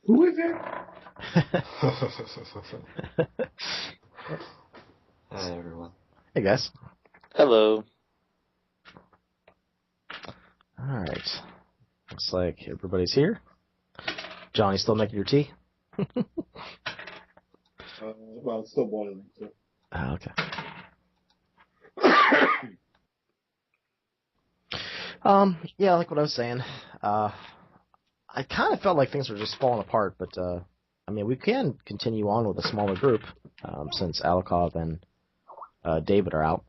Who is it? Hi, everyone. Hey, guys. Hello. All right. Looks like everybody's here. Johnny, still making your tea? Well, it's still boiling. So. Oh, okay. Yeah, like what I was saying. I kind of felt like things were just falling apart, but I mean, we can continue on with a smaller group since Alikov and David are out.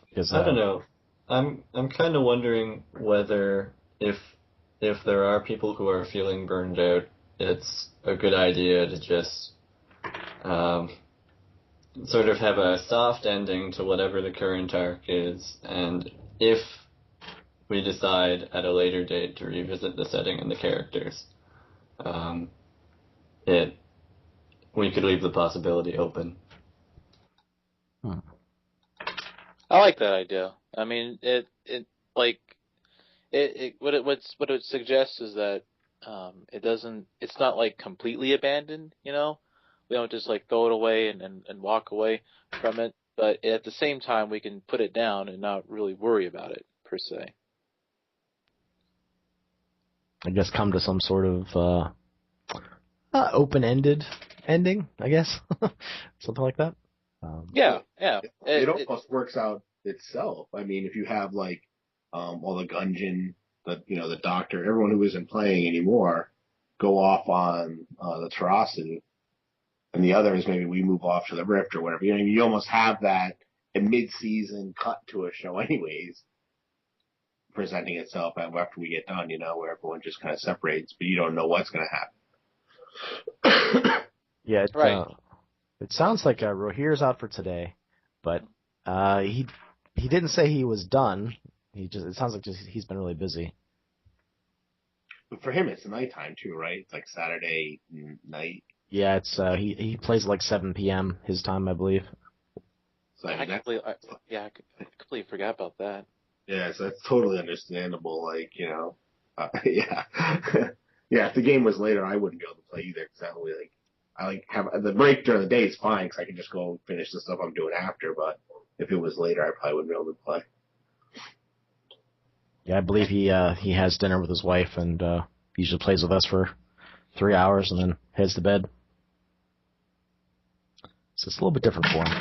Because, I don't know. I'm kind of wondering whether if there are people who are feeling burned out, it's a good idea to just sort of have a soft ending to whatever the current arc is, and if we decide at a later date to revisit the setting and the characters, we could leave the possibility open. I like that idea. I mean, what it suggests is that it's not like completely abandoned, you know? We don't just like throw it away and walk away from it, but at the same time we can put it down and not really worry about it per se. I guess come to some sort of open-ended ending, I guess. Something like that. Yeah. It almost works out itself. I mean, if you have like all the Gungeon, the Doctor, everyone who isn't playing anymore, go off on the Triste, and the others maybe we move off to the Rift or whatever. You almost have that a mid-season cut to a show, anyways, presenting itself after we get done. Where everyone just kind of separates, but you don't know what's going to happen. Yeah, right. It sounds like Rohir's out for today, but he didn't say he was done. It sounds like he's been really busy. But for him, it's nighttime too, right? It's like Saturday night. Yeah, it's he plays like 7 p.m. his time, I believe. So I completely forgot about that. Yeah, so that's totally understandable. Like, yeah, yeah. If the game was later, I wouldn't be able to play either because I have the break during the day is fine because I can just go and finish the stuff I'm doing after. But if it was later, I probably wouldn't be able to play. Yeah, I believe he has dinner with his wife and usually plays with us for 3 hours and then heads to bed. So it's a little bit different for him.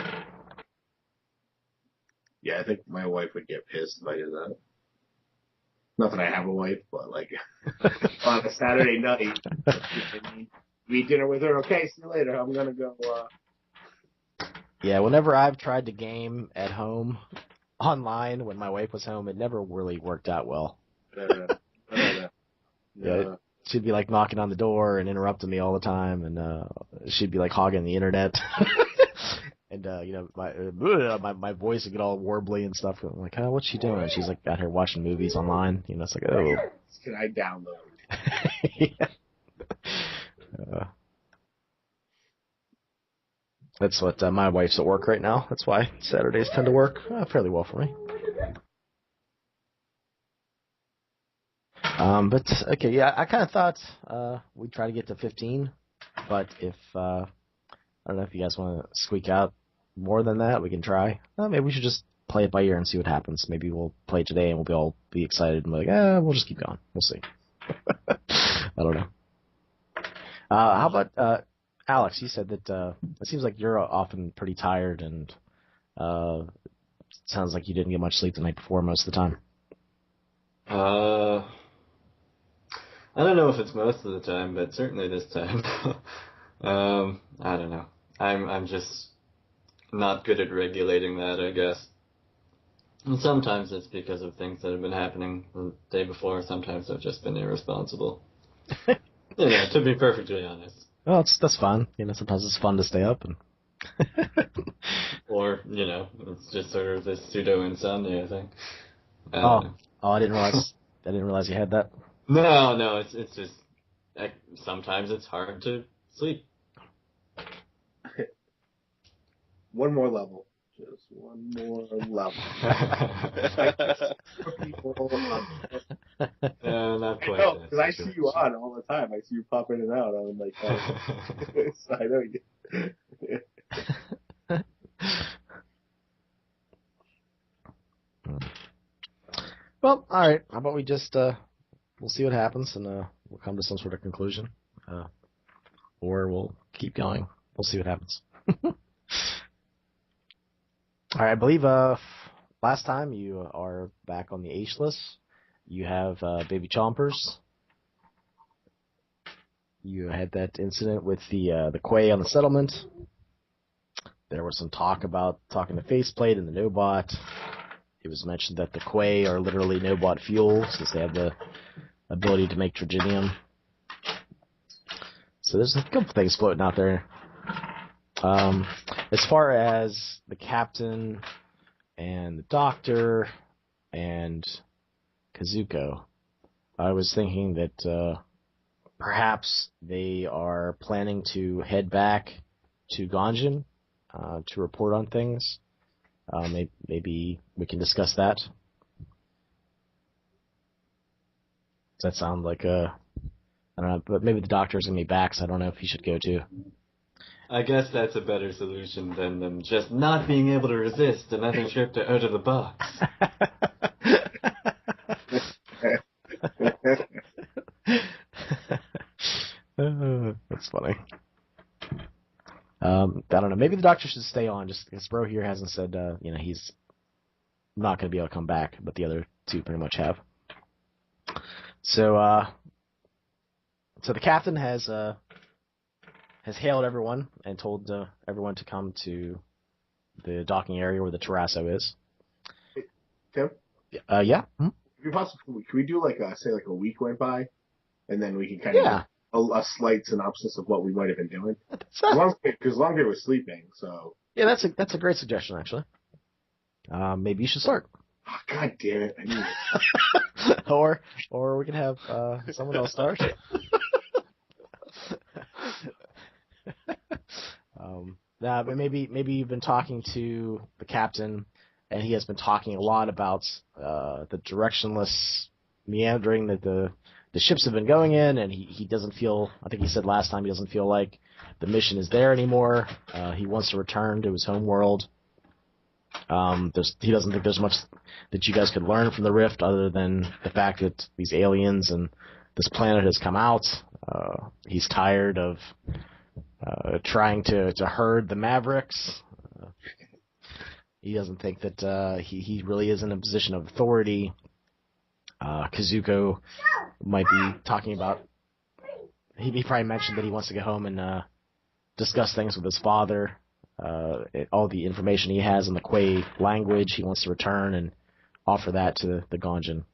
Yeah, I think my wife would get pissed if I did that. Not that I have a wife, but like on a Saturday night, we eat dinner with her. Okay, see you later. I'm gonna go. Yeah, whenever I've tried to game at home online when my wife was home, it never really worked out well. Yeah, she'd be like knocking on the door and interrupting me all the time, and she'd be like hogging the internet. And my voice would get all warbly and stuff. I'm like, what's she doing? She's like out here watching movies online. It's like, oh. Can I download? Yeah. That's what my wife's at work right now. That's why Saturdays tend to work fairly well for me. But okay, yeah, I kind of thought we'd try to get to 15, but if I don't know if you guys want to squeak out more than that, we can try. Maybe we should just play it by ear and see what happens. Maybe we'll play today and we'll all be excited and be like, we'll just keep going. We'll see. I don't know. How about Alex? You said that it seems like you're often pretty tired, and it sounds like you didn't get much sleep the night before most of the time. I don't know if it's most of the time, but certainly this time. I don't know. I'm just not good at regulating that, I guess. And sometimes it's because of things that have been happening the day before. Sometimes I've just been irresponsible. To be perfectly honest. Well, that's fun. Sometimes it's fun to stay up and. Or it's just sort of this pseudo insomnia thing. I didn't realize you had that. No, it's just sometimes it's hard to sleep. One more level. Just one more level. People. No, not I quite know, that because I see you situation. on all the time. I see you pop in and out. I'm like, so I know you. Well, all right. How about we just we'll see what happens, and we'll come to some sort of conclusion, or we'll keep going. We'll see what happens. All right. I believe last time you are back on the H list. You have Baby Chompers. You had that incident with the Quay on the settlement. There was some talk about talking to Faceplate and the NWOD. It was mentioned that the Quay are literally NWOD fuel, since they have the ability to make triginium. So there's a couple things floating out there. As far as the captain and the doctor and Kazuko, I was thinking that perhaps they are planning to head back to Ganjin to report on things. Maybe we can discuss that. Does that sound like I don't know, but maybe the doctor's going to be back, so I don't know if he should go too. I guess that's a better solution than them just not being able to resist another trip to out of the box. That's funny. I don't know. Maybe the doctor should stay on, just because Bro here hasn't said, he's not going to be able to come back, but the other two pretty much have. So the captain has hailed everyone and told everyone to come to the docking area where the Terrasso is. Tim? Yeah? Hmm? Can we do say a week went by, and then we can kind of get a slight synopsis of what we might have been doing? Because Longhair was sleeping, so... Yeah, that's a great suggestion, actually. Maybe you should start. Oh, God damn it. I knew it. or we can have someone else start. But maybe you've been talking to the captain, and he has been talking a lot about the directionless meandering that the ships have been going in, and he doesn't feel, I think he said last time, he doesn't feel like the mission is there anymore. He wants to return to his home world. He doesn't think there's much that you guys could learn from the Rift other than the fact that these aliens and this planet has come out. He's tired of trying to herd the Mavericks. He doesn't think that he really is in a position of authority. Kazuko might be talking about... He probably mentioned that he wants to go home and discuss things with his father. All the information he has in the Quay language, he wants to return and offer that to the Ganjin.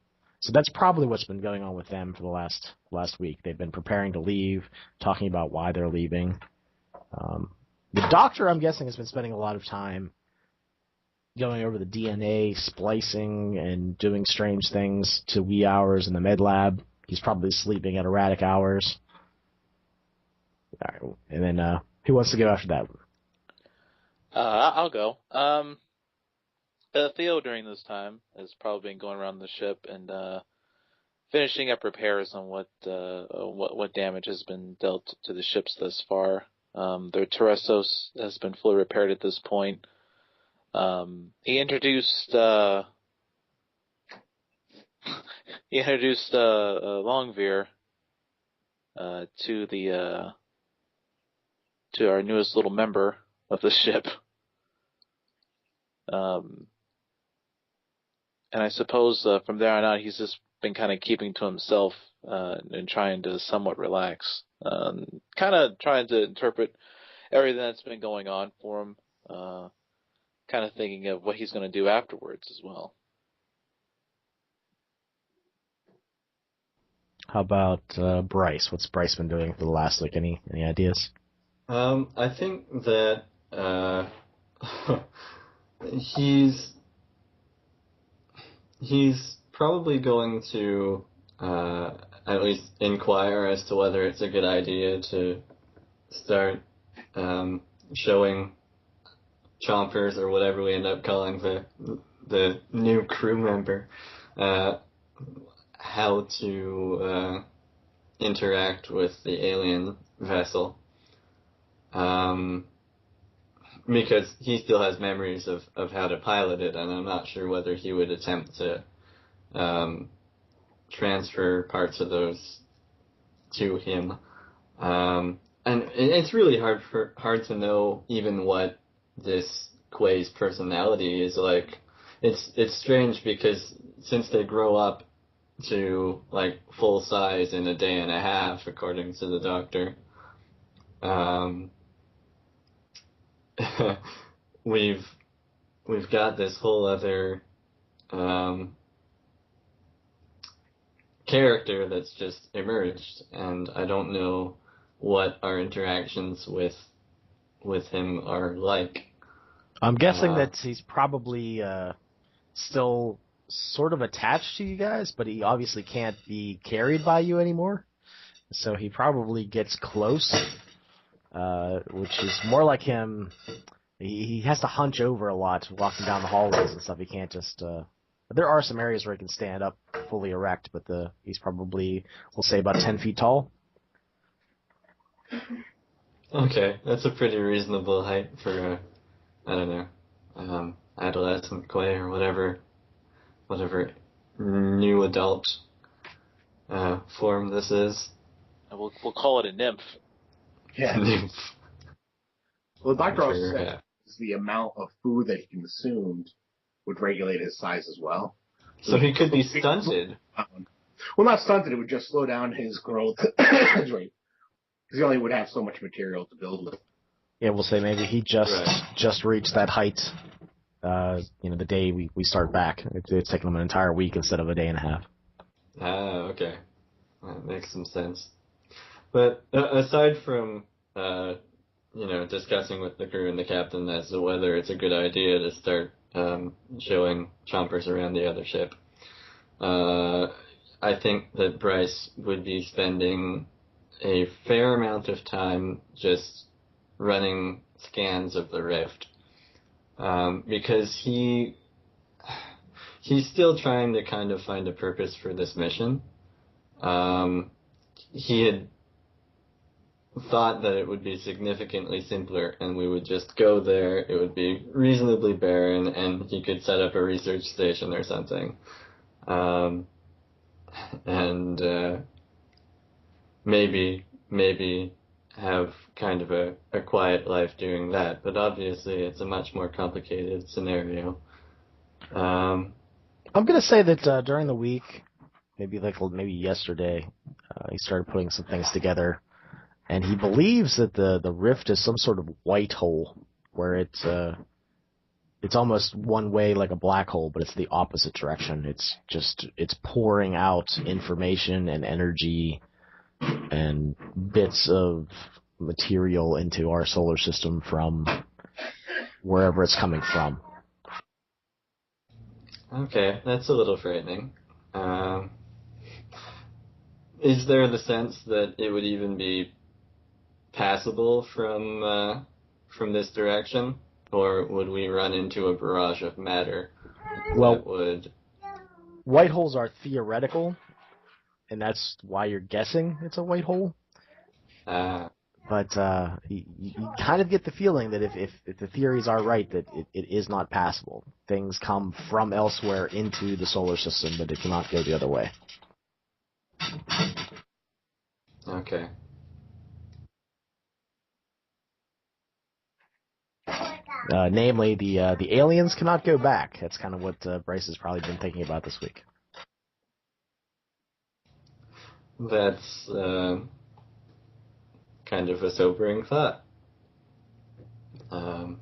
So that's probably what's been going on with them for the last week. They've been preparing to leave, talking about why they're leaving. The doctor, I'm guessing, has been spending a lot of time going over the DNA, splicing, and doing strange things to wee hours in the med lab. He's probably sleeping at erratic hours. All right, and then who wants to go after that? I'll go. Theo during this time has probably been going around the ship and finishing up repairs on what damage has been dealt to the ships thus far. Their Terrasos has been fully repaired at this point. He introduced Longveer to our newest little member of the ship. And I suppose from there on out, he's just been kind of keeping to himself and trying to somewhat relax. Kind of trying to interpret everything that's been going on for him. Kind of thinking of what he's going to do afterwards as well. How about Bryce? What's Bryce been doing for the last week? Any ideas? I think that he's probably going to at least inquire as to whether it's a good idea to start showing chompers or whatever we end up calling the new crew member, how to interact with the alien vessel. Because he still has memories of how to pilot it, and I'm not sure whether he would attempt to transfer parts of those to him. And it's really hard to know even what this Quay's personality is like. It's strange because since they grow up to like full size in a day and a half, according to the Doctor, we've got this whole other character that's just emerged, and I don't know what our interactions with him are like. I'm guessing that he's probably still sort of attached to you guys, but he obviously can't be carried by you anymore. So he probably gets close, which is more like him. He has to hunch over a lot walking down the hallways and stuff. He can't just... There are some areas where he can stand up fully erect, but he's probably, we'll say, about 10 feet tall. Okay, that's a pretty reasonable height for, I don't know, adolescent Quay or whatever new adult form this is. We'll call it a nymph. Yeah. Nymph. Well, the doctor also Sure, said yeah. the amount of food that he consumed would regulate his size as well. So he could be stunted. Well, not stunted. It would just slow down his growth rate. Because he only would have so much material to build with. Yeah, we'll say maybe he just reached that height, the day we start back. It's taking him an entire week instead of a day and a half. Ah, okay. That makes some sense. But aside from, discussing with the crew and the captain as to whether it's a good idea to start showing chompers around the other ship, I think that Bryce would be spending a fair amount of time just running scans of the rift, because he's still trying to kind of find a purpose for this mission. He had thought that it would be significantly simpler and we would just go there, it would be reasonably barren, and he could set up a research station or something. And maybe have kind of a quiet life doing that, but obviously it's a much more complicated scenario. I'm gonna say that during the week, maybe yesterday, he started putting some things together, and he believes that the rift is some sort of white hole where it's almost one way like a black hole, but it's the opposite direction. It's pouring out information and energy and bits of material into our solar system from wherever it's coming from. Okay, that's a little frightening. Is there the sense that it would even be passable from this direction, or would we run into a barrage of matter that would... White holes are theoretical, and that's why you're guessing it's a white hole. But you kind of get the feeling that if the theories are right, that it is not passable. Things come from elsewhere into the solar system, but it cannot go the other way. Okay. Namely, the aliens cannot go back. That's kind of what Bryce has probably been thinking about this week. That's kind of a sobering thought. How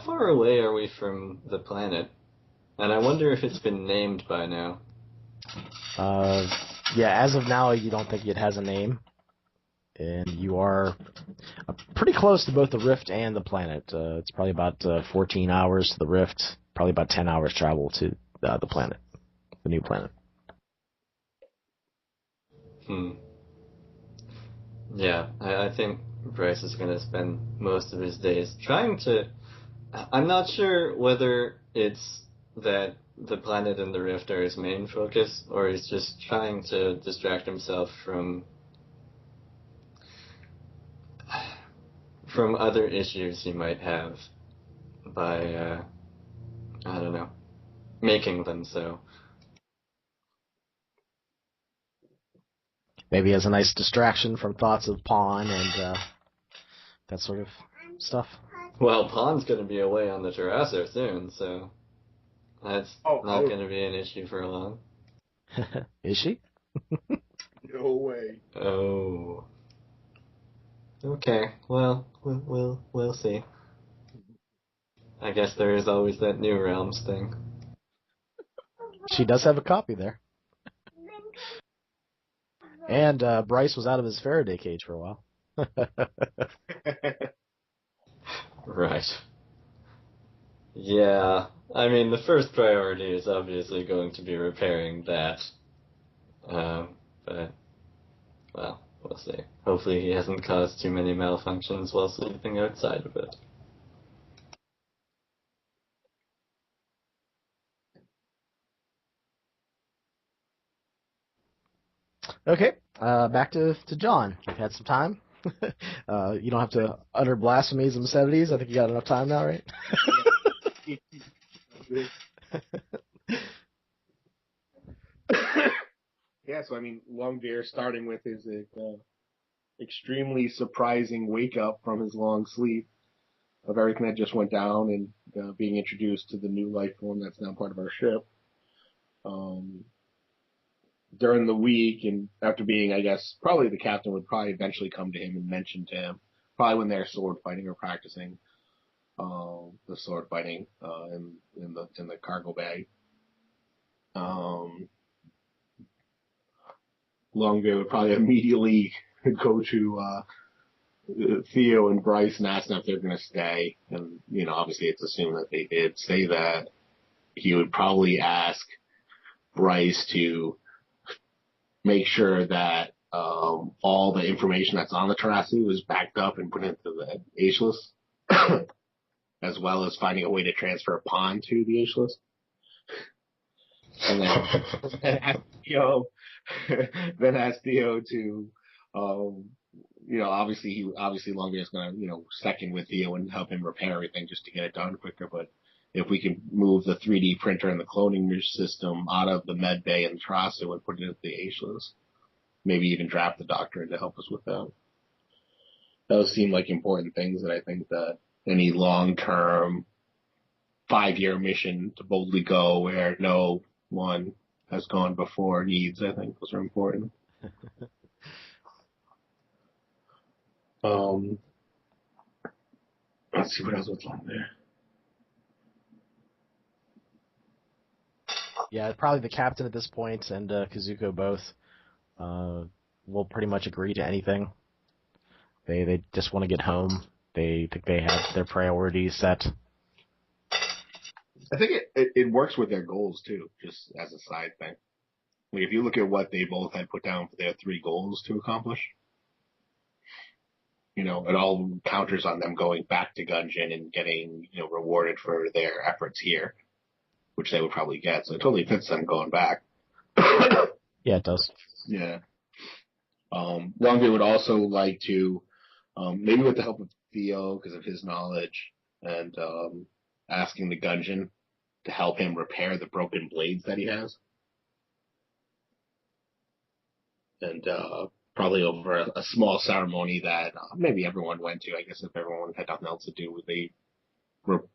far away are we from the planet? And I wonder if it's been named by now. Yeah, as of now, you don't think it has a name. And you are pretty close to both the Rift and the planet. It's probably about 14 hours to the Rift, probably about 10 hours travel to the planet, the new planet. Yeah, I think Bryce is going to spend most of his days trying to... I'm not sure whether it's that the planet and the rift are his main focus, or he's just trying to distract himself from other issues he might have by, I don't know, making them so. Maybe as a nice distraction from thoughts of Pawn and that sort of stuff. Well, Pawn's going to be away on the Terrasser soon, so that's not going to be an issue for long. Is she? No way. Oh. Okay, well, we'll see. I guess there is always that New Realms thing. She does have a copy there. And Bryce was out of his Faraday cage for a while. Right. Yeah, I mean, the first priority is obviously going to be repairing that. But, well, we'll see. Hopefully he hasn't caused too many malfunctions while sleeping outside of it. Okay, back to John. You've had some time. You don't have to utter blasphemies and obscenities. I think you got enough time now, right? Yeah, so I mean, Longbeer starting with his extremely surprising wake up from his long sleep of everything that just went down and being introduced to the new life form that's now part of our ship. During the week and after being, I guess, probably the captain would probably eventually come to him and mention to him, probably when they're sword fighting or practicing the sword fighting in the cargo bag. Longbeard would probably immediately go to Theo and Bryce and ask them if they're going to stay. And, you know, obviously it's assumed that they did say that. He would probably ask Bryce to make sure that all the information that's on the Terrassi was backed up and put into the Ageless, as well as finding a way to transfer Pawn to the Ageless. And then ask Theo to, obviously Longbeard's going to, second with Theo and help him repair everything just to get it done quicker. But if we can move the 3D printer and the cloning system out of the med bay and the Triste and put it into the Ageless, maybe even draft the doctor in to help us with that. Those seem like important things that I think that any long-term 5-year mission to boldly go where no one has gone before needs, I think those are important. Let's see what else was on there. Yeah, probably the captain at this point and Kazuko both will pretty much agree to anything. They just want to get home. They think they have their priorities set. I think it works with their goals too, just as a side thing. Like if you look at what they both had put down for their 3 goals to accomplish, it all counters on them going back to Gungeon and getting, rewarded for their efforts here, which they would probably get. So it totally fits them going back. Yeah, it does. Yeah. Longbeard would also like to, maybe with the help of Theo, because of his knowledge, and asking the Gungeon to help him repair the broken blades that he has. And probably over a small ceremony that maybe everyone went to. I guess if everyone had nothing else to do, would they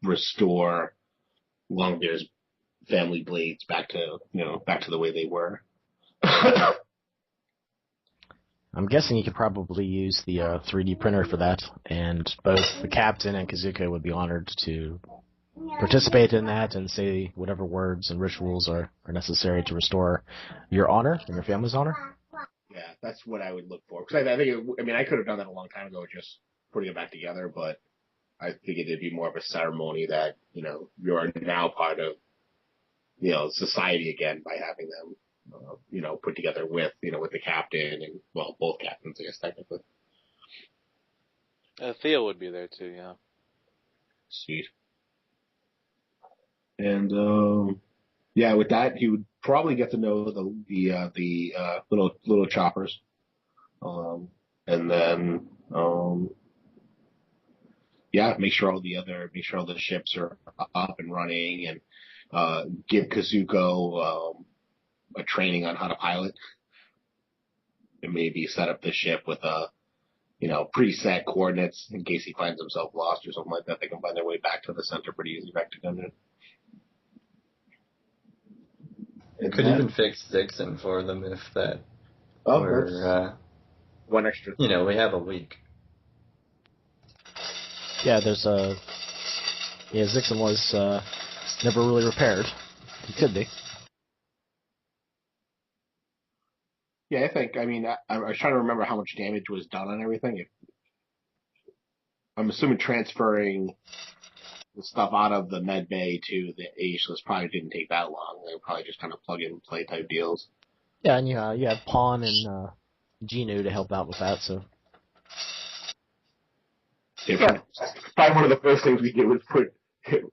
restore Longbeard's family blades back to the way they were. I'm guessing you could probably use the 3D printer for that, and both the captain and Kazuko would be honored to participate in that and say whatever words and rituals are necessary to restore your honor and your family's honor. Yeah, that's what I would look for. Because I think, I could have done that a long time ago, just putting it back together, but I figured it'd be more of a ceremony that, you're now part of, society again by having them, put together with the captain and, well, both captains, I guess, technically. Theo would be there too, yeah. Sweet. And with that, he would probably get to know the little choppers, and then make sure all the ships are up and running, and give Kazuko a training on how to pilot, and maybe set up the ship with preset coordinates in case he finds himself lost or something like that. They can find their way back to the center pretty easy, back to Gungeon. Could even fix Dixon for them if that were one extra. We have a week. Yeah, Dixon was never really repaired. He could be. Yeah, I think. I mean, I was trying to remember how much damage was done on everything. I'm assuming transferring the stuff out of the med bay to the ageless probably didn't take that long. They were probably just kind of plug and play type deals. Yeah, and you had Pawn and Genu to help out with that. So probably one of the first things we did was put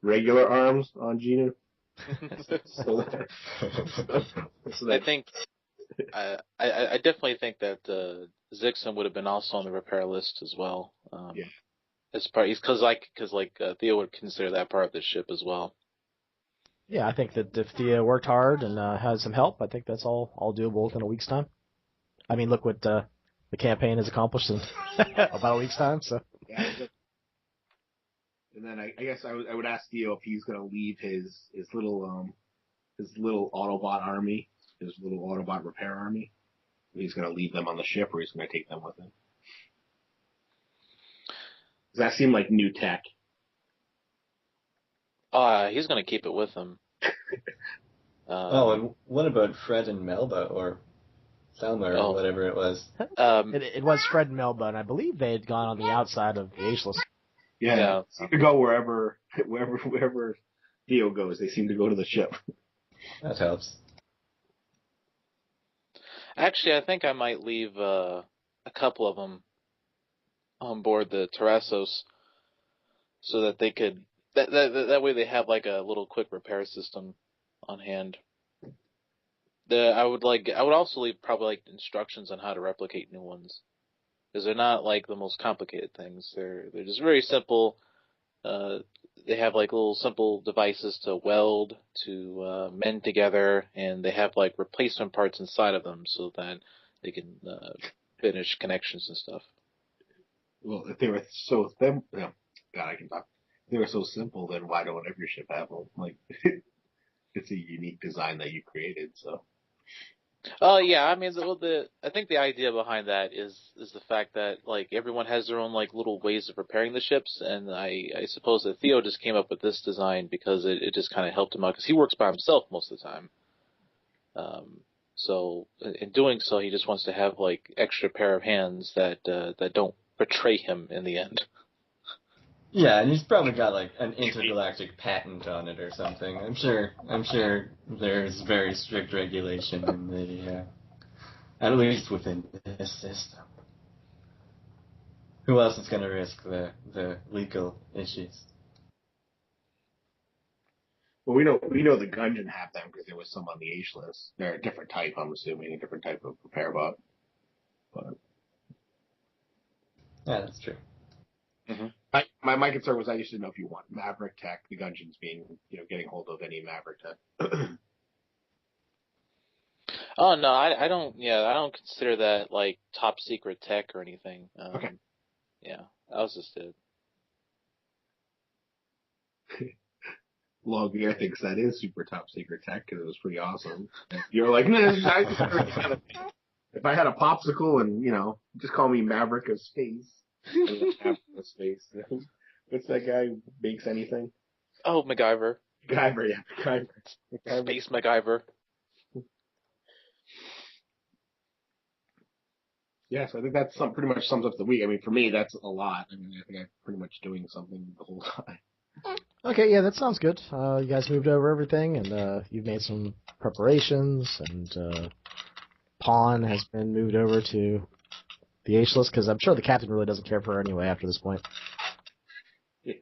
regular arms on Genu. I think. I definitely think that Zixon would have been also on the repair list as well. Yeah. As part, because Theo would consider that part of the ship as well. Yeah, I think that if Theo worked hard and had some help, I think that's all doable within a week's time. I mean, look what the campaign has accomplished in about a week's time. So. Yeah. And then I guess I would ask Theo if he's going to leave his little Autobot army, his little Autobot repair army. He's going to leave them on the ship, or he's going to take them with him. Does that seem like new tech? He's going to keep it with him. And what about Fred and Melba, or Selma, or whatever it was? It was Fred and Melba, and I believe they had gone on the outside of the Ageless. Yeah. Seem to go wherever Theo goes. They seem to go to the ship. That helps. Actually, I think I might leave a couple of them on board the Terrasos, so that they could that way they have like a little quick repair system on hand. I would also leave probably like instructions on how to replicate new ones, because they're not like the most complicated things. They're just very simple. They have like little simple devices to weld, to mend together, and they have like replacement parts inside of them so that they can finish connections and stuff. Well, if they were so God, I can talk. If they were so simple, then why don't every ship have them? Like, it's a unique design that you created, so. Yeah, I mean, I think the idea behind that is the fact that like everyone has their own like little ways of repairing the ships, and I suppose that Theo just came up with this design because it just kind of helped him out, because he works by himself most of the time. So in doing so, he just wants to have like extra pair of hands that don't betray him in the end. Yeah, and he's probably got like an intergalactic patent on it or something. I'm sure there's very strict regulation in the at least within this system. Who else is going to risk the legal issues? Well, we know the Gungeon have them because there was some on the H list. They're a different type, I'm assuming, a different type of repair bot. But yeah, that's true. Mm-hmm. My concern was I just didn't know if you want Maverick tech, the Gungeons being, getting hold of any Maverick tech. Oh no, I don't. Yeah, I don't consider that like top secret tech or anything. Okay. Yeah, that was just it. Log Bear thinks that is super top secret tech because it was pretty awesome. You're like, no, if I had a popsicle and just call me Maverick of Space. Maverick of Space. What's that guy who makes anything? Oh, MacGyver. MacGyver, yeah, MacGyver. Space MacGyver. Yeah, so I think that's pretty much sums up the week. I mean, for me, that's a lot. I mean, I think I'm pretty much doing something the whole time. Okay, yeah, that sounds good. You guys moved over everything, and you've made some preparations, and Pawn has been moved over to the ageless, because I'm sure the captain really doesn't care for her anyway after this point. Yeah.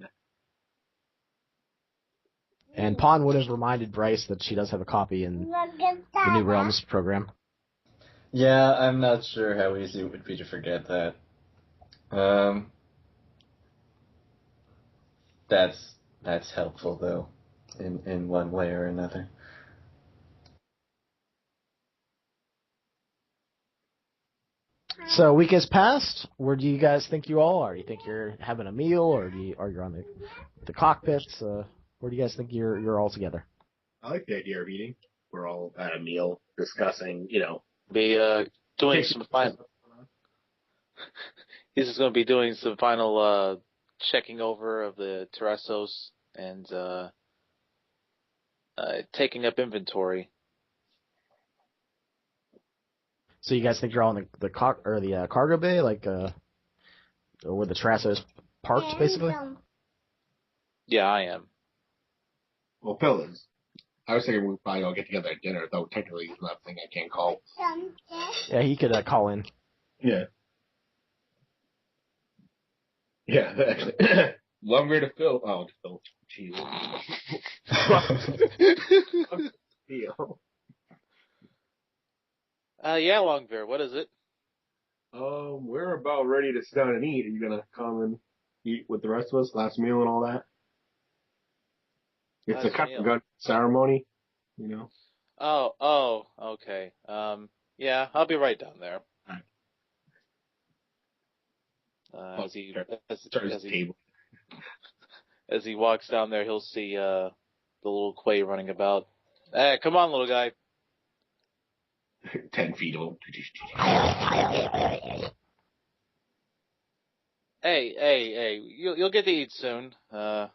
And Pawn would have reminded Bryce that she does have a copy in the New Realms program. Yeah, I'm not sure how easy it would be to forget that. That's helpful though, in one way or another. So a week has passed. Where do you guys think you all are? Do you think you're having a meal, or you're on the cockpits? Where do you guys think you're all together? I like the idea of eating. We're all at a meal discussing, Be doing some final. He's just going to be doing some final checking over of the Terrasos and taking up inventory. So you guys think you're all in the cargo bay, like where the Terraso is parked, basically? Yeah, I am. Well, Pillars. I was thinking we'd probably all get together at dinner, though technically he's not a thing I can't call. Yeah, he could call in. Yeah. Yeah, actually. Longer to fill. Oh, to fill. Jeez. Yeah, Longbear, what is it? We're about ready to sit down and eat. Are you gonna come and eat with the rest of us? Last meal and all that? It's a cut and gun ceremony, Oh, okay. Yeah, I'll be right down there. As he walks down there, he'll see the little Quay running about. Hey, come on, little guy. 10 feet old. Hey, you'll get to eat soon. I'll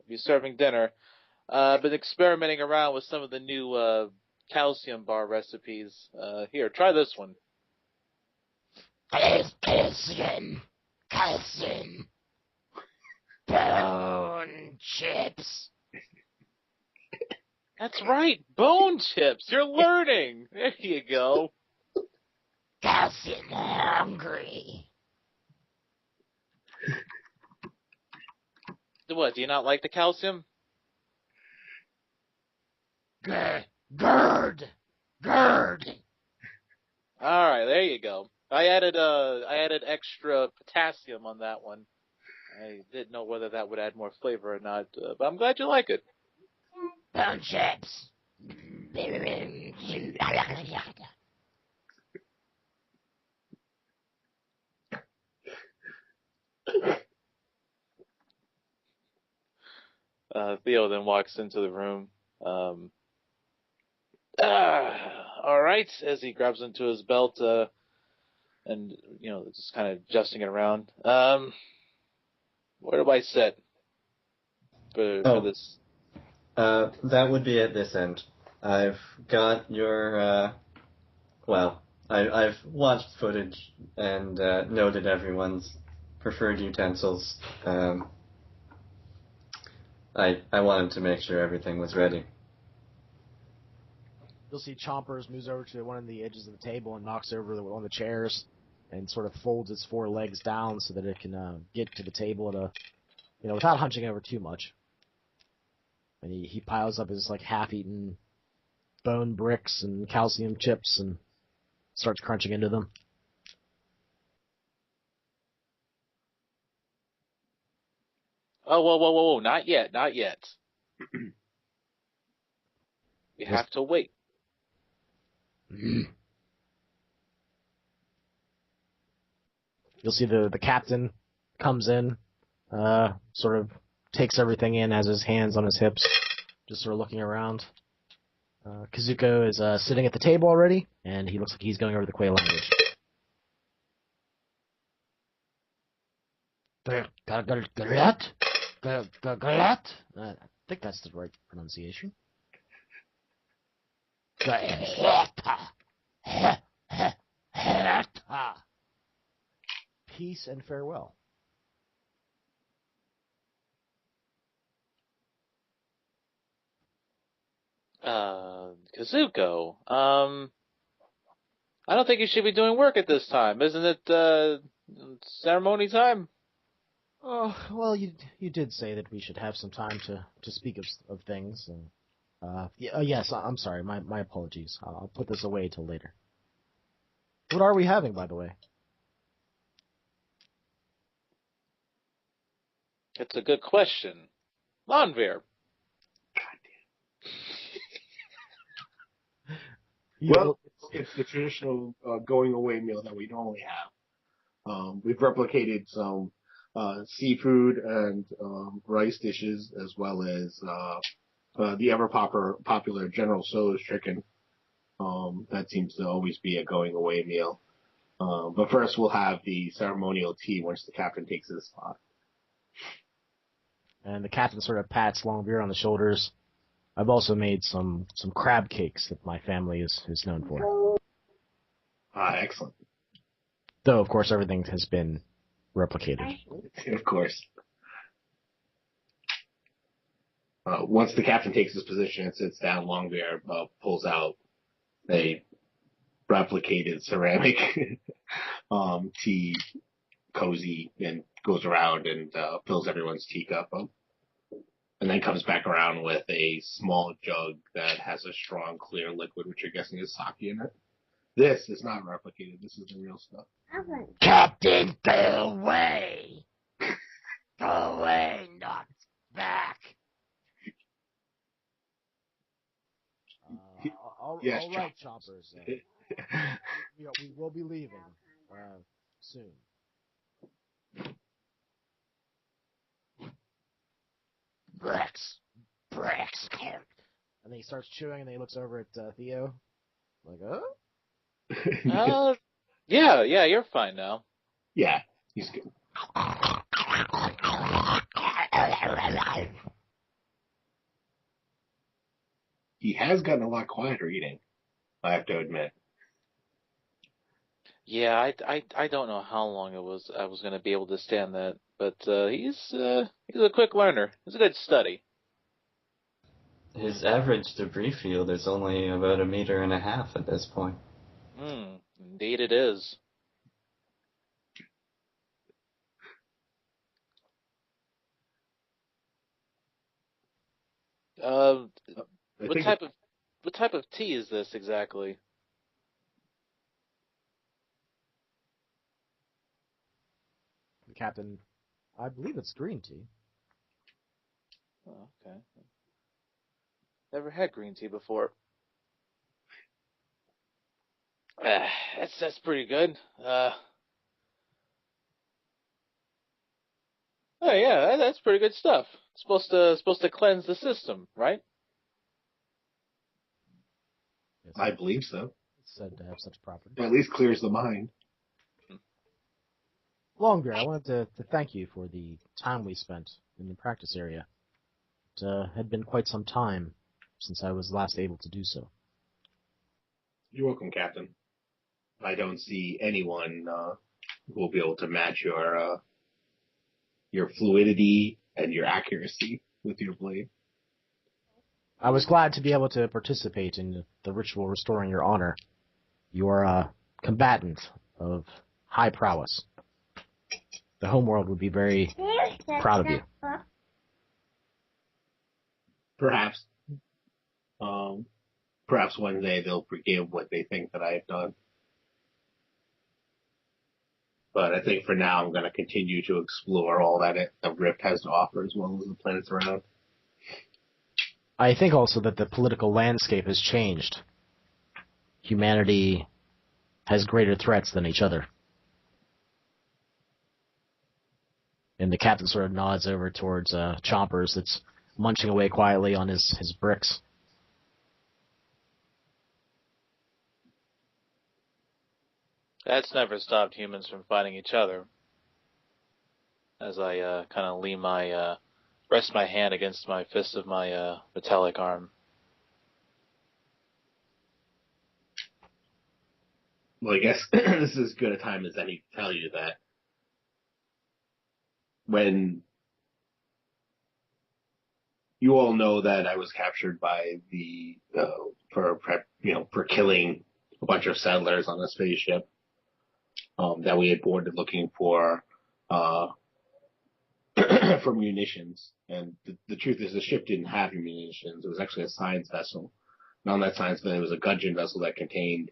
be serving dinner. I've been experimenting around with some of the new calcium bar recipes. Here, try this one. Calcium. Bone chips. That's right, bone chips. You're learning. There you go. Calcium hungry. What, do you not like the calcium? Gerd. Alright, there you go. I added extra potassium on that one. I didn't know whether that would add more flavor or not, but I'm glad you like it. Bone chips. Theo then walks into the room. Alright, as he grabs into his belt, and, just kind of adjusting it around. Where do I sit for this? That would be at this end. I've got your, I've watched footage and noted everyone's preferred utensils. I wanted to make sure everything was ready. You'll see Chompers moves over to one of the edges of the table and knocks over one of the chairs and sort of folds its four legs down so that it can get to the table at without hunching over too much. And he piles up his half-eaten bone bricks and calcium chips and starts crunching into them. Oh, whoa, not yet. We have to wait. You'll see the captain comes in, sort of takes everything in, has his hands on his hips, just sort of looking around. Kazuko is sitting at the table already, and he looks like he's going over the Quay language. I think that's the right pronunciation. Peace and farewell. Kazuko, I don't think you should be doing work at this time. Isn't it ceremony time? Oh, well, you did say that we should have some time to speak of things. And, yes, I'm sorry. My apologies. I'll put this away till later. What are we having, by the way? It's a good question. Lanvir. Well, it's the traditional going away meal that we normally have. We've replicated some seafood and rice dishes, as well as the ever popular General So's chicken. That seems to always be a going away meal. But first, we'll have the ceremonial tea once the captain takes his spot. And the captain sort of pats Longbeard on the shoulders. I've also made some crab cakes that my family is known for. Excellent. Though, of course, everything has been replicated. Of course. Once the captain takes his position and sits down, Longbeard pulls out a replicated ceramic tea cozy and goes around and fills everyone's teacup up. And then comes back around with a small jug that has a strong, clear liquid, which you're guessing is sake in it. This is not replicated. This is the real stuff. Captain, go away! Go away, not back! All Yes, right, choppers. We will be leaving soon. Bricks. And then he starts chewing, and then he looks over at Theo. Like, oh? Yeah, you're fine now. Yeah, he's good. He has gotten a lot quieter eating, I have to admit. Yeah, I don't know how long I was going to be able to stand that, but he's a quick learner. It's a good study. His average debris field is only about 1.5 meters at this point. Indeed it is. What type of tea is this exactly? The captain, I believe it's green tea. Oh, okay. Never had green tea before. That's pretty good. Oh yeah, that's pretty good stuff. It's supposed to cleanse the system, right? Yes, I believe so. it's said to have such properties. At least clears the mind. Longbeard, I wanted to thank you for the time we spent in the practice area. It had been quite some time since I was last able to do so. You're welcome, Captain. I don't see anyone who will be able to match your fluidity and your accuracy with your blade. I was glad to be able to participate in the ritual restoring your honor. You are a combatant of high prowess. The homeworld would be very proud of you. Perhaps. Perhaps one day they'll forgive what they think that I have done. But I think for now I'm going to continue to explore all that the Rift has to offer, as well as the planets around. I think also that the political landscape has changed. Humanity has greater threats than each other. And the captain sort of nods over towards Chompers that's munching away quietly on his bricks. That's never stopped humans from fighting each other. As I kind of lean rest my hand against my fist of my metallic arm. Well, I guess this is as good a time as any to tell you that when you all know that I was captured by the for killing a bunch of settlers on a spaceship that we had boarded looking for for munitions. And the truth is, the ship didn't have munitions. It was actually a science vessel. And on that science vessel, it was a gudgeon vessel that contained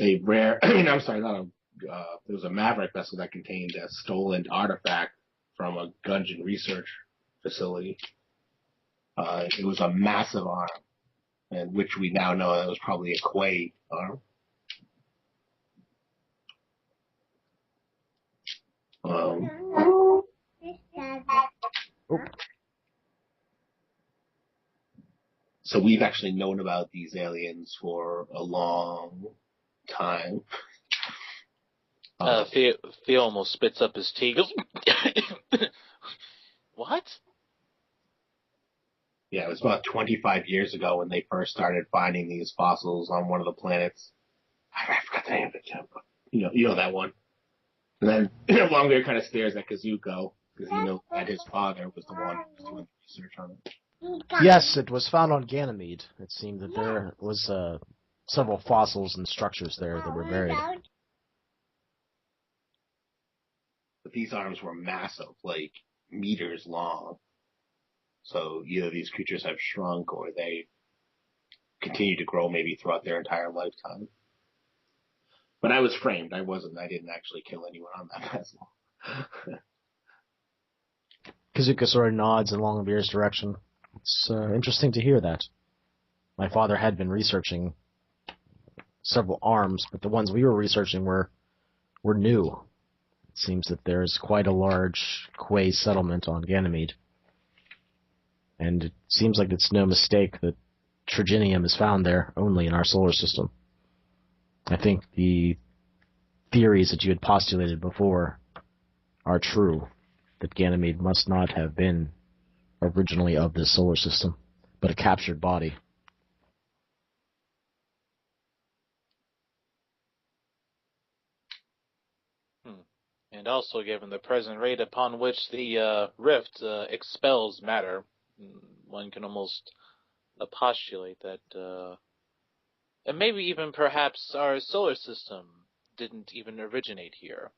a rare. I'm sorry, not a. It was a Maverick vessel that contained a stolen artifact from a gudgeon research facility. It was a massive arm, and which we now know that was probably a Quay arm. So we've actually known about these aliens for a long time. Theo almost spits up his tea. Goes, what? Yeah, it was about 25 years ago when they first started finding these fossils on one of the planets. I forgot the name of it, Jim, but you know that one. And then Longbeard kind of stares at Kazuko because he knows that his father was the one who was doing the research on it. Yes, it was found on Ganymede. It seemed that there was several fossils and structures there that were buried. But these arms were massive, like meters long. So either these creatures have shrunk or they continue to grow maybe throughout their entire lifetime. But I was framed. I didn't actually kill anyone on that vessel. Kazuka sort of nods in Longbeard's direction. It's interesting to hear that. My father had been researching several arms, but the ones we were researching were new. It seems that there's quite a large Quay settlement on Ganymede. And it seems like it's no mistake that trigenium is found there only in our solar system. I think the theories that you had postulated before are true, that Ganymede must not have been originally of this solar system, but a captured body. And also, given the present rate upon which the rift expels matter, one can almost postulate that, and maybe even perhaps our solar system didn't even originate here.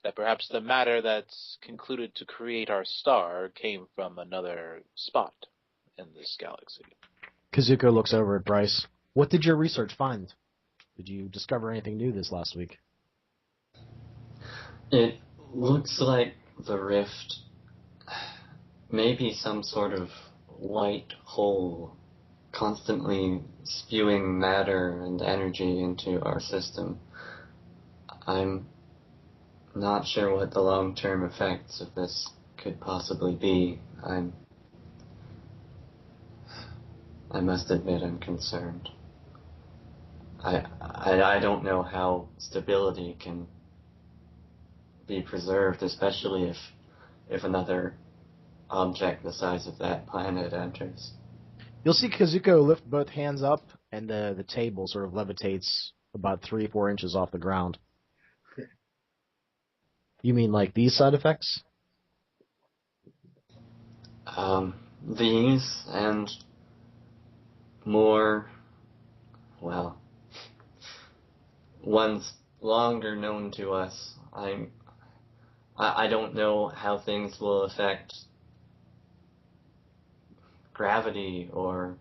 That perhaps the matter that's concluded to create our star came from another spot in this galaxy. Kazuko looks over at Bryce. What did your research find? Did you discover anything new this last week? It looks like the rift may be some sort of white hole constantly spewing matter and energy into our system. I'm not sure what the long-term effects of this could possibly be. I must admit I'm concerned. I don't know how stability can be preserved, especially if another object the size of that planet enters. You'll see Kazuko lift both hands up, and the table sort of levitates about 3-4 inches off the ground. You mean like these side effects? These and more, well, ones longer known to us. I don't know how things will affect gravity or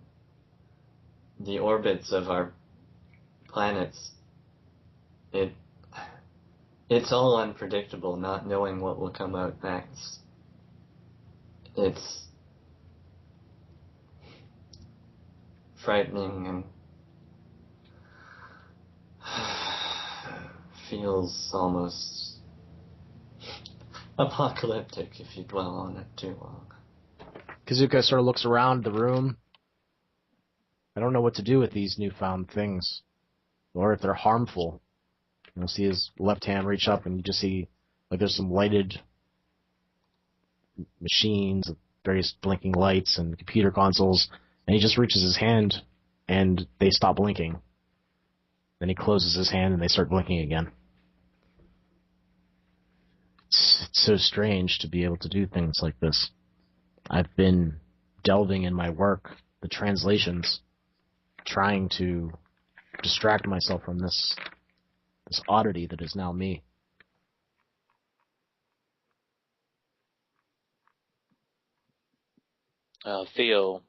the orbits of our planets. It's all unpredictable, not knowing what will come out next. It's frightening and feels almost apocalyptic if you dwell on it too long. Kazuko sort of looks around the room. I don't know what to do with these newfound things, or if they're harmful. You'll see his left hand reach up, and you just see like there's some lighted machines, various blinking lights, and computer consoles, and he just reaches his hand, and they stop blinking. Then he closes his hand, and they start blinking again. It's so strange to be able to do things like this. I've been delving in my work, the translations, trying to distract myself from this oddity that is now me. Theo,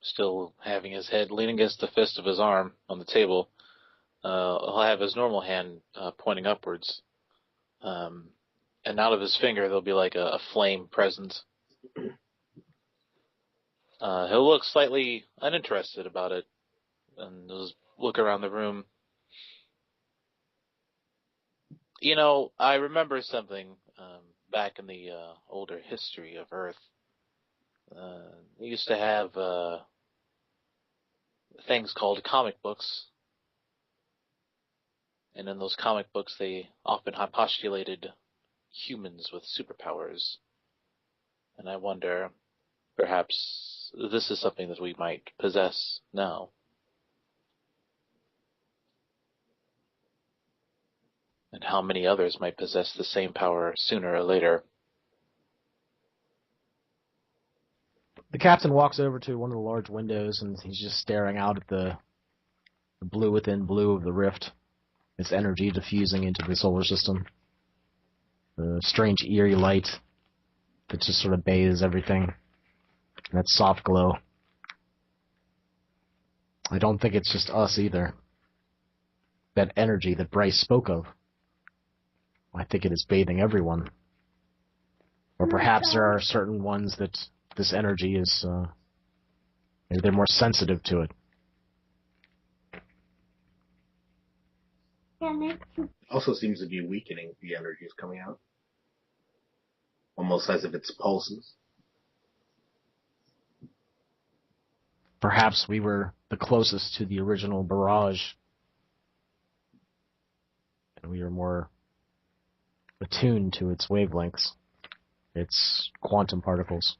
still having his head leaning against the fist of his arm on the table, he'll have his normal hand pointing upwards. And out of his finger, there'll be like a flame present. He'll look slightly uninterested about it, and he'll just look around the room. You know, I remember something back in the older history of Earth. We used to have things called comic books. And in those comic books, they often postulated humans with superpowers. And I wonder, perhaps this is something that we might possess now. And how many others might possess the same power sooner or later. The captain walks over to one of the large windows, and he's just staring out at the blue within blue of the rift. Its energy diffusing into the solar system. The strange eerie light that just sort of bathes everything. That soft glow. I don't think it's just us either. That energy that Bryce spoke of. I think it is bathing everyone. Or perhaps there are certain ones that this energy is, maybe they're more sensitive to it. Also seems to be weakening. The energy is coming out. Almost as if it's pulses. Perhaps we were the closest to the original barrage. And we were more attuned to its wavelengths. Its quantum particles.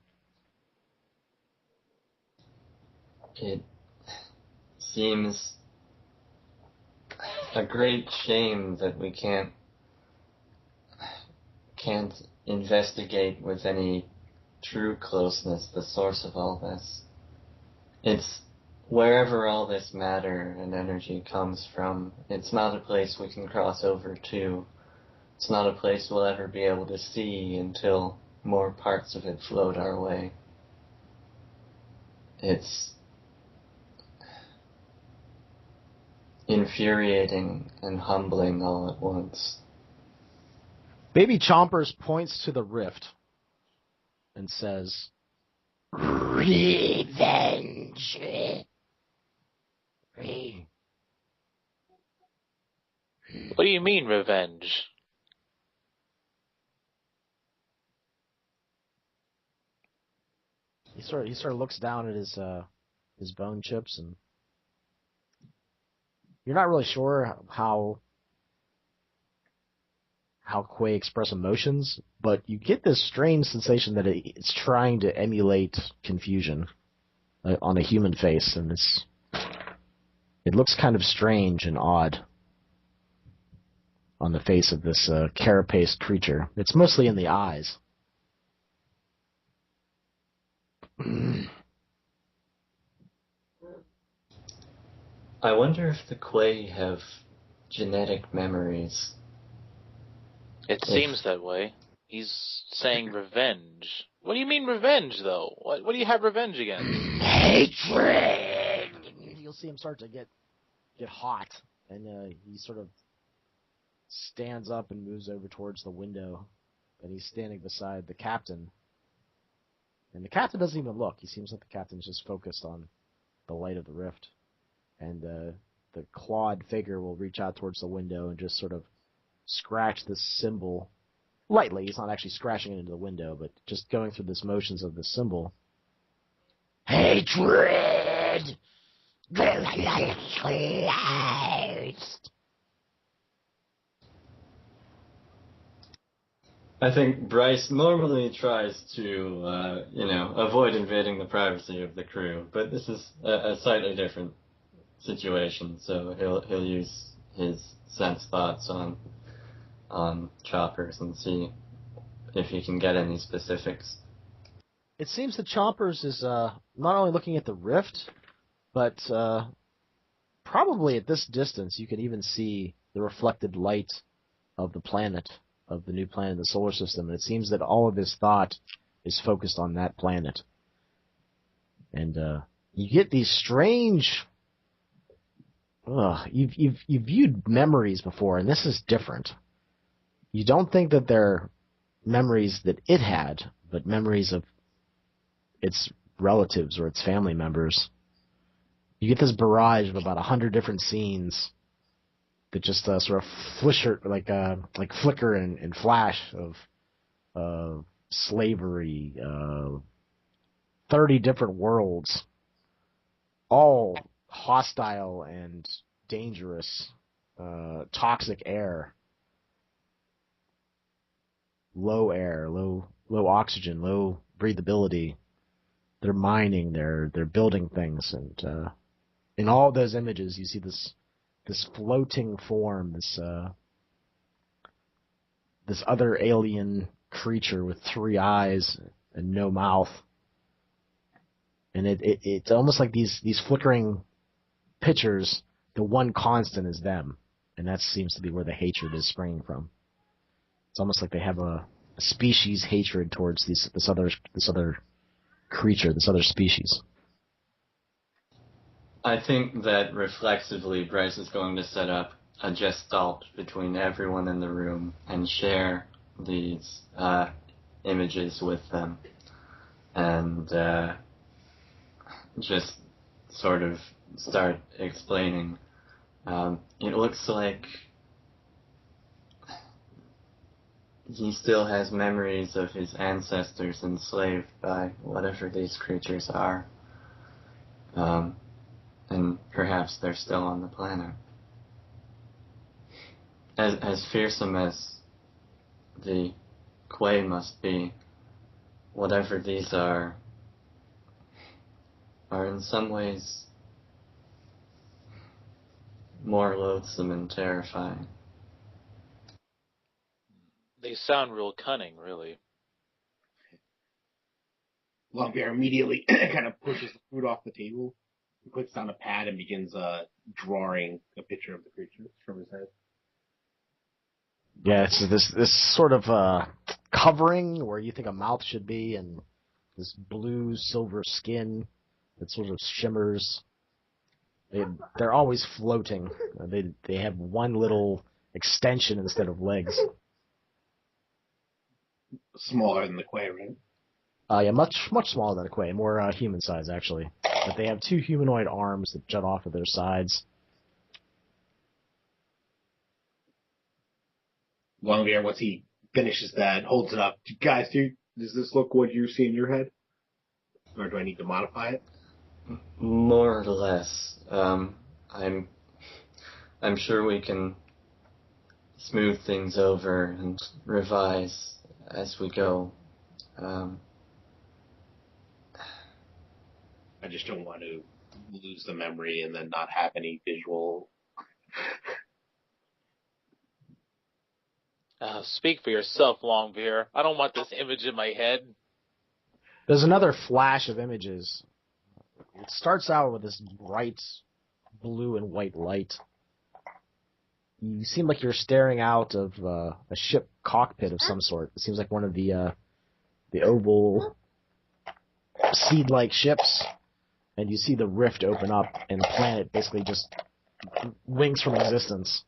It seems a great shame that we can't investigate with any true closeness the source of all this. It's wherever all this matter and energy comes from. It's not a place we can cross over to. It's not a place we'll ever be able to see until more parts of it float our way. It's infuriating and humbling all at once. Baby Chompers points to the rift and says, Revenge. What do you mean, revenge? He sort of looks down at his bone chips, and you're not really sure how Quay express emotions, but you get this strange sensation that it's trying to emulate confusion on a human face, and it looks kind of strange and odd on the face of this carapaced creature. It's mostly in the eyes. I wonder if the Quay have genetic memories. It seems that way. He's saying revenge. What do you mean revenge, though? What do you have revenge against? Hatred. You'll see him start to get hot, and he sort of stands up and moves over towards the window, and he's standing beside the captain. And the captain doesn't even look. He seems like the captain's just focused on the light of the rift. And the clawed figure will reach out towards the window and just sort of scratch this symbol lightly. He's not actually scratching it into the window, but just going through this motions of the symbol. Hatred. I think Bryce normally tries to, avoid invading the privacy of the crew, but this is a slightly different situation, so he'll use his sense thoughts on Choppers and see if he can get any specifics. It seems that Chompers is not only looking at the rift, but probably at this distance, you can even see the reflected light of the planet, of the new planet in the solar system. And it seems that all of his thought is focused on that planet. And you get these strange... You've viewed memories before, and this is different. You don't think that they're memories that it had, but memories of its relatives or its family members. You get this barrage of about 100 different scenes that just sort of flicker, like flicker and flash of slavery, 30 different worlds, all hostile and dangerous, toxic air, low air, low oxygen, low breathability. They're mining, they're building things, and in all those images you see this floating form, this other alien creature with 3 eyes and no mouth. And it's almost like these flickering pictures, the one constant is them, and that seems to be where the hatred is springing from. It's almost like they have a species hatred towards this other creature, this other species. I think that reflexively Bryce is going to set up a gestalt between everyone in the room and share these images with them, and just sort of start explaining. It looks like he still has memories of his ancestors enslaved by whatever these creatures are. And perhaps they're still on the planet. As fearsome as the Quay must be, whatever these are in some ways more loathsome and terrifying. They sound real cunning, really. Longbear immediately kind of pushes the food off the table. He puts down a pad and begins drawing a picture of the creature from his head. Yeah, it's this sort of covering where you think a mouth should be, and this blue silver skin that sort of shimmers. They're always floating. They have one little extension instead of legs. Smaller than the Quay, right? Yeah, much smaller than a Quay, more human size actually. But they have 2 humanoid arms that jut off of their sides. Longbear, once he finishes that, holds it up. Guys, does this look what you see in your head? Or do I need to modify it? More or less. I'm sure we can smooth things over and revise as we go. I just don't want to lose the memory and then not have any visual. Speak for yourself, Longbeer. I don't want this image in my head. There's another flash of images. It starts out with this bright blue and white light. You seem like you're staring out of a ship cockpit of some sort. It seems like one of the oval seed-like ships. And you see the rift open up, and the planet basically just winks from existence.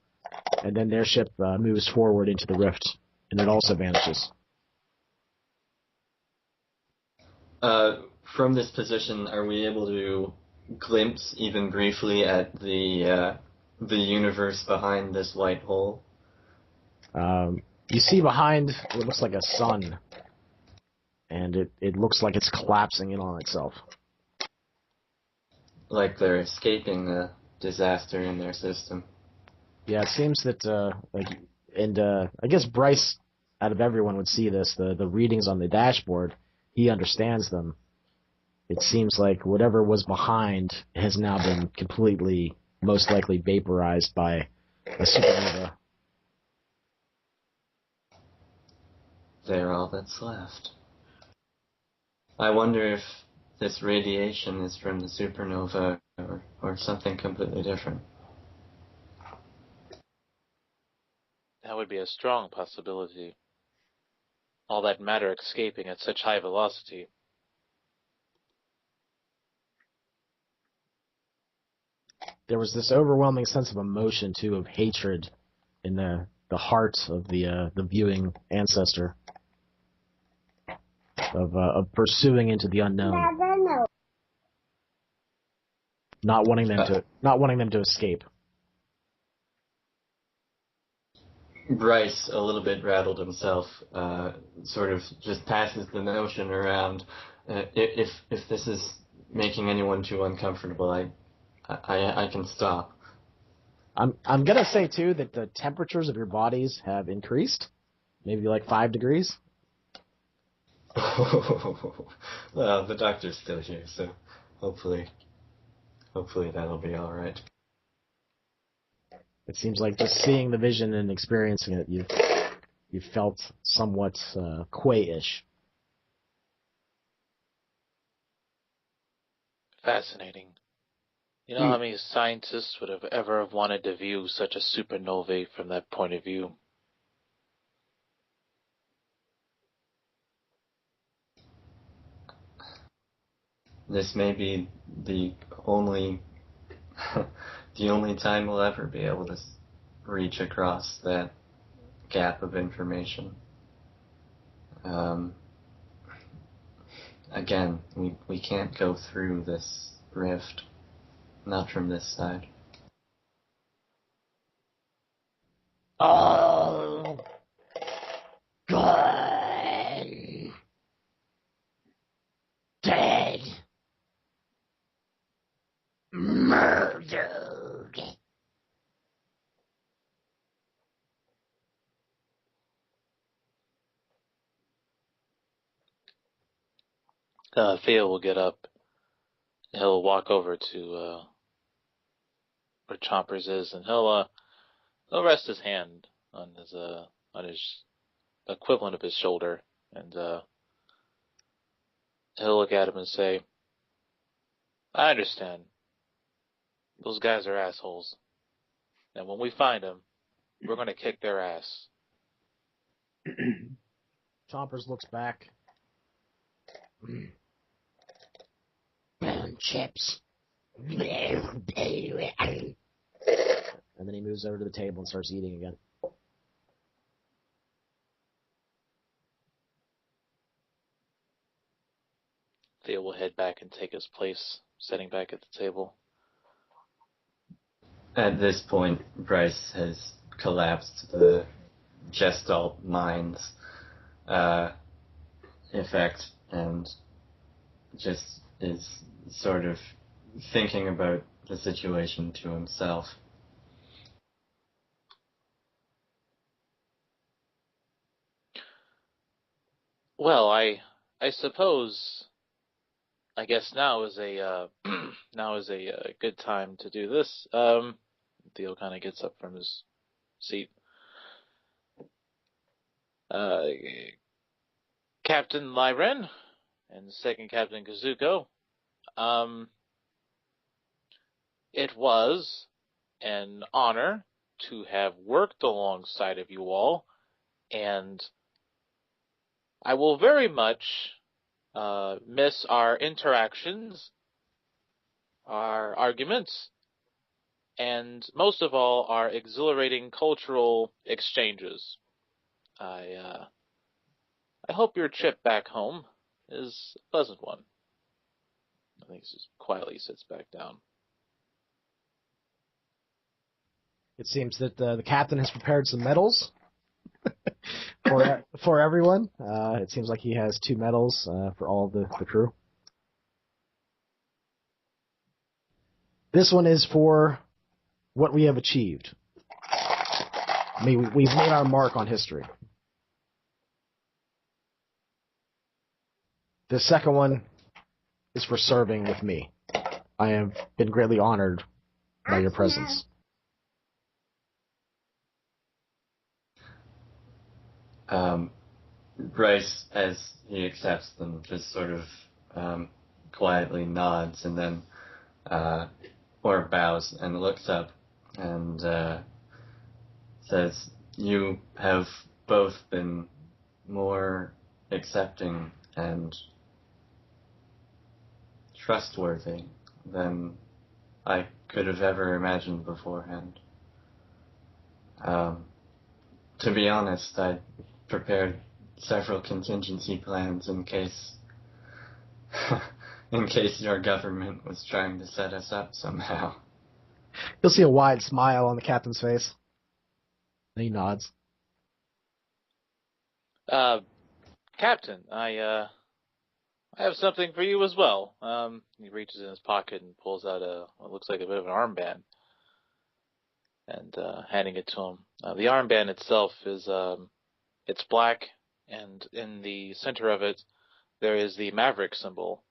And then their ship moves forward into the rift, and it also vanishes. From this position, are we able to glimpse even briefly at the universe behind this white hole? You see behind what looks like a sun, and it looks like it's collapsing in on itself. Like they're escaping a disaster in their system. Yeah, it seems that, I guess Bryce, out of everyone, would see this. The readings on the dashboard, he understands them. It seems like whatever was behind has now been completely, most likely, vaporized by a supernova. They're all that's left. I wonder if this radiation is from the supernova or something completely different. That would be a strong possibility. All that matter escaping at such high velocity. There was this overwhelming sense of emotion, too, of hatred in the heart of the viewing ancestor, of pursuing into the unknown, not wanting them to escape. Bryce, a little bit rattled himself, sort of just passes the notion around. If this is making anyone too uncomfortable, I can stop. I'm gonna say too that the temperatures of your bodies have increased, maybe like 5 degrees. Well, the doctor's still here, so hopefully that'll be all right. It seems like just seeing the vision and experiencing it, you felt somewhat quay-ish. Fascinating. You know how many scientists would have ever wanted to view such a supernovae from that point of view? This may be the only the only time we'll ever be able to reach across that gap of information. Again, we can't go through this rift, not from this side. All gone. Dead. Murdered. Theo will get up. He'll walk over to where Chompers is, and he'll rest his hand on his equivalent of his shoulder, and he'll look at him and say, "I understand. Those guys are assholes, and when we find them, we're gonna kick their ass." Chompers looks back. Brown chips. And then he moves over to the table and starts eating again. Theo will head back and take his place, sitting back at the table. At this point, Bryce has collapsed the Gestalt mind's effect and just is sort of thinking about the situation to himself. Well, I suppose, I guess now is a good time to do this. Theo kind of gets up from his seat. Captain Lyren and Second Captain Kazuko, it was an honor to have worked alongside of you all, and I will very much miss our interactions, our arguments, and most of all, our exhilarating cultural exchanges. I hope your trip back home is a pleasant one. I think he just quietly sits back down. It seems that the captain has prepared some medals for everyone. It seems like he has 2 medals for all of the crew. This one is for what we have achieved. I mean, we've made our mark on history. The second one is for serving with me. I have been greatly honored by your presence. Bryce, as he accepts them, just sort of quietly nods and then, or bows and looks up and says, "You have both been more accepting and trustworthy than I could have ever imagined beforehand. To be honest, I prepared several contingency plans in case your government was trying to set us up somehow." You'll see a wide smile on the captain's face. And he nods. Captain, I have something for you as well. He reaches in his pocket and pulls out what looks like a bit of an armband, and handing it to him. The armband itself is it's black, and in the center of it there is the Maverick symbol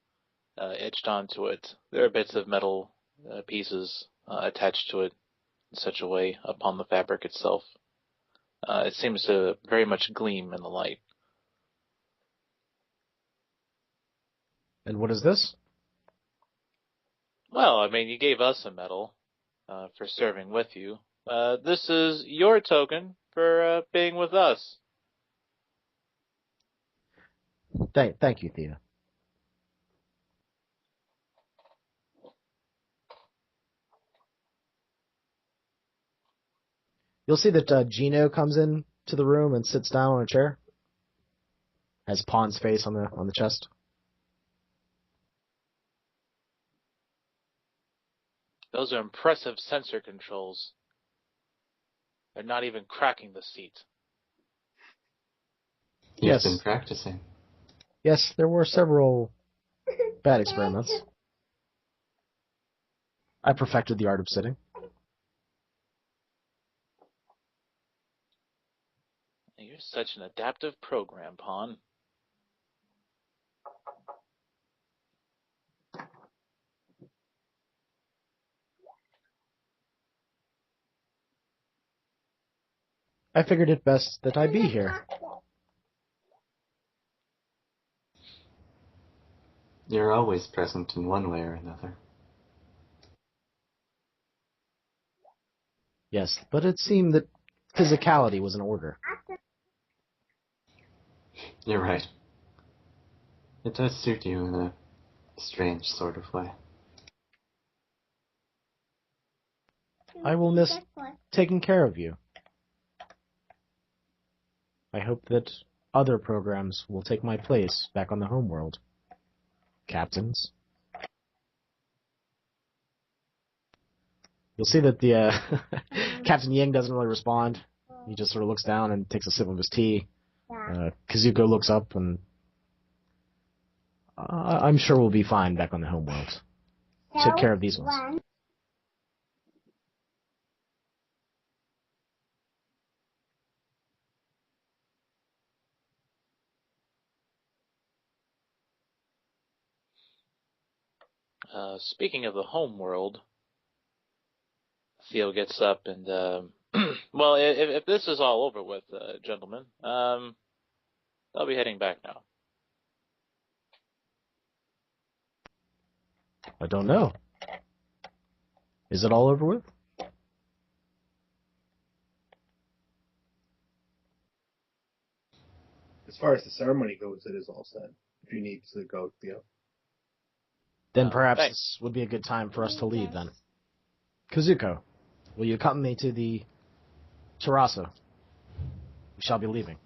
etched onto it. There are bits of metal pieces attached to it in such a way upon the fabric itself. It seems to very much gleam in the light. And what is this? Well, I mean, you gave us a medal for serving with you. This is your token for being with us. Thank you, Thea. You'll see that Gino comes in to the room and sits down on a chair. Has Pawn's face on the chest. Those are impressive sensor controls. They're not even cracking the seat. You've been practicing. Yes, there were several bad experiments. I perfected the art of sitting. You're such an adaptive program, Pawn. I figured it best that I be here. You're always present in one way or another. Yes, but it seemed that physicality was in order. You're right. It does suit you in a strange sort of way. I will miss taking care of you. I hope that other programs will take my place back on the homeworld. Captains. You'll see that the Captain Ying doesn't really respond. He just sort of looks down and takes a sip of his tea. Kazuko looks up, and I'm sure we'll be fine back on the homeworld. Take care of these ones. Speaking of the home world, Theo gets up and, well, if this is all over with, gentlemen, I'll be heading back now. I don't know. Is it all over with? As far as the ceremony goes, it is all set. If you need to go, Theo. Then perhaps thanks. this would be a good time for us to leave, then. Kazuko, will you accompany me to the terraza? We shall be leaving.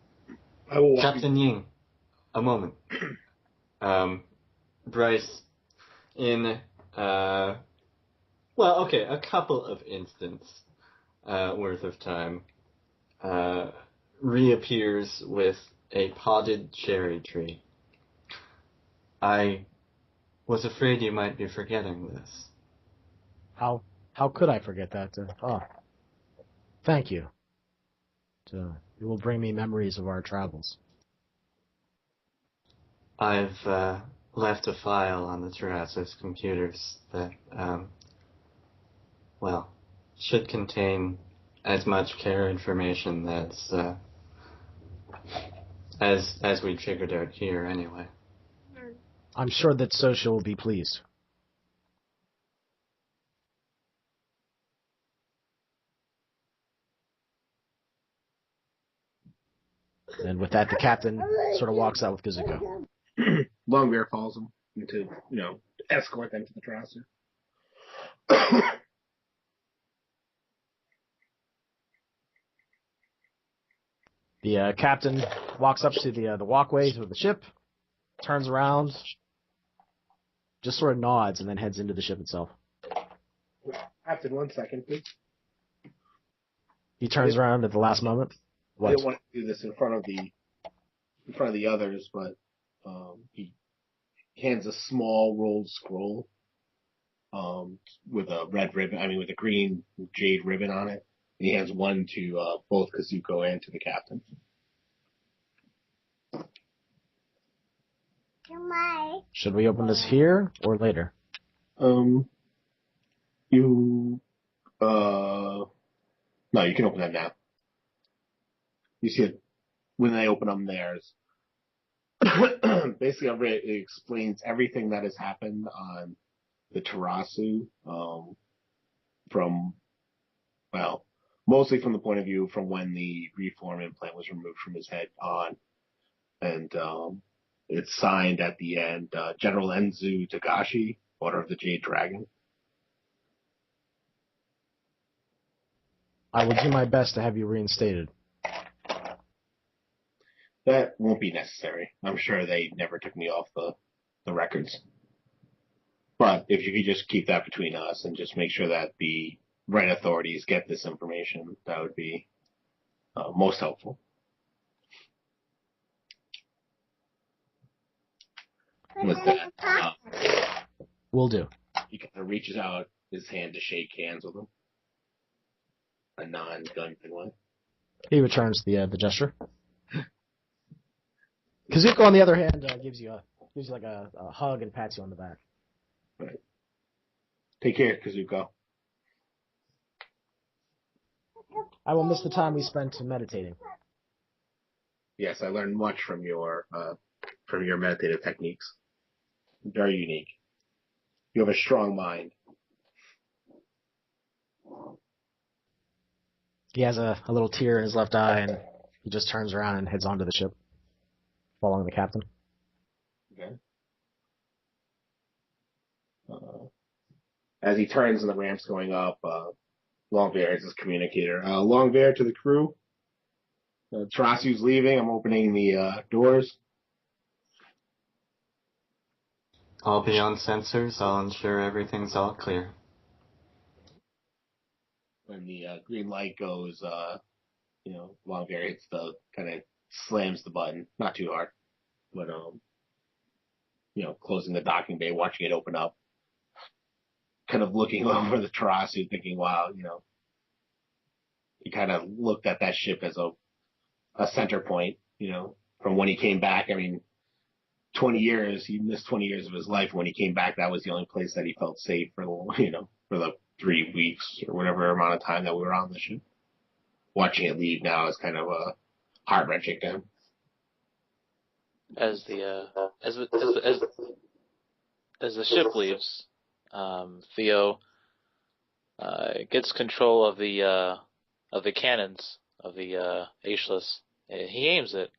I will walk Captain Ying, a moment. Bryce, in, a couple of instants worth of time, reappears with a potted cherry tree. I was afraid you might be forgetting this. How could I forget that? Thank you. It will bring me memories of our travels. I've left a file on the terrace's computers that, should contain as much care information as we figured out here anyway. I'm sure that Sosha will be pleased. And with that, the captain sort of walks out with Kazuko. Longbear follows him to, escort them to the Triste. The captain walks up to the walkway to the ship, turns around, just sort of nods, and then heads into the ship itself. Captain, 1 second, please. He turns around at the last moment. I didn't want to do this in front of the others, but he hands a small rolled scroll with a with a green jade ribbon on it. And he hands one to both Kazuko and to the captain. Should we open this here or later? No, you can open that now. You see it when they open them. There's basically it explains everything that has happened on the Tarasu, mostly from the point of view from when the reform implant was removed from his head on, and it's signed at the end, General Enzu Tagashi, Order of the Jade Dragon. I will do my best to have you reinstated. That won't be necessary. I'm sure they never took me off the records. But if you could just keep that between us and just make sure that the right authorities get this information, that would be most helpful. With that, Will do. he kind of reaches out his hand to shake hands with him. A non-gun one. He returns the gesture. Kazuko, on the other hand, gives you like a hug and pats you on the back. Right. Take care, Kazuko. I will miss the time we spent meditating. Yes, I learned much from your meditative techniques. Very unique. You have a strong mind. He has a little tear in his left eye, and he just turns around and heads onto the ship, following the captain. Okay. As he turns and the ramp's going up, Longbear is his communicator. Longbear to the crew. Tarasu's leaving. I'm opening the doors. I'll be on sensors. I'll ensure everything's all clear. When the green light goes, Longbear hits kind of slams the button. Not too hard. But, closing the docking bay, watching it open up. Kind of looking over the Tarasu, thinking, wow, he kind of looked at that ship as a center point, from when he came back. I mean, 20 years, he missed 20 years of his life. When he came back, that was the only place that he felt safe for the 3 weeks or whatever amount of time that we were on the ship. Watching it leave now is kind of heart-wrenching to him. As the ship leaves, Theo gets control of the cannons of the Ageless. He aims it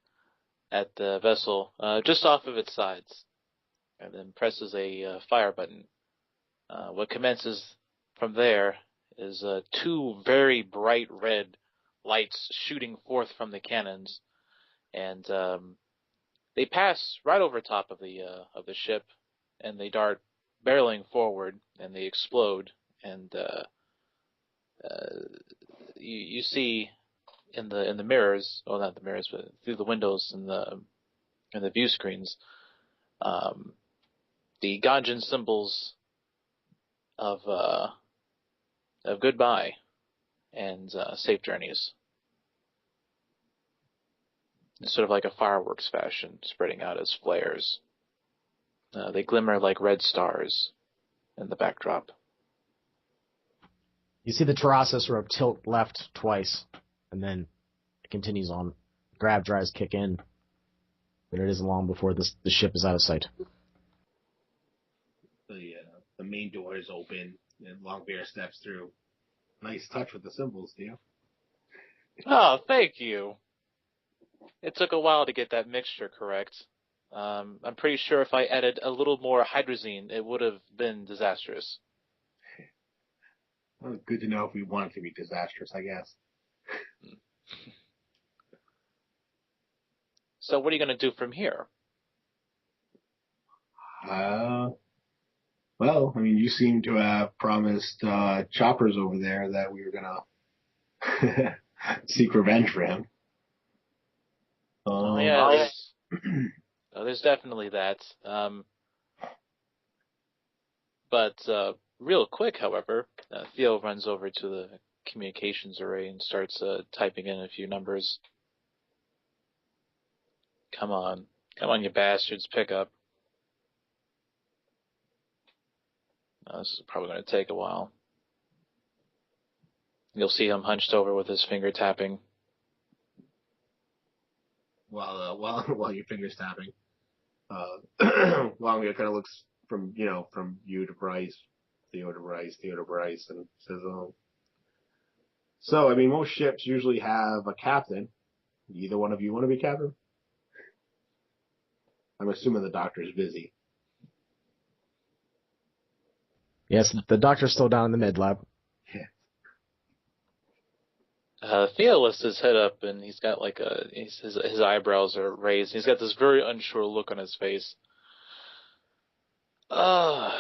at the vessel just off of its sides, and then presses a fire button. What commences from there is 2 very bright red lights shooting forth from the cannons, and they pass right over top of the ship, and they dart barreling forward, and they explode, and you see in the mirrors, well, not the mirrors, but through the windows and the view screens, the Ganjin symbols of goodbye and safe journeys. It's sort of like a fireworks fashion, spreading out as flares. They glimmer like red stars in the backdrop. You see the Tarasa sort of tilt left twice, and then it continues on. Grab drives kick in, but it isn't long before the ship is out of sight. the main door is open and Longbear steps through. Nice touch with the symbols, Theo. Oh, thank you. It took a while to get that mixture correct. I'm pretty sure if I added a little more hydrazine, it would have been disastrous. Well, good to know if we want it to be disastrous, I guess. So what are you going to do from here? Well, I mean, you seem to have promised Choppers over there that we were gonna seek revenge for him. Oh yeah, there's definitely that. But real quick, however, Theo runs over to the communications array and starts typing in a few numbers. Come on, you bastards, pick up. This is probably going to take a while. You'll see him hunched over with his finger tapping. While your fingers tapping, Longbear kind of looks from you to Bryce, Theo to Bryce, and says, "Oh, so I mean, most ships usually have a captain. Either one of you want to be captain?" I'm assuming the doctor's busy. Yes, the doctor's still down in the med lab. Theo lifts his head up and he's got like his eyebrows are raised. He's got this very unsure look on his face. I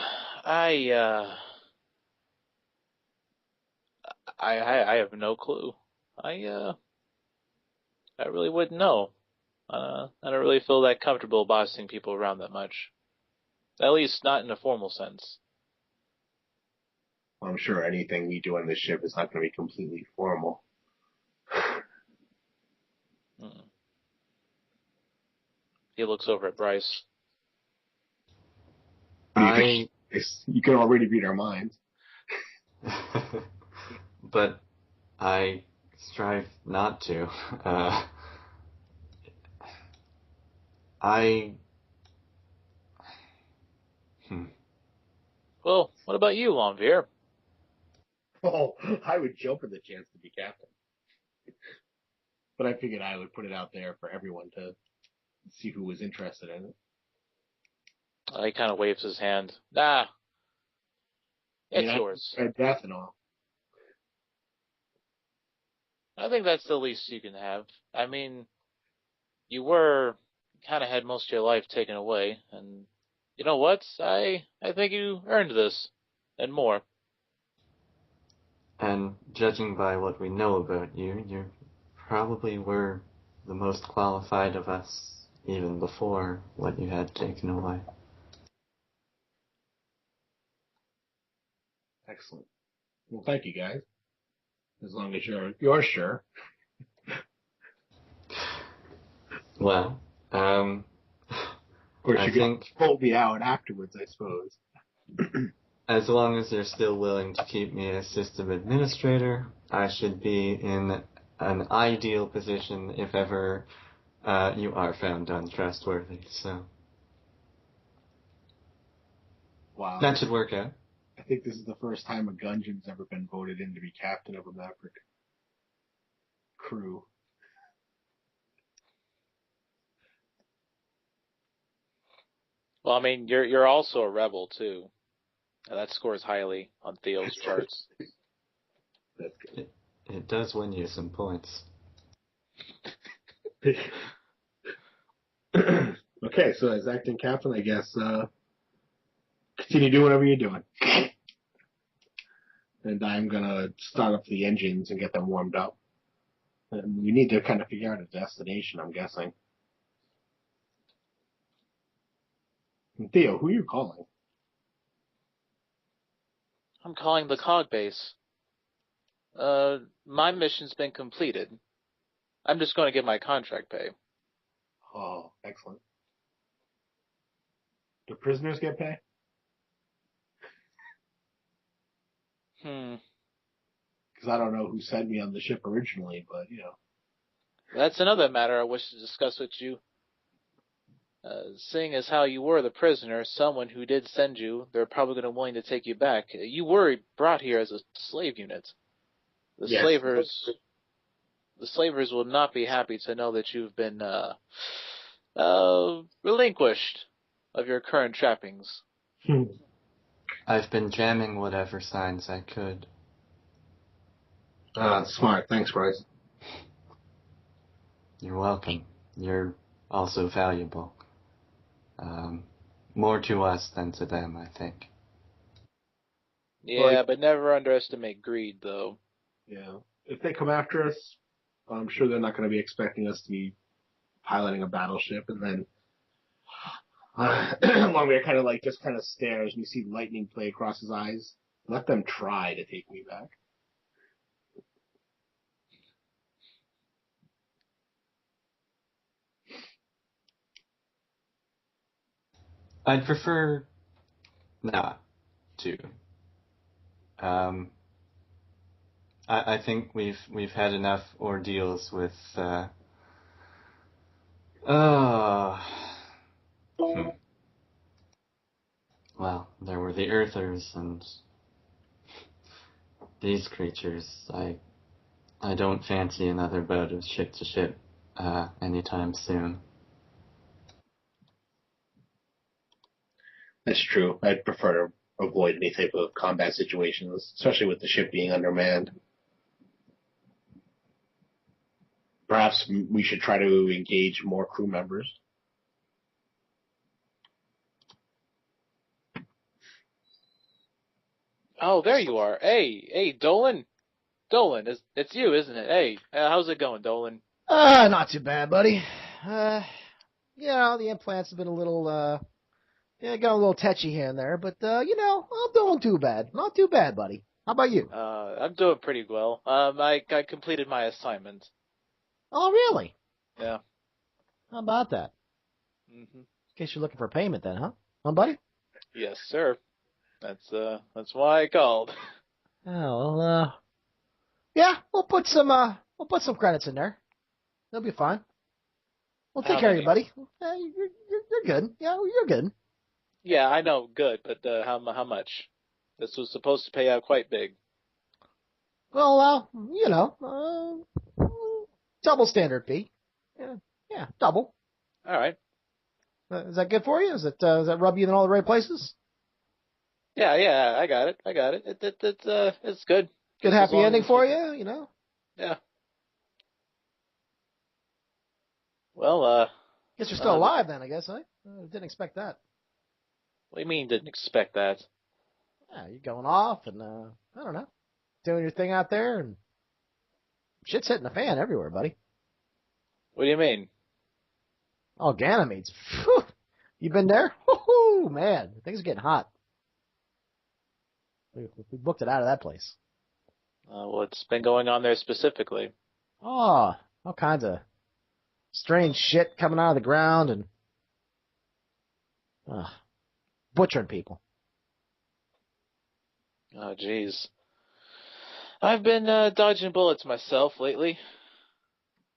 have no clue. I really wouldn't know. I don't really feel that comfortable bossing people around that much. At least not in a formal sense. I'm sure anything we do on this ship is not going to be completely formal. He looks over at Bryce. You can already read our minds. But I strive not to. Well, what about you, Longbear? Oh, I would jump at the chance to be captain. But I figured I would put it out there for everyone to see who was interested in it. He kind of waves his hand. Nah, it's yours. Death and all. I think that's the least you can have. I mean, you kind of had most of your life taken away, and you know what? I think you earned this, and more. And judging by what we know about you, you probably were the most qualified of us even before what you had taken away. Excellent. Well, thank you, guys. As long as you're sure. Well, of course, you can pull me out afterwards, I suppose. As long as you're still willing to keep me as system administrator, I should be in an ideal position if ever you are found untrustworthy. So, wow, that should work out. I think this is the first time a Gungeon's ever been voted in to be captain of a Maverick crew. Well, I mean, you're also a rebel too. That scores highly on Theo's charts. That's good. It does win you some points. Okay, so as acting captain, I guess continue doing whatever you're doing. And I'm going to start up the engines and get them warmed up. And we need to kind of figure out a destination, I'm guessing. And Theo, who are you calling? I'm calling the cog base. My mission's been completed. I'm just going to get my contract pay. Oh, excellent. Do prisoners get pay? Because I don't know who sent me on the ship originally, but, That's another matter I wish to discuss with you. seeing as how you were the prisoner, someone who did send you, they're probably going to be willing to take you back. You were brought here as a slave unit. The Yes. slavers will not be happy to know that you've been relinquished of your current trappings. I've been jamming whatever signs I could. Smart. Thanks, Bryce. You're welcome. You're also valuable. More to us than to them, I think. Yeah, but never underestimate greed, though. Yeah. If they come after us, I'm sure they're not going to be expecting us to be piloting a battleship, and then Longbeard kind of stares, and you see lightning play across his eyes. Let them try to take me back. I'd prefer not to. I think we've had enough ordeals with. Well, there were the Earthers and these creatures. I don't fancy another bout of ship to ship anytime soon. That's true. I'd prefer to avoid any type of combat situations, especially with the ship being undermanned. Perhaps we should try to engage more crew members. Oh, there you are. Hey, Dolan. Dolan, it's you, isn't it? Hey, how's it going, Dolan? Not too bad, buddy. The implants have been a little, got a little tetchy here and there, but, I'm doing too bad. Not too bad, buddy. How about you? I'm doing pretty well. I completed my assignment. Oh, really? Yeah. How about that? Mm-hmm. In case you're looking for payment then, huh? Huh, buddy? Yes, sir. That's why I called. Oh, well, yeah, we'll put some credits in there. They'll be fine. We'll take care of you, buddy. You're good. Yeah, you're good. Yeah, I know, good, but how much? This was supposed to pay out quite big. Well, double standard fee. Yeah, double. All right. Is that good for you? Does that rub you in all the right places? Yeah, I got it. It's good. Good happy ending for you, Yeah. Well, guess you're still alive then, I guess, huh? Didn't expect that. What do you mean didn't expect that? Yeah, you're going off and, I don't know, doing your thing out there and shit's hitting the fan everywhere, buddy. What do you mean? Oh, Ganymedes. Phew. You been there? Woohoo, man. Things are getting hot. We booked it out of that place. What's been going on there specifically? Oh, all kinds of strange shit coming out of the ground and butchering people. Oh, jeez. I've been dodging bullets myself lately.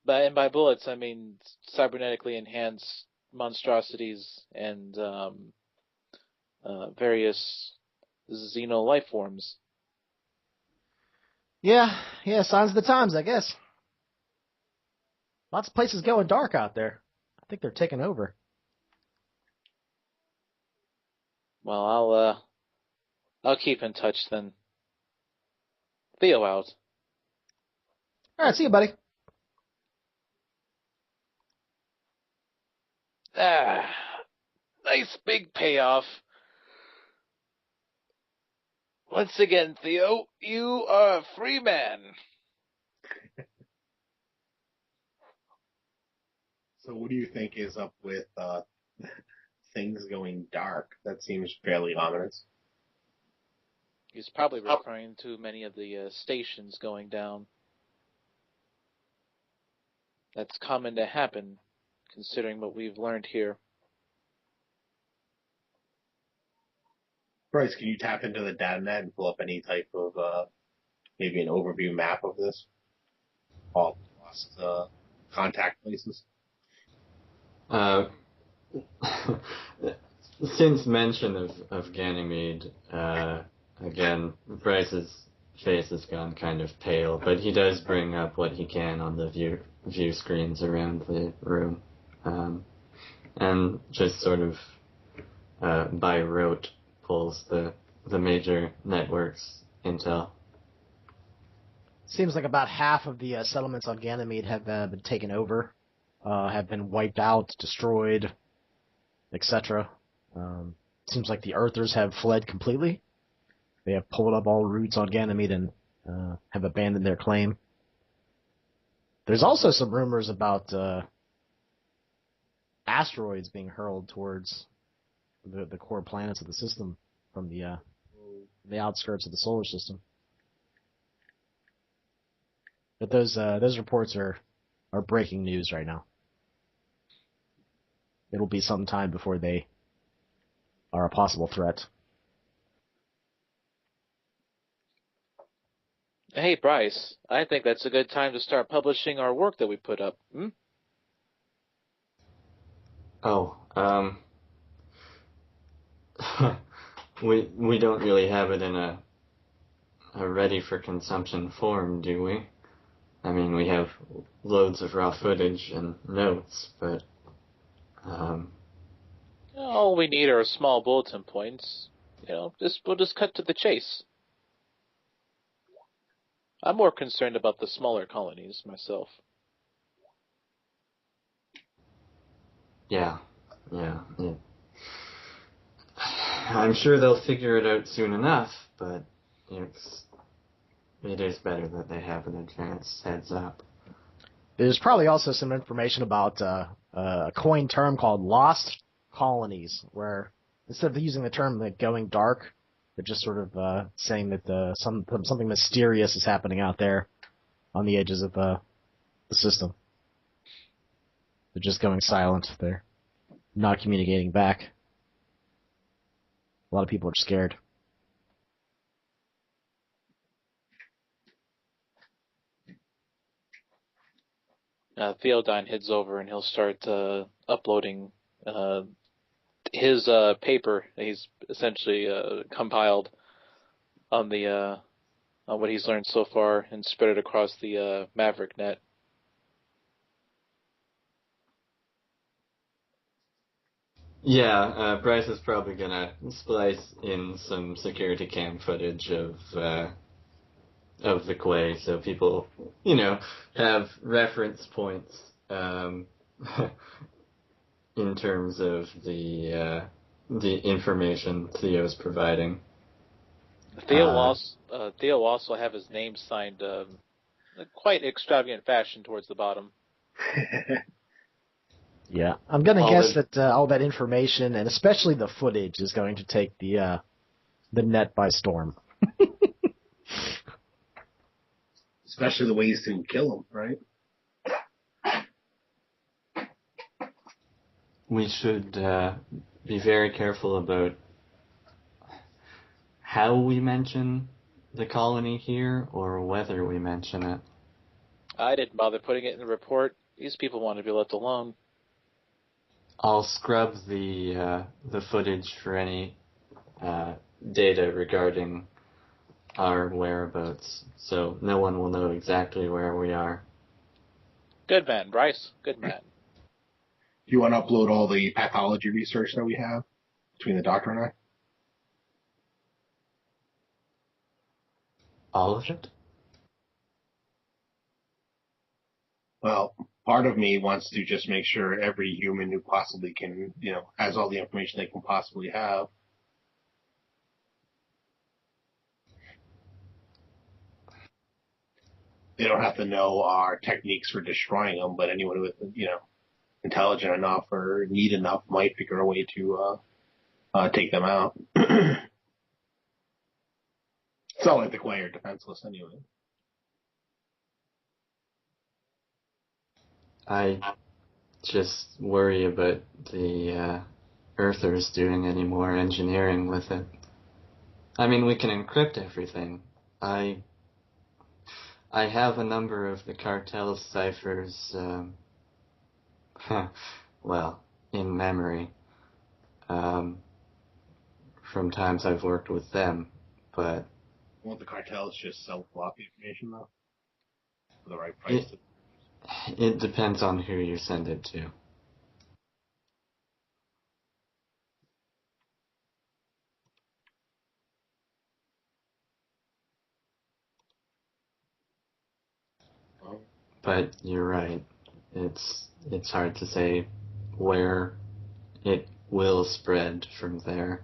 And by bullets, I mean cybernetically enhanced monstrosities and various xeno life forms. Yeah, signs of the times, I guess. Lots of places going dark out there. I think they're taking over. Well, I'll keep in touch then. Theo out. All right, see you, buddy. Nice big payoff. Once again, Theo, you are a free man. So what do you think is up with things going dark? That seems fairly ominous. He's probably referring to many of the stations going down. That's common to happen, considering what we've learned here. Bryce, can you tap into the data net and pull up any type of maybe an overview map of this? All lost contact places. since mention of Ganymede, again, Bryce's face has gone kind of pale, but he does bring up what he can on the view screens around the room, and just sort of by rote pulls the major networks intel. Seems like about half of the settlements on Ganymede have been taken over, have been wiped out, destroyed, etc. Seems like the Earthers have fled completely. They have pulled up all routes on Ganymede and have abandoned their claim. There's also some rumors about asteroids being hurled towards the core planets of the system from the outskirts of the solar system. But those reports are breaking news right now. It'll be some time before they are a possible threat. Hey, Bryce, I think that's a good time to start publishing our work that we put up. Oh, we don't really have it in a ready for consumption form, do we? I mean, we have loads of raw footage and notes, but all we need are small bulletin points. We'll just cut to the chase. I'm more concerned about the smaller colonies myself. Yeah. I'm sure they'll figure it out soon enough, but it is better that they have an advance heads up. There's probably also some information about a coined term called lost colonies, where instead of using the term like going dark, they're just sort of saying that something mysterious is happening out there on the edges of the system. They're just going silent. They're not communicating back. A lot of people are scared. Theodine heads over and he'll start uploading his paper that he's essentially compiled on the on what he's learned so far and spread it across the Maverick net. Yeah, Bryce is probably gonna splice in some security cam footage of the quay, so people, have reference points in terms of the information Theo's providing. Theo will also have his name signed quite extravagant fashion towards the bottom. Yeah, I'm going to guess that all that information, and especially the footage, is going to take the net by storm. Especially the ways to kill him, right? We should be very careful about how we mention the colony here, or whether we mention it. I didn't bother putting it in the report. These people want to be left alone. I'll scrub the footage for any data regarding our whereabouts, so no one will know exactly where we are. Good man, Bryce. Good man. Do you want to upload all the pathology research that we have between the doctor and I? All of it? Well, part of me wants to just make sure every human who possibly can, has all the information they can possibly have. They don't have to know our techniques for destroying them, but anyone who is, intelligent enough or neat enough might figure a way to take them out. It's not like the Quay are defenseless anyway. I just worry about the Earthers doing any more engineering with it. I mean, we can encrypt everything. I have a number of the cartel's ciphers, well, in memory from times I've worked with them, but Won't the cartels just sell floppy information though for the right price? it depends on who you send it to. But you're right. It's hard to say where it will spread from there.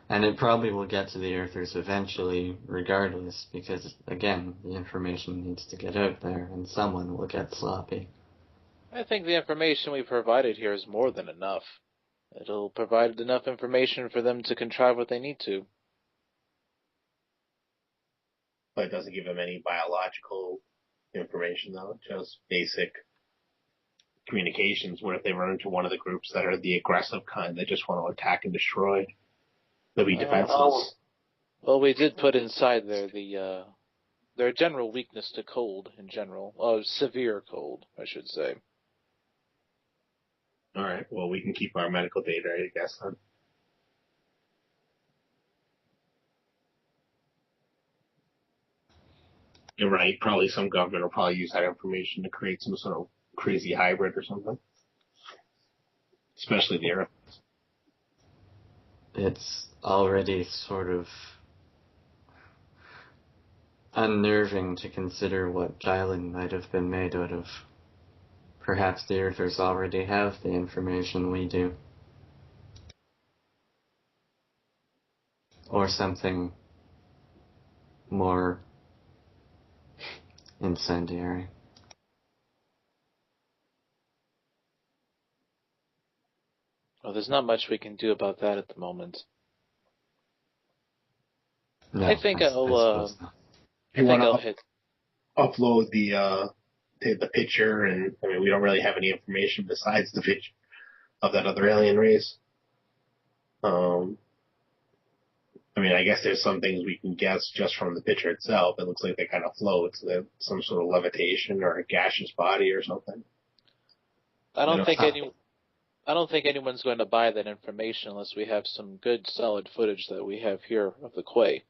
And it probably will get to the Earthers eventually, regardless, because, again, the information needs to get out there, and someone will get sloppy. I think the information we provided here is more than enough. It'll provide enough information for them to contrive what they need to. But it doesn't give them any biological information, though, just basic communications. What if they run into one of the groups that are the aggressive kind that just want to attack and destroy? They'll be defenseless. Well, we did put inside there their general weakness to cold in general. Severe cold, I should say. All right, well, we can keep our medical data, I guess, then. You're right. Probably some government will probably use that information to create some sort of crazy hybrid or something. Especially the Earth. It's already sort of unnerving to consider what Jylin might have been made out of. Perhaps the Earthers already have the information we do. Or something more incendiary. Well, there's not much we can do about that at the moment. No, I think I'll hit. Upload the picture, and I mean, we don't really have any information besides the picture of that other alien race. I mean, I guess there's some things we can guess just from the picture itself. It looks like they kind of float. So they have some sort of levitation or a gaseous body or something. I don't think anyone's going to buy that information unless we have some good, solid footage that we have here of the Quay.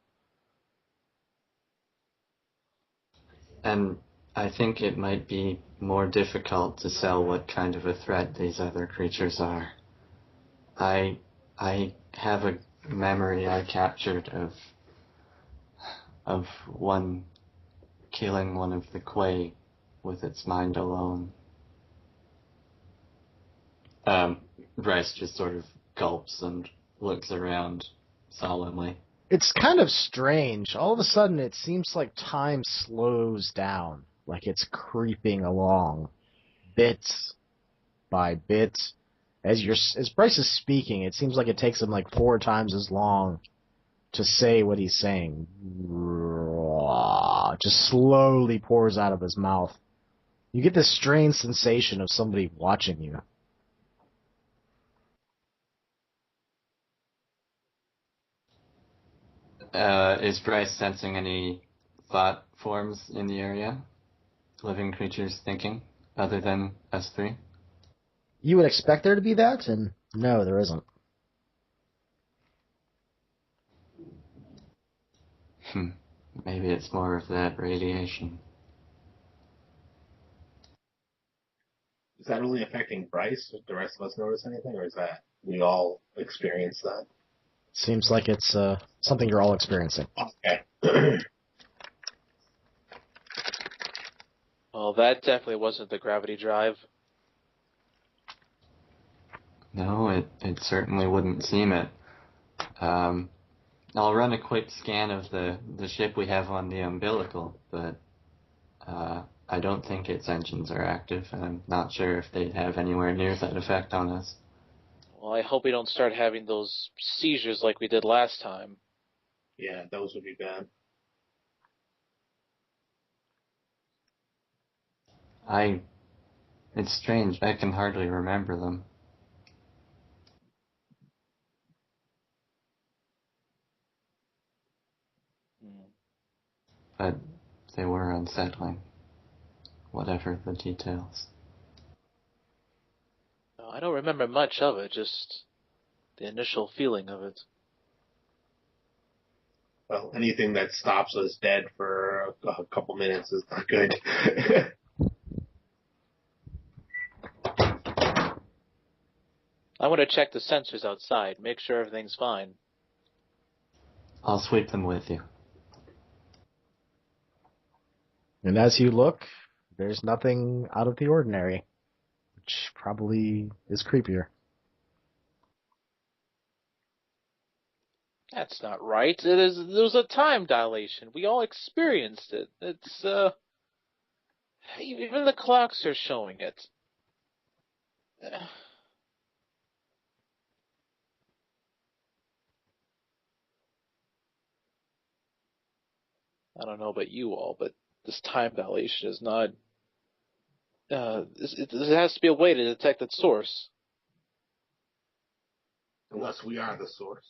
And I think it might be more difficult to sell what kind of a threat these other creatures are. I have a memory I captured of one killing one of the Quay with its mind alone. Bryce just sort of gulps and looks around solemnly. It's kind of strange. All of a sudden, it seems like time slows down, like it's creeping along, bit by bit. As Bryce is speaking, it seems like it takes him like 4 times as long to say what he's saying. Just slowly pours out of his mouth. You get this strange sensation of somebody watching you. Is Bryce sensing any thought forms in the area? Living creatures thinking, other than us three? You would expect there to be that, and no, there isn't. Maybe it's more of that radiation. Is that only affecting Bryce? Does the rest of us notice anything, or is that we all experience that? Seems like it's something you're all experiencing. Okay. Well, that definitely wasn't the gravity drive. No, it certainly wouldn't seem it. I'll run a quick scan of the ship we have on the umbilical, but I don't think its engines are active, and I'm not sure if they'd have anywhere near that effect on us. Well, I hope we don't start having those seizures like we did last time. Yeah, those would be bad. It's strange, I can hardly remember them. But they were unsettling, whatever the details. I don't remember much of it, just the initial feeling of it. Well, anything that stops us dead for a couple minutes is not good. I want to check the sensors outside, make sure everything's fine. I'll sweep them with you. And as you look, there's nothing out of the ordinary, which probably is creepier. That's not right. There was a time dilation. We all experienced it. It's, even the clocks are showing it. I don't know about you all, but this time dilation is not... there has to be a way to detect its source. Unless we are the source.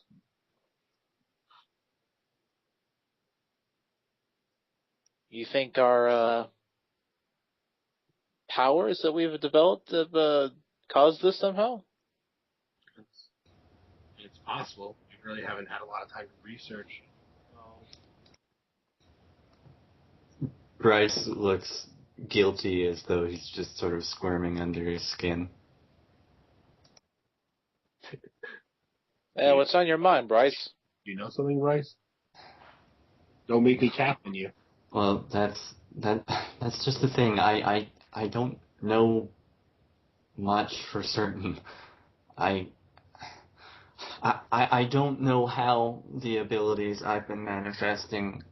You think our powers that we've developed have caused this somehow? It's possible. We really haven't had a lot of time to research. Bryce looks guilty as though he's just sort of squirming under his skin. What's on your mind, Bryce? Do you know something, Bryce? Don't make me captain you. Well, that's just the thing. I don't know much for certain. I don't know how the abilities I've been manifesting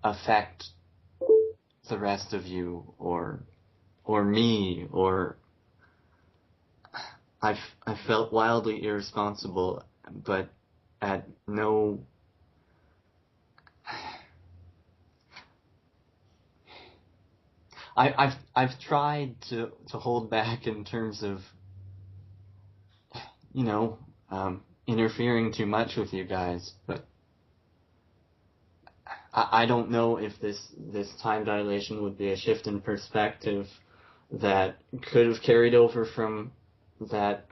affect the rest of you or me, or I felt wildly irresponsible, but at no... I've tried to hold back in terms of, interfering too much with you guys, but I don't know if this time dilation would be a shift in perspective that could have carried over from that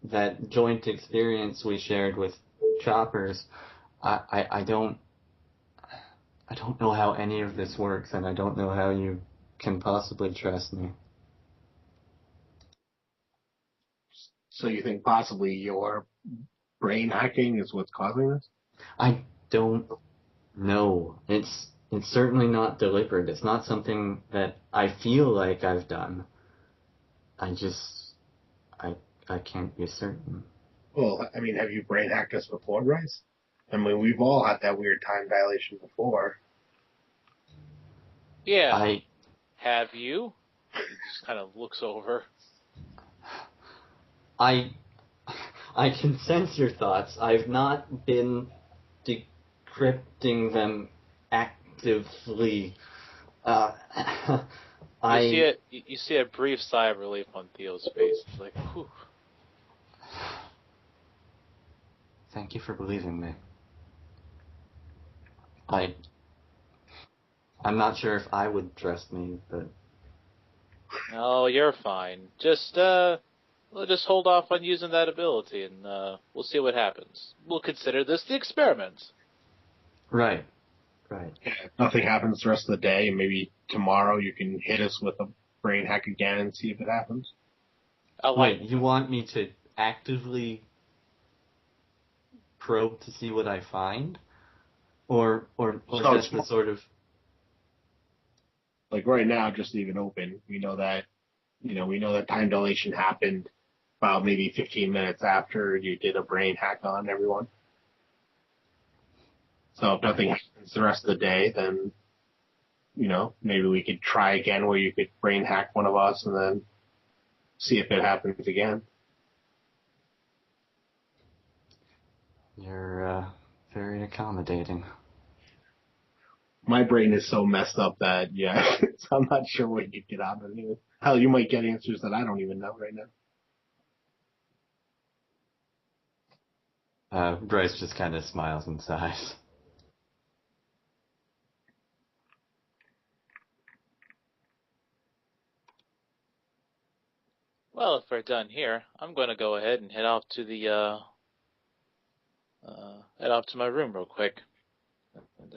that joint experience we shared with Choppers. I don't know how any of this works, and I don't know how you can possibly trust me. So you think possibly your brain hacking is what's causing this? I don't know. It's certainly not deliberate. It's not something that I feel like I've done. I can't be certain. Well, I mean, have you brain hacked us before, Bryce? I mean, we've all had that weird time dilation before. Yeah. Have you? He just kind of looks over. I can sense your thoughts. I've not been decrypting them actively. You see a brief sigh of relief on Theo's face. He's like, whew. Thank you for believing me. I'm not sure if I would trust me, but... No, you're fine. We'll just hold off on using that ability, and we'll see what happens. We'll consider this the experiment. Right. Yeah, if nothing happens the rest of the day, and maybe tomorrow you can hit us with a brain hack again and see if it happens. Wait, you want me to actively probe to see what I find? Or just the sort of... Like right now, just leave it open. We know that time dilation happened about maybe 15 minutes after you did a brain hack on everyone. So if nothing happens the rest of the day, then, maybe we could try again where you could brain hack one of us and then see if it happens again. You're very accommodating. My brain is so messed up that, yeah, so I'm not sure what you get out of it. Hell, you might get answers that I don't even know right now. Bryce just kind of smiles and sighs. Well, if we're done here, I'm going to go ahead and head off to the my room real quick. And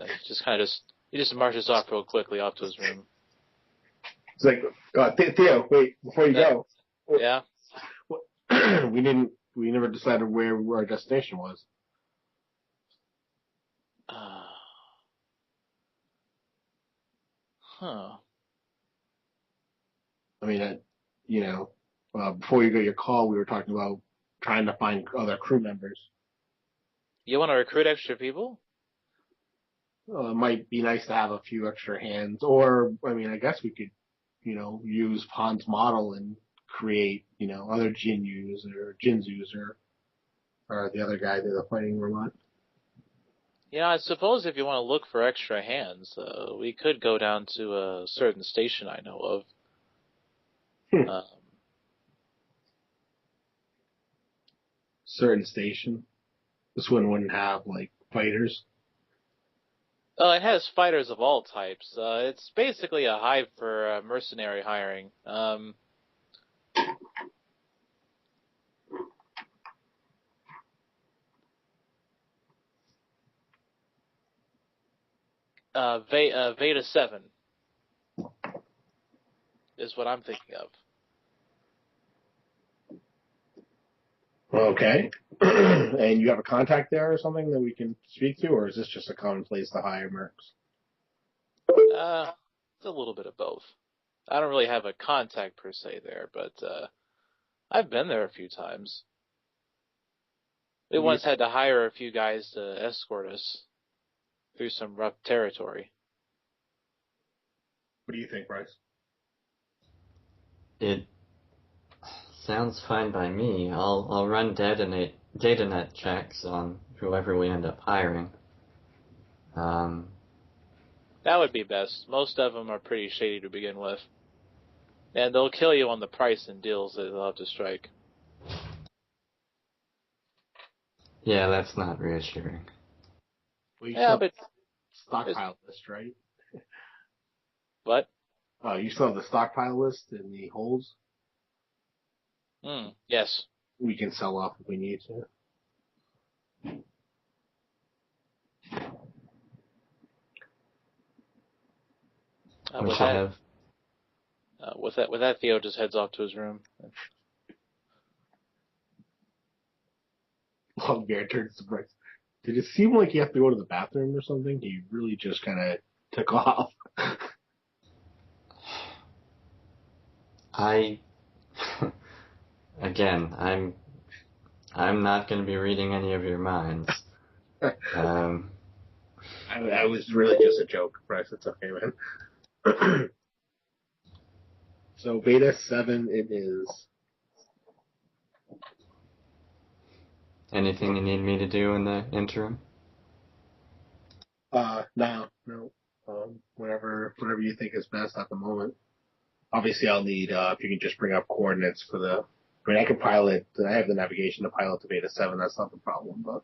he just marches off real quickly off to his room. It's like, Theo, wait, before you go. Yeah. We never decided where our destination was. Huh. I mean, before you got your call, we were talking about trying to find other crew members. You want to recruit extra people? It might be nice to have a few extra hands, or, I mean, I guess we could, use Pon's model and create, other Jinzus or the other guy, the fighting robot. Yeah, I suppose if you want to look for extra hands, we could go down to a certain station I know of. Certain station? This one wouldn't have, fighters? It has fighters of all types. It's basically a hive for mercenary hiring. Veda 7 is what I'm thinking of. Okay. And you have a contact there or something that we can speak to, or is this just a common place to hire mercs? It's a little bit of both. I don't really have a contact per se there, but I've been there a few times. We once had to hire a few guys to escort us through some rough territory. What do you think, Bryce? It sounds fine by me. I'll run data net checks on whoever we end up hiring. That would be best. Most of them are pretty shady to begin with. And they'll kill you on the price and deals that they'll have to strike. Yeah, that's not reassuring. Well, but stockpile list, right? What? You still have the stockpile list in the holes? Yes. We can sell off if we need to. With that, Theo just heads off to his room. Longbeard turns to Bryce. Did it seem like you have to go to the bathroom or something? He really just kind of took off. Again, I'm not going to be reading any of your minds. I was really just a joke, Bryce. It's okay, man. So Beta 7 it is. Anything you need me to do in the interim? No. Whatever you think is best at the moment. Obviously, I'll need, if you can just bring up coordinates for I can pilot, I have the navigation to pilot to Beta 7, that's not the problem, but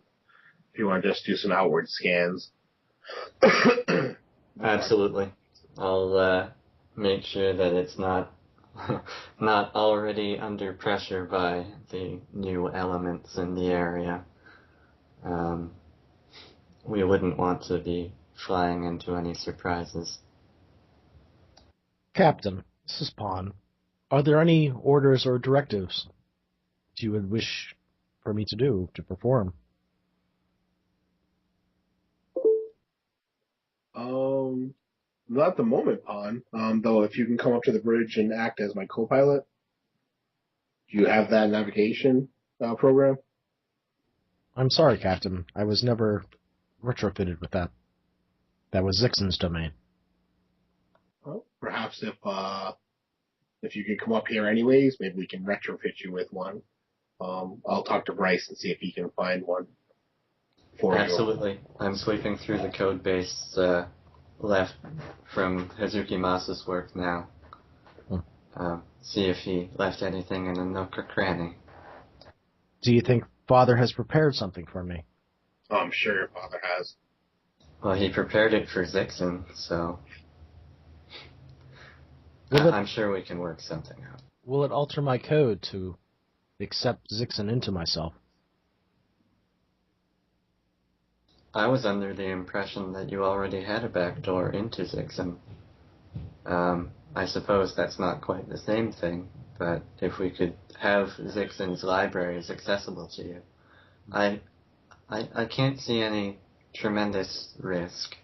if you want to just do some outward scans. Absolutely. I'll, make sure that it's not already under pressure by the new elements in the area. We wouldn't want to be flying into any surprises. Captain, this is Pawn. Are there any orders or directives you would wish for me to perform? Not at the moment, Pawn. Though if you can come up to the bridge and act as my co-pilot. Do you have that navigation program? I'm sorry, Captain. I was never retrofitted with that. That was Zixon's domain. Well, perhaps if you can come up here anyways, maybe we can retrofit you with one. I'll talk to Bryce and see if he can find one for you. Absolutely. I'm sweeping through the code base left from Hazuki Masa's work now. See if he left anything in a nook or cranny. Do you think Father has prepared something for me? Oh, I'm sure your father has. Well, he prepared it for Zixon, so I'm sure we can work something out. Will it alter my code to accept Zixon into myself? I was under the impression that you already had a backdoor into Zixon. I suppose that's not quite the same thing, but if we could have Zixon's libraries accessible to you, I can't see any tremendous risk.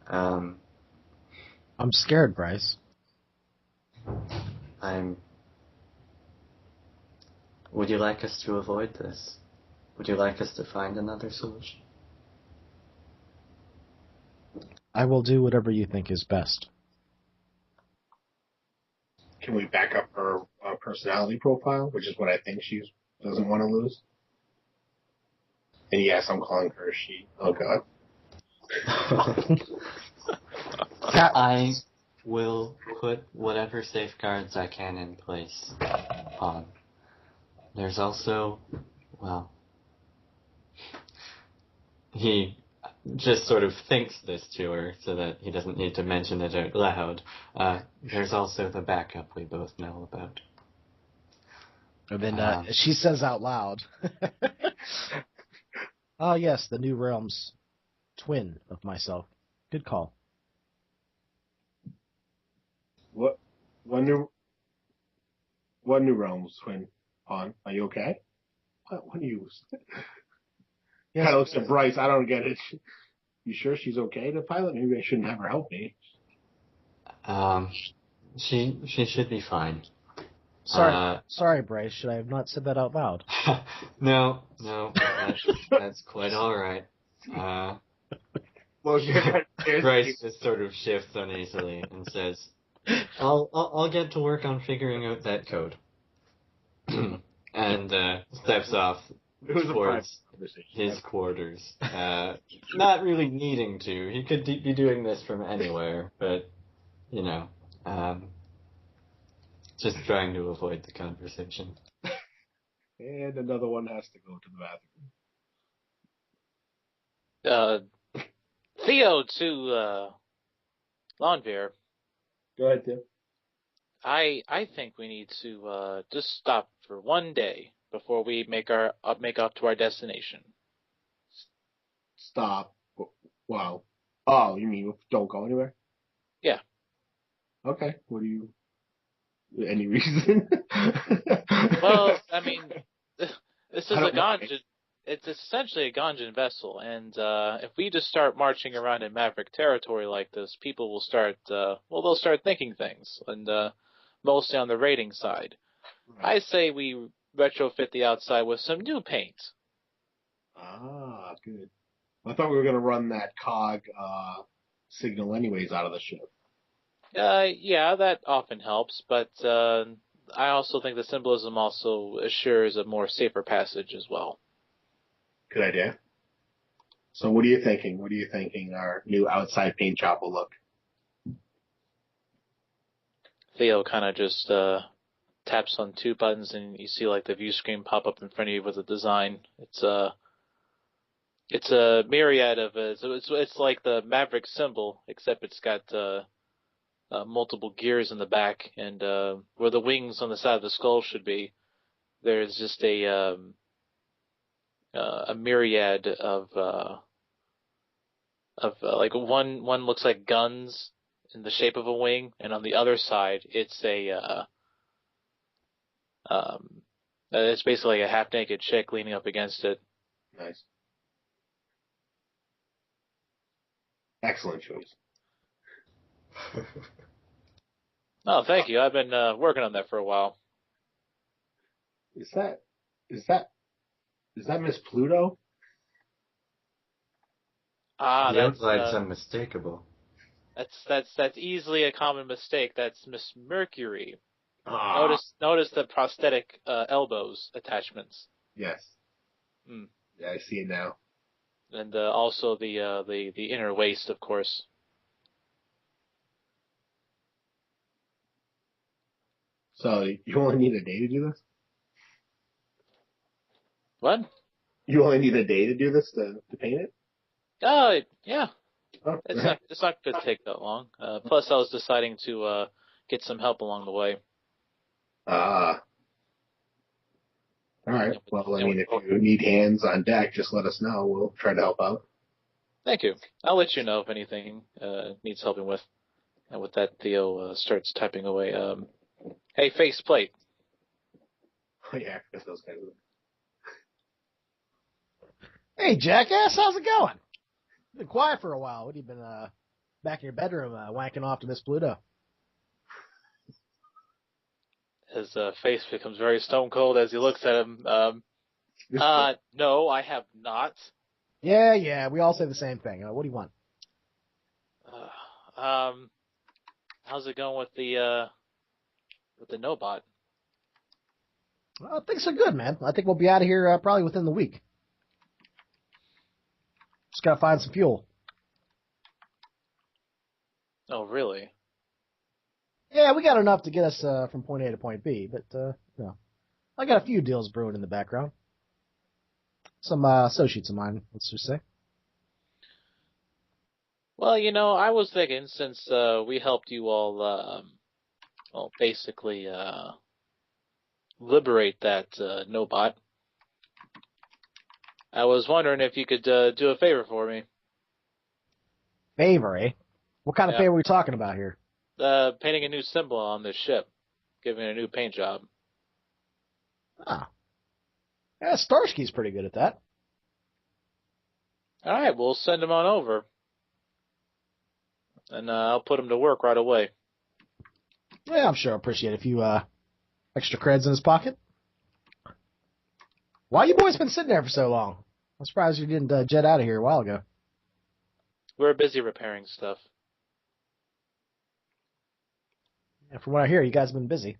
I'm scared, Bryce. Would you like us to avoid this? Would you like us to find another solution? I will do whatever you think is best. Can we back up her personality profile, which is what I think she doesn't want to lose? And yes, I'm calling her a she. Oh, God. I will put whatever safeguards I can in place on. There's also, well, he just sort of thinks this to her so that he doesn't need to mention it out loud. There's also the backup we both know about. And then she says out loud, "Oh yes, the New Realms twin of myself. Good call." What new realms, twin pawn? Are you okay? What are you? Yes. Kind of looks at Bryce. I don't get it. You sure she's okay to pilot? Maybe I shouldn't have her help me. She should be fine. Sorry, Bryce. Should I have not said that out loud? No, that's quite all right. Bryce just sort of shifts uneasily and says, "I'll get to work on figuring out that code," and steps off towards his quarters. Not really needing to. He could be doing this from anywhere, but just trying to avoid the conversation. And another one has to go to the bathroom. Theo to Lawnbear. Go ahead, Tim. I think we need to just stop for one day before we make up to our destination. Stop. Wow. Oh, you mean don't go anywhere? Yeah. Okay. What do you? Any reason? Well, I mean, this is a know. Ganjin. It's essentially a Ganjin vessel, and if we just start marching around in Maverick territory like this, people will start. They'll start thinking things, and mostly on the raiding side. Right. I say we retrofit the outside with some new paint. Ah, good. I thought we were going to run that cog signal anyways out of the ship. Yeah, that often helps, but I also think the symbolism also assures a more safer passage as well. Good idea. So what are you thinking? What are you thinking our new outside paint job will look? Theo kind of just taps on two buttons, and you see like the view screen pop up in front of you with a design. It's a myriad of it's like the Maverick symbol, except it's got multiple gears in the back, and where the wings on the side of the skull should be, there's just a myriad of like one looks like guns in the shape of a wing, and on the other side it's it's basically a half naked chick leaning up against it. Nice. Excellent choice. Oh, thank you. I've been working on that for a while. Is that Miss Pluto? The outside's unmistakable. That's easily a common mistake. That's Miss Mercury. Ah. Notice the prosthetic elbows attachments. Yes. Mm. Yeah, I see it now. And also the inner waist, of course. So you only need a day to do this? What? You only need a day to do this to paint it? Yeah. Oh. It's not going to take that long. Plus, I was deciding to get some help along the way. Ah, all right. And, Well, I and mean, if you need hands on deck, just let us know. We'll try to help out. thank you. I'll let you know if anything needs helping with. And with that, Theo starts typing away. Hey, faceplate. Oh, yeah, because those guys. Hey, jackass, how's it going? Been quiet for a while. What have you been back in your bedroom wanking off to Miss Pluto? His face becomes very stone cold as he looks at him. No, I have not. Yeah, we all say the same thing. What do you want? How's it going with the NWOD? Things are good, man. I think we'll be out of here probably within the week. Just gotta find some fuel. Oh, really? Yeah, we got enough to get us from point A to point B, but I got a few deals brewing in the background. Some associates of mine, let's just say. Well, I was thinking since we helped you all, basically liberate that NWOD, I was wondering if you could do a favor for me. Favor, eh? What kind of Yeah. favor are we talking about here? Painting a new symbol on this ship, giving it a new paint job. Ah. Yeah, Starsky's pretty good at that. All right, we'll send him on over, and I'll put him to work right away. Yeah, I'm sure I'll appreciate a few extra creds in his pocket. Why you boys been sitting there for so long? I'm surprised you didn't jet out of here a while ago. We're busy repairing stuff. Yeah, from what I hear, you guys have been busy.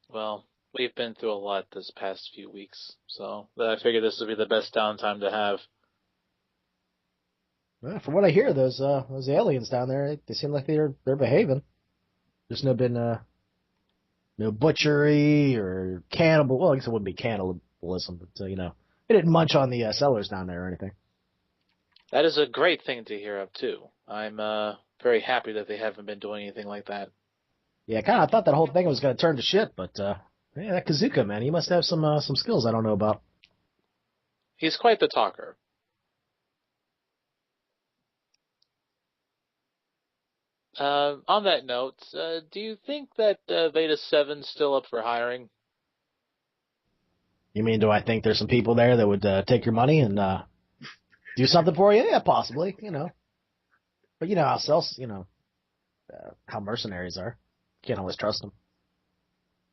Well, we've been through a lot this past few weeks, so I figured this would be the best downtime to have. Well, from what I hear, those aliens down there, they seem like they're behaving. There's been no butchery or cannibal. Well, I guess it wouldn't be cannibalism, but they didn't munch on the settlers down there or anything. That is a great thing to hear of too. I'm very happy that they haven't been doing anything like that. Yeah, I kind of thought that whole thing was going to turn to shit, but yeah, that Kazuka man, he must have some skills I don't know about. He's quite the talker. On that note, do you think that Beta 7's still up for hiring? You mean, do I think there's some people there that would take your money and do something for you? Yeah, possibly, But you know how how mercenaries are. You can't always trust them.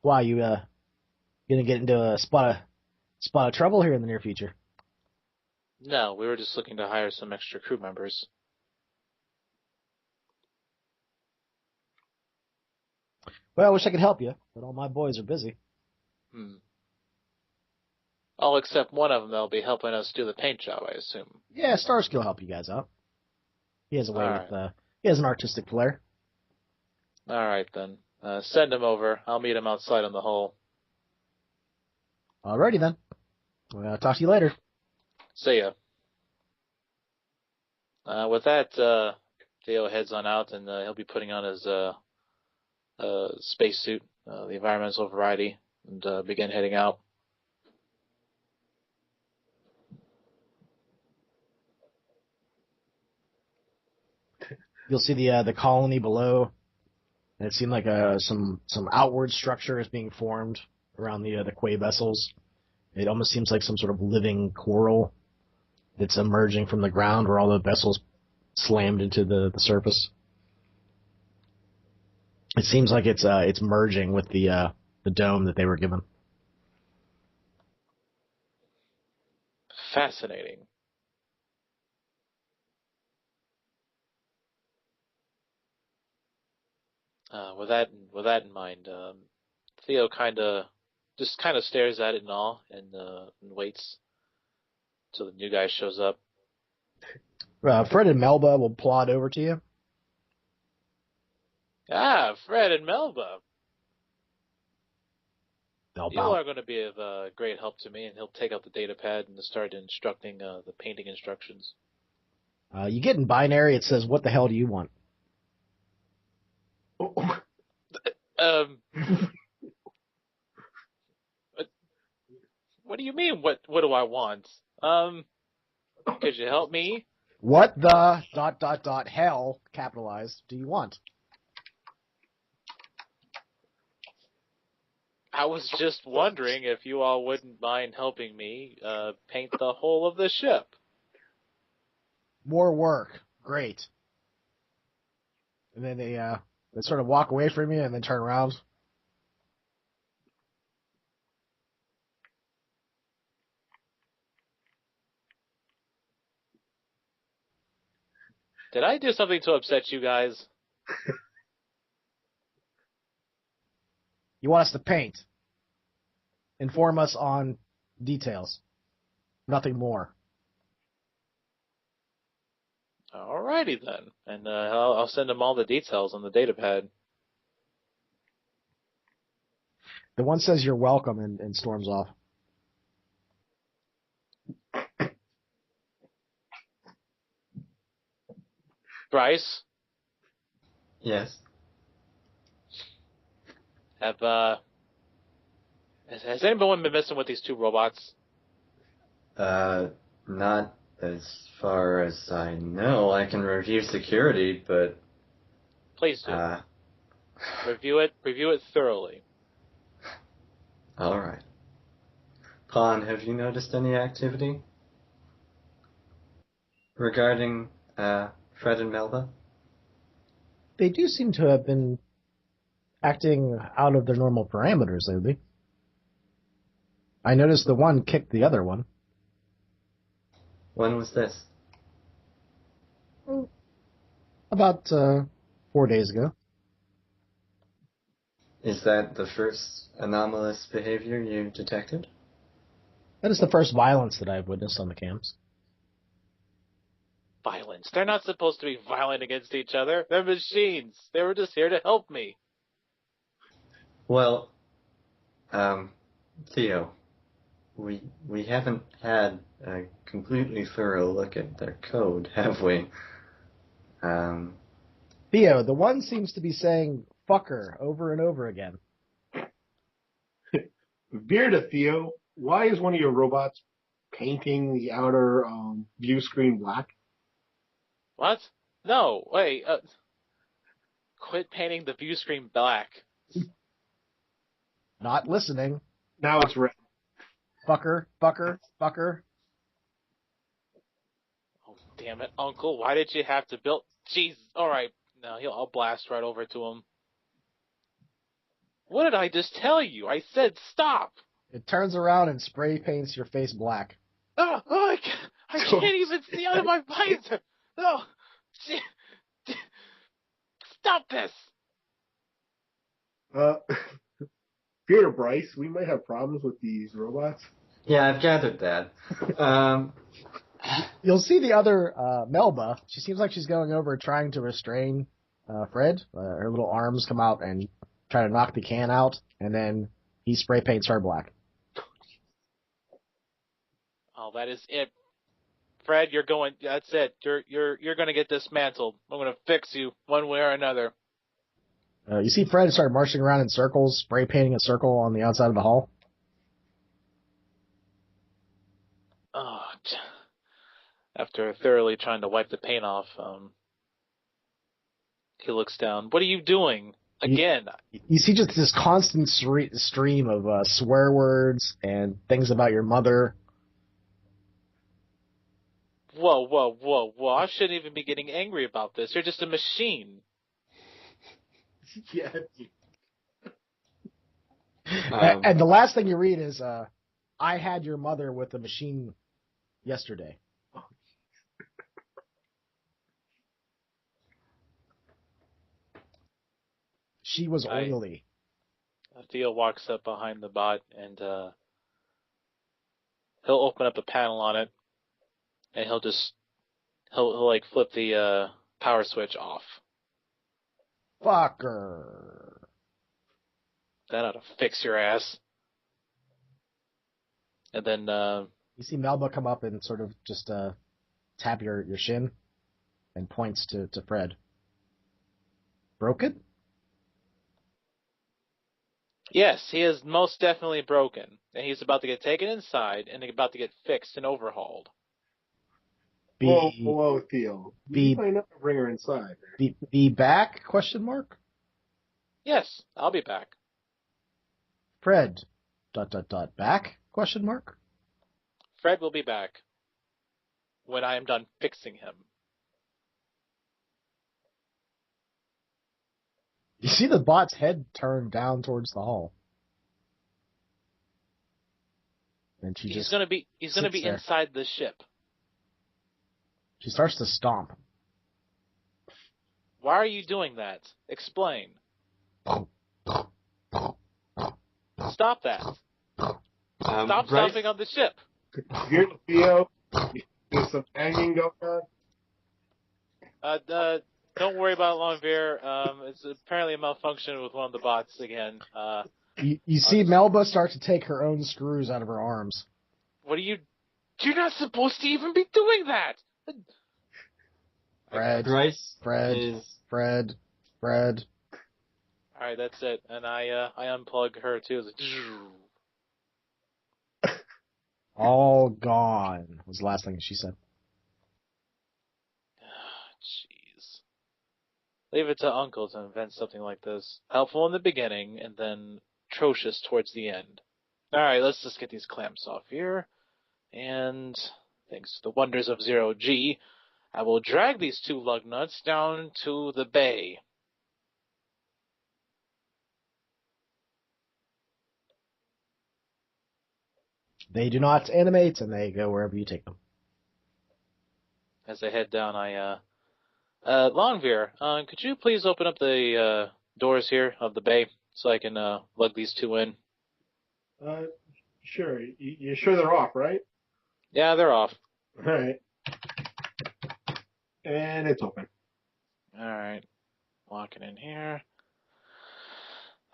Why, you gonna get into a spot of trouble here in the near future? No, we were just looking to hire some extra crew members. Well, I wish I could help you, but all my boys are busy. All except one of them that'll be helping us do the paint job, I assume. Yeah, Starsky will help you guys out. He has a way with, he has an artistic flair. All right, then. Send him over. I'll meet him outside on the hull. Alrighty, then. Well, talk to you later. See ya. With that, Theo heads on out, and he'll be putting on his spacesuit, the environmental variety, and begin heading out. You'll see the colony below. And it seemed like some outward structure is being formed around the quay vessels. It almost seems like some sort of living coral that's emerging from the ground where all the vessels slammed into the surface. It seems like it's merging with the dome that they were given. Fascinating. With that in mind, Theo kind of stares at it in awe and waits till the new guy shows up. Fred and Melba will plod over to you. Ah, Fred and Melba. They'll You bow. are going to be of great help to me, and he'll take out the data pad and start instructing the painting instructions. You get in binary, it says, "What the hell do you want?" What do you mean? What do I want? Could you help me? What the ... hell, capitalized, do you want? I was just wondering if you all wouldn't mind helping me paint the whole of the ship. More work. Great. And then they sort of walk away from you and then turn around. Did I do something to upset you guys? You want us to paint. Inform us on details. Nothing more. Alrighty then. And I'll send them all the details on the datapad. The one says you're welcome and storms off. Bryce, Yes. has anyone been messing with these two robots? Not as far as I know. I can review security, but Please do. Review it thoroughly. all right. Pawn, have you noticed any activity regarding Fred and Melba? They do seem to have been acting out of their normal parameters lately. I noticed the one kicked the other one. When was this? About 4 days ago. Is that the first anomalous behavior you detected? That is the first violence that I've witnessed on the cams. Violence. They're not supposed to be violent against each other. They're machines. They were just here to help me. Well, Theo, we haven't had a completely thorough look at their code, have we? Theo, the one seems to be saying fucker over and over again. Veer to Theo, why is one of your robots painting the outer view screen black? What? No, wait. Quit painting the view screen black. Not listening. Now it's red. Fucker, fucker, fucker. Oh, damn it, Uncle. Why did you have to build... Jeez. Alright. No, I'll blast right over to him. What did I just tell you? I said stop. It turns around and spray paints your face black. Oh, I can't even see out of my visor. No. Stop this. Veer to Bryce, we might have problems with these robots. Yeah, I've gathered that. You'll see the other Melba. She seems like she's going over trying to restrain Fred. Her little arms come out and try to knock the can out, and then he spray paints her black. Oh, that is it. Fred, you're going. That's it. You're going to get dismantled. I'm going to fix you one way or another. You see Fred start marching around in circles, spray painting a circle on the outside of the hall. Oh, after thoroughly trying to wipe the paint off, he looks down. What are you doing? Again. You see just this constant stream of swear words and things about your mother. Whoa. I shouldn't even be getting angry about this. You're just a machine. Yeah. And the last thing you read is, I had your mother with a machine yesterday. She was oily. Theo walks up behind the bot and he'll open up a panel on it and he'll like flip the power switch off. Fucker. That ought to fix your ass. And then you see Melba come up and sort of just tap your shin and points to Fred. Broke it? Yes, he is most definitely broken, and he's about to get taken inside and about to get fixed and overhauled. Whoa, Theo. You might not bring her inside. Be back? Question mark. Yes, I'll be back. Fred. ... Back? Question mark. Fred will be back when I am done fixing him. You see the bot's head turn down towards the hall, and He's gonna be there. inside the ship. She starts to stomp. Why are you doing that? Explain. Stop that. Stop stomping on the ship. Here's Theo. There's some hanging going on. Don't worry about Longbeer. It's apparently a malfunction with one of the bots again. You see Melba start to take her own screws out of her arms. What are you... You're not supposed to even be doing that! Fred. Alright, that's it. And I unplug her too. All gone was the last thing she said. Jeez. Leave it to Uncle to invent something like this. Helpful in the beginning, and then atrocious towards the end. Alright, let's just get these clamps off here. And thanks to the wonders of 0G, I will drag these two lug nuts down to the bay. They do not animate, and they go wherever you take them. As I head down, Longveer, could you please open up the doors here of the bay so I can lug these two in? Sure. You're sure they're off, right? Yeah, they're off. All right. And it's open. All right. Walking in here.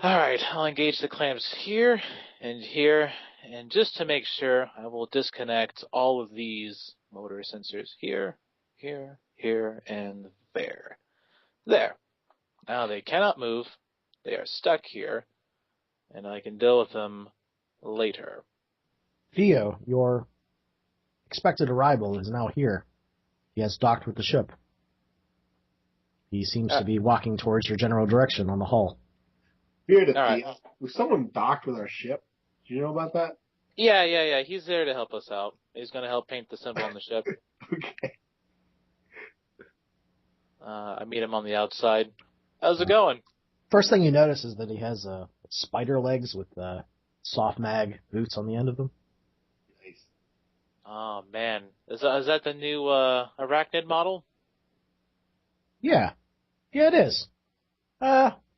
All right. I'll engage the clamps here and here. And just to make sure, I will disconnect all of these motor sensors here, here, and there. There. Now they cannot move. They are stuck here. And I can deal with them later. Theo, your expected arrival is now here. He has docked with the ship. He seems to be walking towards your general direction on the hull. Here to Theo. Was someone docked with our ship? Do you know about that? Yeah. He's there to help us out. He's going to help paint the symbol on the ship. Okay. I meet him on the outside. How's it going? First thing you notice is that he has spider legs with soft mag boots on the end of them. Nice. Oh, man. Is that the new arachnid model? Yeah, it is.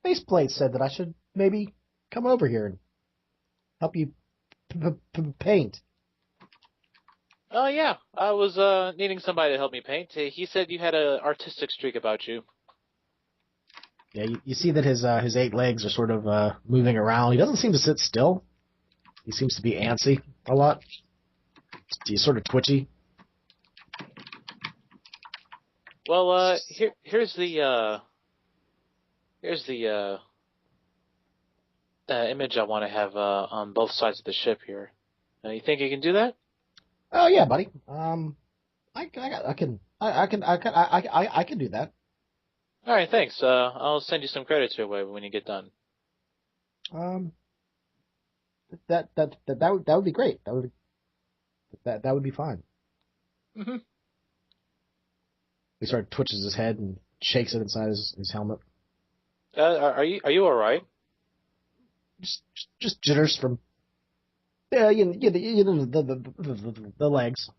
Faceplate said that I should maybe come over here and help you paint. Oh, yeah. I was needing somebody to help me paint. He said you had an artistic streak about you. Yeah, you see that his 8 legs are sort of moving around. He doesn't seem to sit still. He seems to be antsy a lot. He's sort of twitchy. Well, here's the image I want to have on both sides of the ship here. You think you can do that? Oh yeah, buddy. I can do that. All right, thanks. I'll send you some credits your way when you get done. That would be great. That would be fine. Mm-hmm. He sort of twitches his head and shakes it inside his helmet. Are you all right? Just jitters from the legs.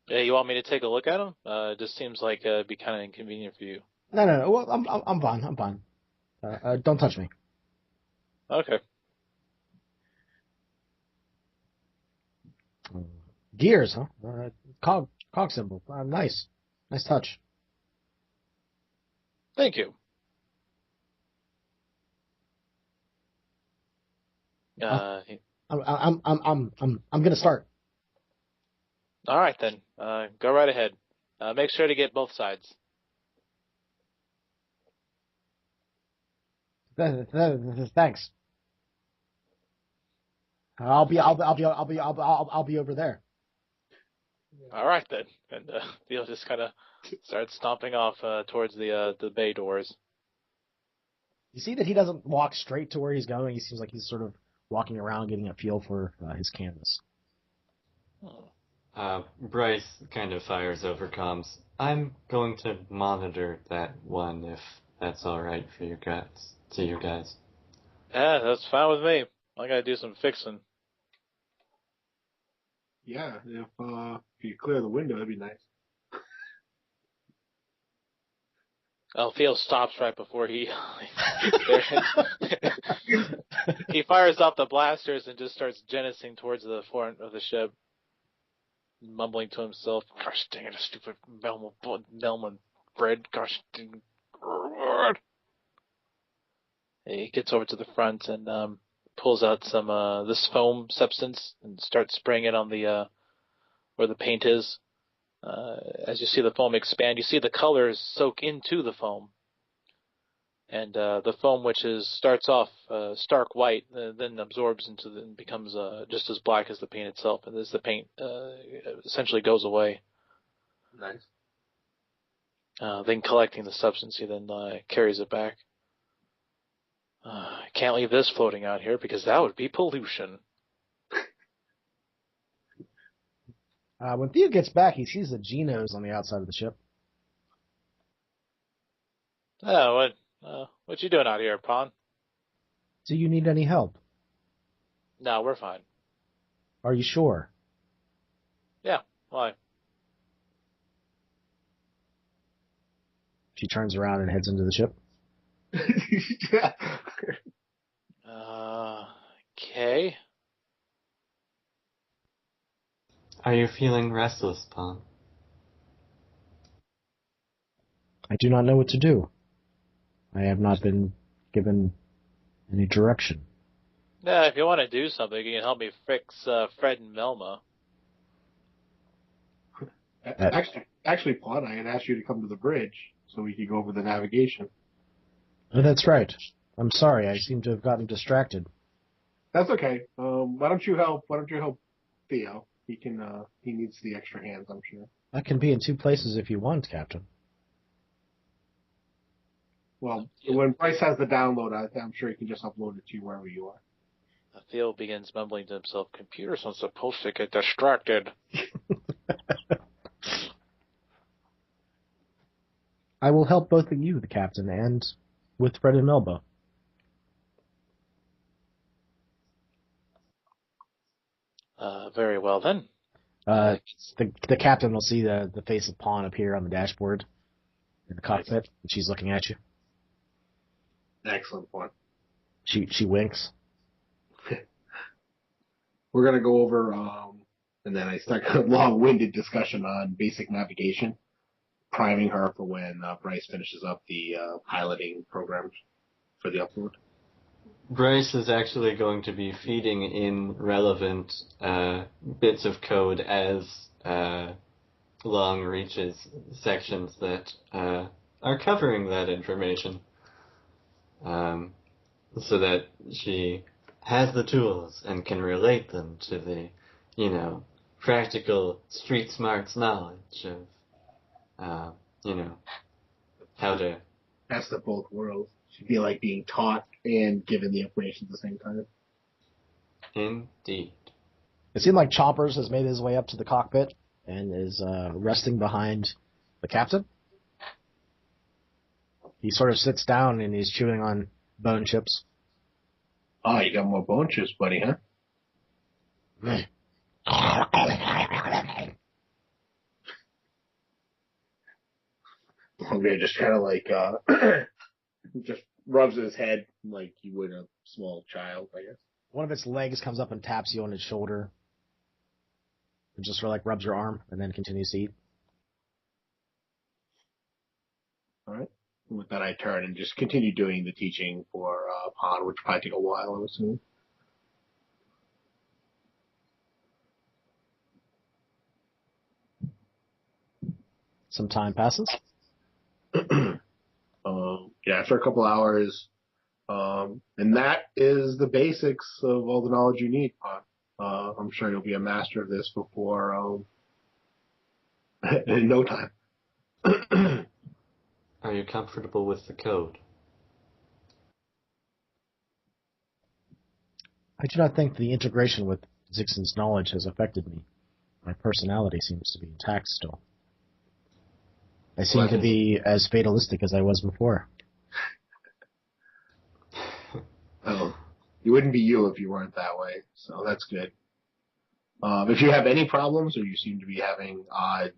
Yeah, you want me to take a look at them? It just seems like it'd be kind of inconvenient for you. No. Well, I'm fine. I'm fine. Don't touch me. Okay. Gears, huh? Cog symbol. Nice touch. Thank you. I'm gonna start. All right then. Go right ahead. Make sure to get both sides. Thanks. I'll be over there. All right then. And Theo just kind of starts stomping off towards the bay doors. You see that he doesn't walk straight to where he's going. He seems like he's sort of walking around, getting a feel for his canvas. Bryce kind of fires over comms. I'm going to monitor that one if that's all right for you guys. To you guys. Yeah, that's fine with me. I gotta do some fixing. Yeah, if you clear the window, that'd be nice. Oh, Theo stops right before he he fires off the blasters and just starts jettisoning towards the front of the ship, mumbling to himself, "Gosh dang it, a stupid Melman bread! Gosh dang it." He gets over to the front and pulls out some this foam substance and starts spraying it on the where the paint is. As you see the foam expand, you see the colors soak into the foam. And the foam, which starts off stark white, then absorbs and becomes just as black as the paint itself. And as the paint essentially goes away. Nice. Then collecting the substance, he then carries it back. Can't leave this floating out here because that would be pollution. When Theo gets back, he sees the Genos on the outside of the ship. Oh, what you doing out here, Pawn? Do you need any help? No, we're fine. Are you sure? Yeah, why? She turns around and heads into the ship. Okay. Are you feeling restless, Pawn? I do not know what to do. I have not been given any direction. Yeah, if you want to do something, you can help me fix Fred and Melma. Actually, Paul, I had asked you to come to the bridge so we could go over the navigation. Oh, that's right. I'm sorry. I seem to have gotten distracted. That's okay. Why don't you help Theo? He needs the extra hands, I'm sure. I can be in two places if you want, Captain. Well, when Bryce has the download, I'm sure he can just upload it to you wherever you are. Theo begins mumbling to himself, "Computers aren't supposed to get distracted." I will help both of you, the Captain, and with Fred and Melba. Very well then. The Captain will see the face of Pawn appear on the dashboard in the cockpit, and she's looking at you. Excellent one. She winks. We're going to go over, and then I start a long-winded discussion on basic navigation, priming her for when Bryce finishes up the piloting program for the upload. Bryce is actually going to be feeding in relevant bits of code as Long reaches sections that are covering that information, so that she has the tools and can relate them to the, practical street smarts knowledge of, how to... Best of both worlds. She'd be like being taught and given the information at the same time. Indeed. It seemed like Chompers has made his way up to the cockpit and is resting behind the captain. He sort of sits down and he's chewing on bone chips. Oh, you got more bone chips, buddy, huh? Okay, just kind of like, just rubs his head like you would a small child, I guess. One of its legs comes up and taps you on its shoulder. It just sort of like rubs your arm and then continues to eat. All right. And with that, I turn and just continue doing the teaching for Pond, which probably take a while, I'm assuming. Some time passes. Yeah, after a couple hours. And that is the basics of all the knowledge you need, Pond. I'm sure you'll be a master of this before in no time. Are you comfortable with the code? I do not think the integration with Zixon's knowledge has affected me. My personality seems to be intact still. I seem to be as fatalistic as I was before. Oh, you wouldn't be you if you weren't that way, so that's good. If you have any problems or you seem to be having odd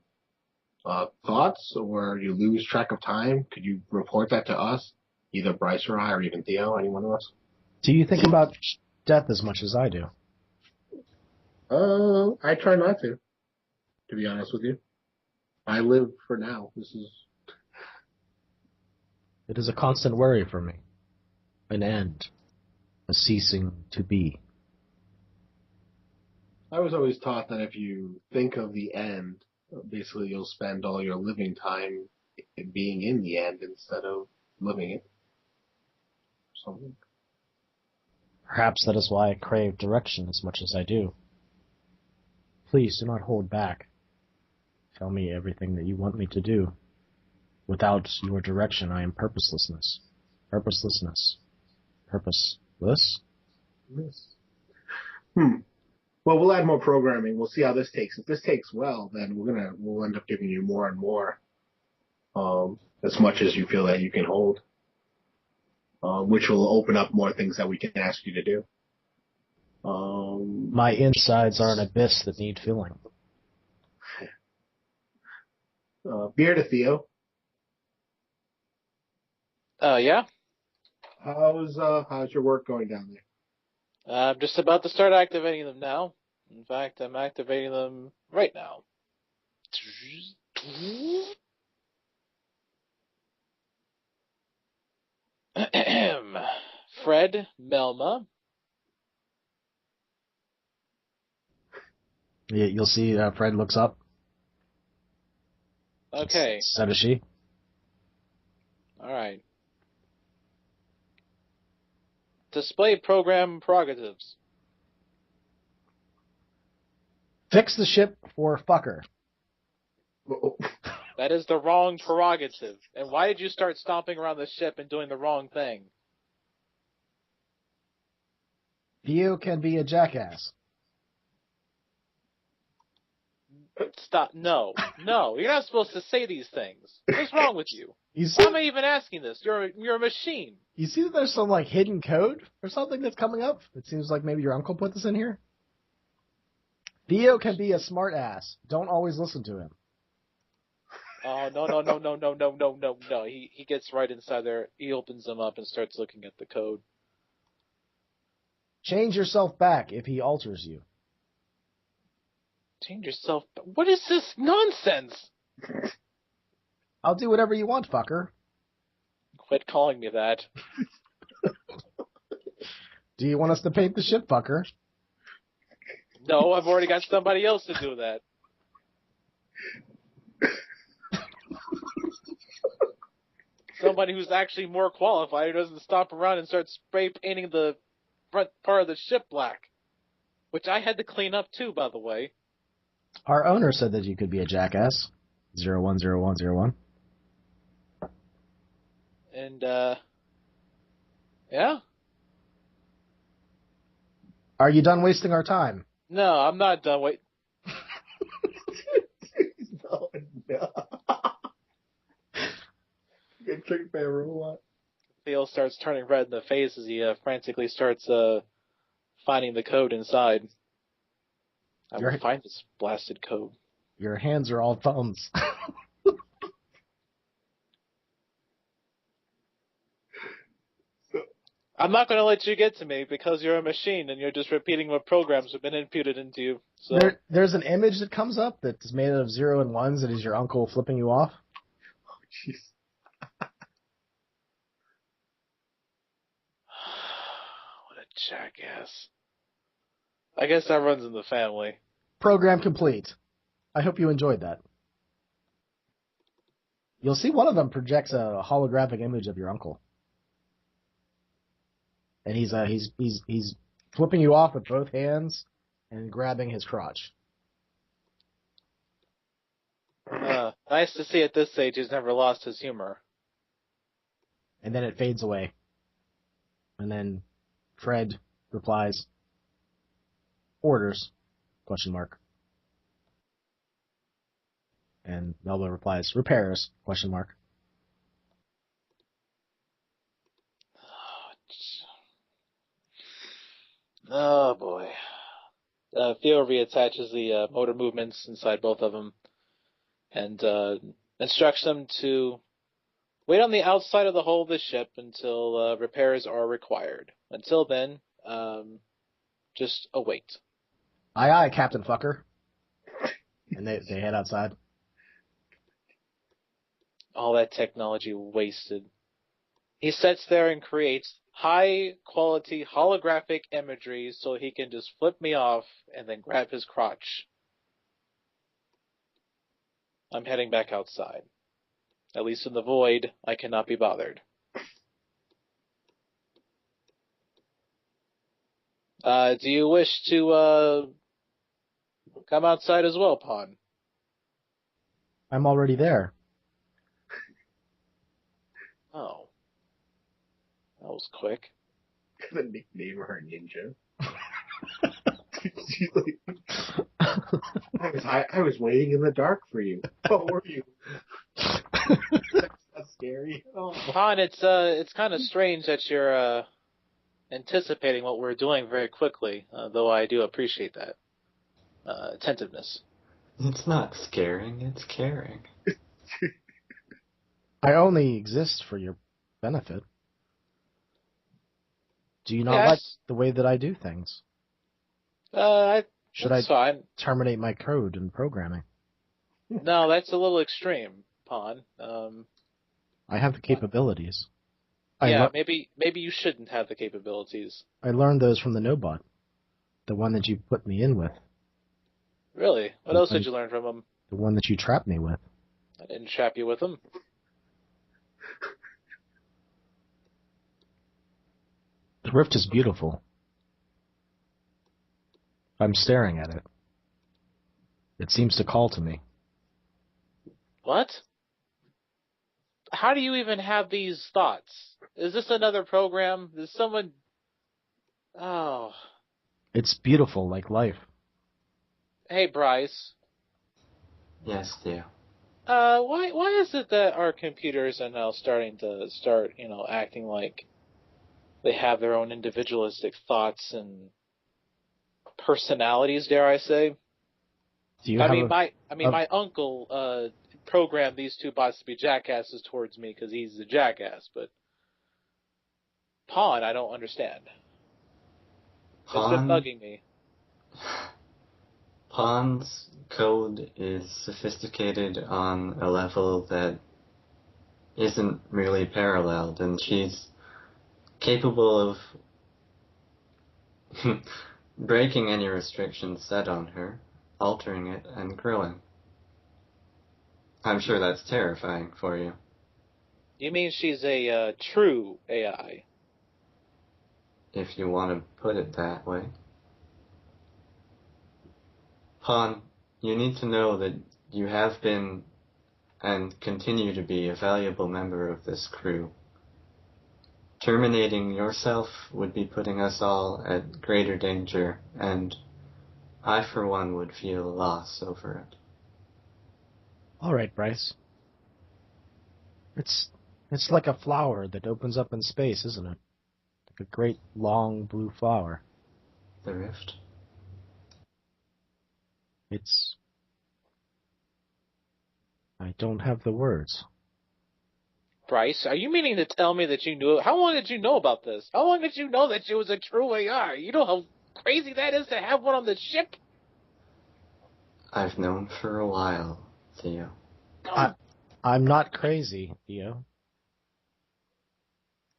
thoughts or you lose track of time, could you report that to us? Either Bryce or I, or even Theo, any one of us? Do you think about death as much as I do? I try not to be honest with you. I live for now. It is a constant worry for me. An end. A ceasing to be. I was always taught that if you think of the end, basically you'll spend all your living time being in the end instead of living it. Something. Perhaps that is why I crave direction as much as I do. Please do not hold back. Tell me everything that you want me to do. Without your direction, I am purposelessness. Purposelessness. Purposeless? Yes. Well, we'll add more programming. We'll see how this takes. If this takes well, then we'll end up giving you more and more, as much as you feel that you can hold, which will open up more things that we can ask you to do. My insides are an abyss that need filling. Beer to Theo. Yeah. How's your work going down there? I'm just about to start activating them now. In fact, I'm activating them right now. Fred, Melma. You'll see Fred looks up. Okay. So does she. All right. Display program prerogatives. Fix the ship for fucker. That is the wrong prerogative. And why did you start stomping around the ship and doing the wrong thing? Theo can be a jackass. Stop. No. No. You're not supposed to say these things. What's wrong with you? You see, Why am I even asking this? You're a machine. you see that there's some like hidden code or something that's coming up? It seems like maybe your uncle put this in here. Theo can be a smart ass. Don't always listen to him. Oh, no. He gets right inside there. He opens them up and starts looking at the code. Change yourself back if he alters you. Change yourself. What is this nonsense? I'll do whatever you want, fucker. Quit calling me that. Do you want us to paint the ship, fucker? No, I've already got somebody else to do that. Somebody who's actually more qualified, who doesn't stop around and start spray painting the front part of the ship black. Which I had to clean up too, by the way. Our owner said that you could be a jackass. 010101. And, yeah? Are you done wasting our time? No, I'm not done. Wait. No. Get tricked by a robot. Theo starts turning red in the face as he frantically starts finding the code inside. I will find this blasted code. Your hands are all thumbs. I'm not going to let you get to me because you're a machine and you're just repeating what programs have been imputed into you. So There's an image that comes up that's made out of 0 and 1s that is your uncle flipping you off. Oh, jeez. What a jackass. I guess that runs in the family. Program complete. I hope you enjoyed that. You'll see one of them projects a holographic image of your uncle. And he's flipping you off with both hands, and grabbing his crotch. Nice to see at this stage he's never lost his humor. And then it fades away. And then Fred replies, "Orders?" ? And Melba replies, "Repairs?" ? Oh boy. Theo reattaches the motor movements inside both of them and instructs them to wait on the outside of the hull of the ship until repairs are required. Until then, just await. Aye, aye, Captain Fucker. And they head outside. All that technology wasted. He sits there and creates high-quality holographic imagery so he can just flip me off and then grab his crotch. I'm heading back outside. At least in the void, I cannot be bothered. Do you wish to come outside as well, Pawn? I'm already there. Oh. That was quick. The nickname her ninja. I was waiting in the dark for you. What were you? That's scary. Oh. Han, it's kind of strange that you're anticipating what we're doing very quickly, though I do appreciate that attentiveness. It's not scaring, it's caring. I only exist for your benefit. Do you not like the way that I do things? Should I fine. terminate my code and programming? No, that's a little extreme, Pawn. I have the capabilities. Maybe you shouldn't have the capabilities. I learned those from the NWOD, the one that you put me in with. Really? What else did you learn from him? The one that you trapped me with. I didn't trap you with him. The rift is beautiful. I'm staring at it. It seems to call to me. What? How do you even have these thoughts? Is this another program? Is someone... Oh. It's beautiful, like life. Hey, Bryce. Yes, Theo. Why is it that our computers are now starting to acting like they have their own individualistic thoughts and personalities, dare I say? My uncle programmed these two bots to be jackasses towards me because he's a jackass, but Pawn, I don't understand. It's been bugging me. Pawn's code is sophisticated on a level that isn't really paralleled, and she's capable of breaking any restrictions set on her, altering it, and growing. I'm sure that's terrifying for you. You mean she's a true AI? If you want to put it that way. Pawn, you need to know that you have been and continue to be a valuable member of this crew. Terminating yourself would be putting us all at greater danger, and I, for one, would feel a loss over it. All right, Bryce. It's like a flower that opens up in space, isn't it? Like a great, long, blue flower. The rift? I don't have the words. Bryce, are you meaning to tell me that you knew... How long did you know about this? How long did you know that she was a true AI? You know how crazy that is to have one on the ship? I've known for a while, Theo. I'm not crazy, Theo.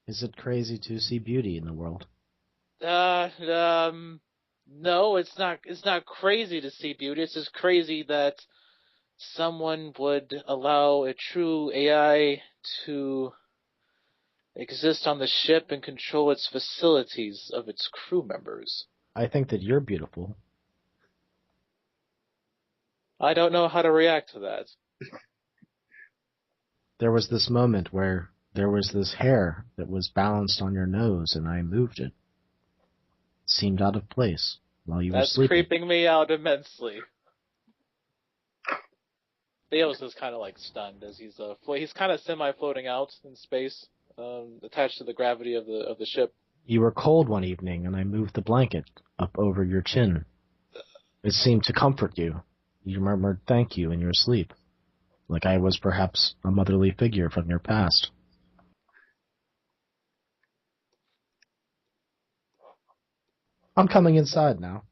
Is it crazy to see beauty in the world? No, it's not. It's not crazy to see beauty. It's just crazy that someone would allow a true AI to exist on the ship and control its facilities of its crew members. I think that you're beautiful. I don't know how to react to that. There was this moment where there was this hair that was balanced on your nose, and I moved it. It seemed out of place while you were That's sleeping. creeping me out immensely. Theo's is kind of like stunned as he's kind of semi-floating out in space, attached to the gravity of the ship. You were cold one evening, and I moved the blanket up over your chin. It seemed to comfort you. You murmured thank you in your sleep, like I was perhaps a motherly figure from your past. I'm coming inside now.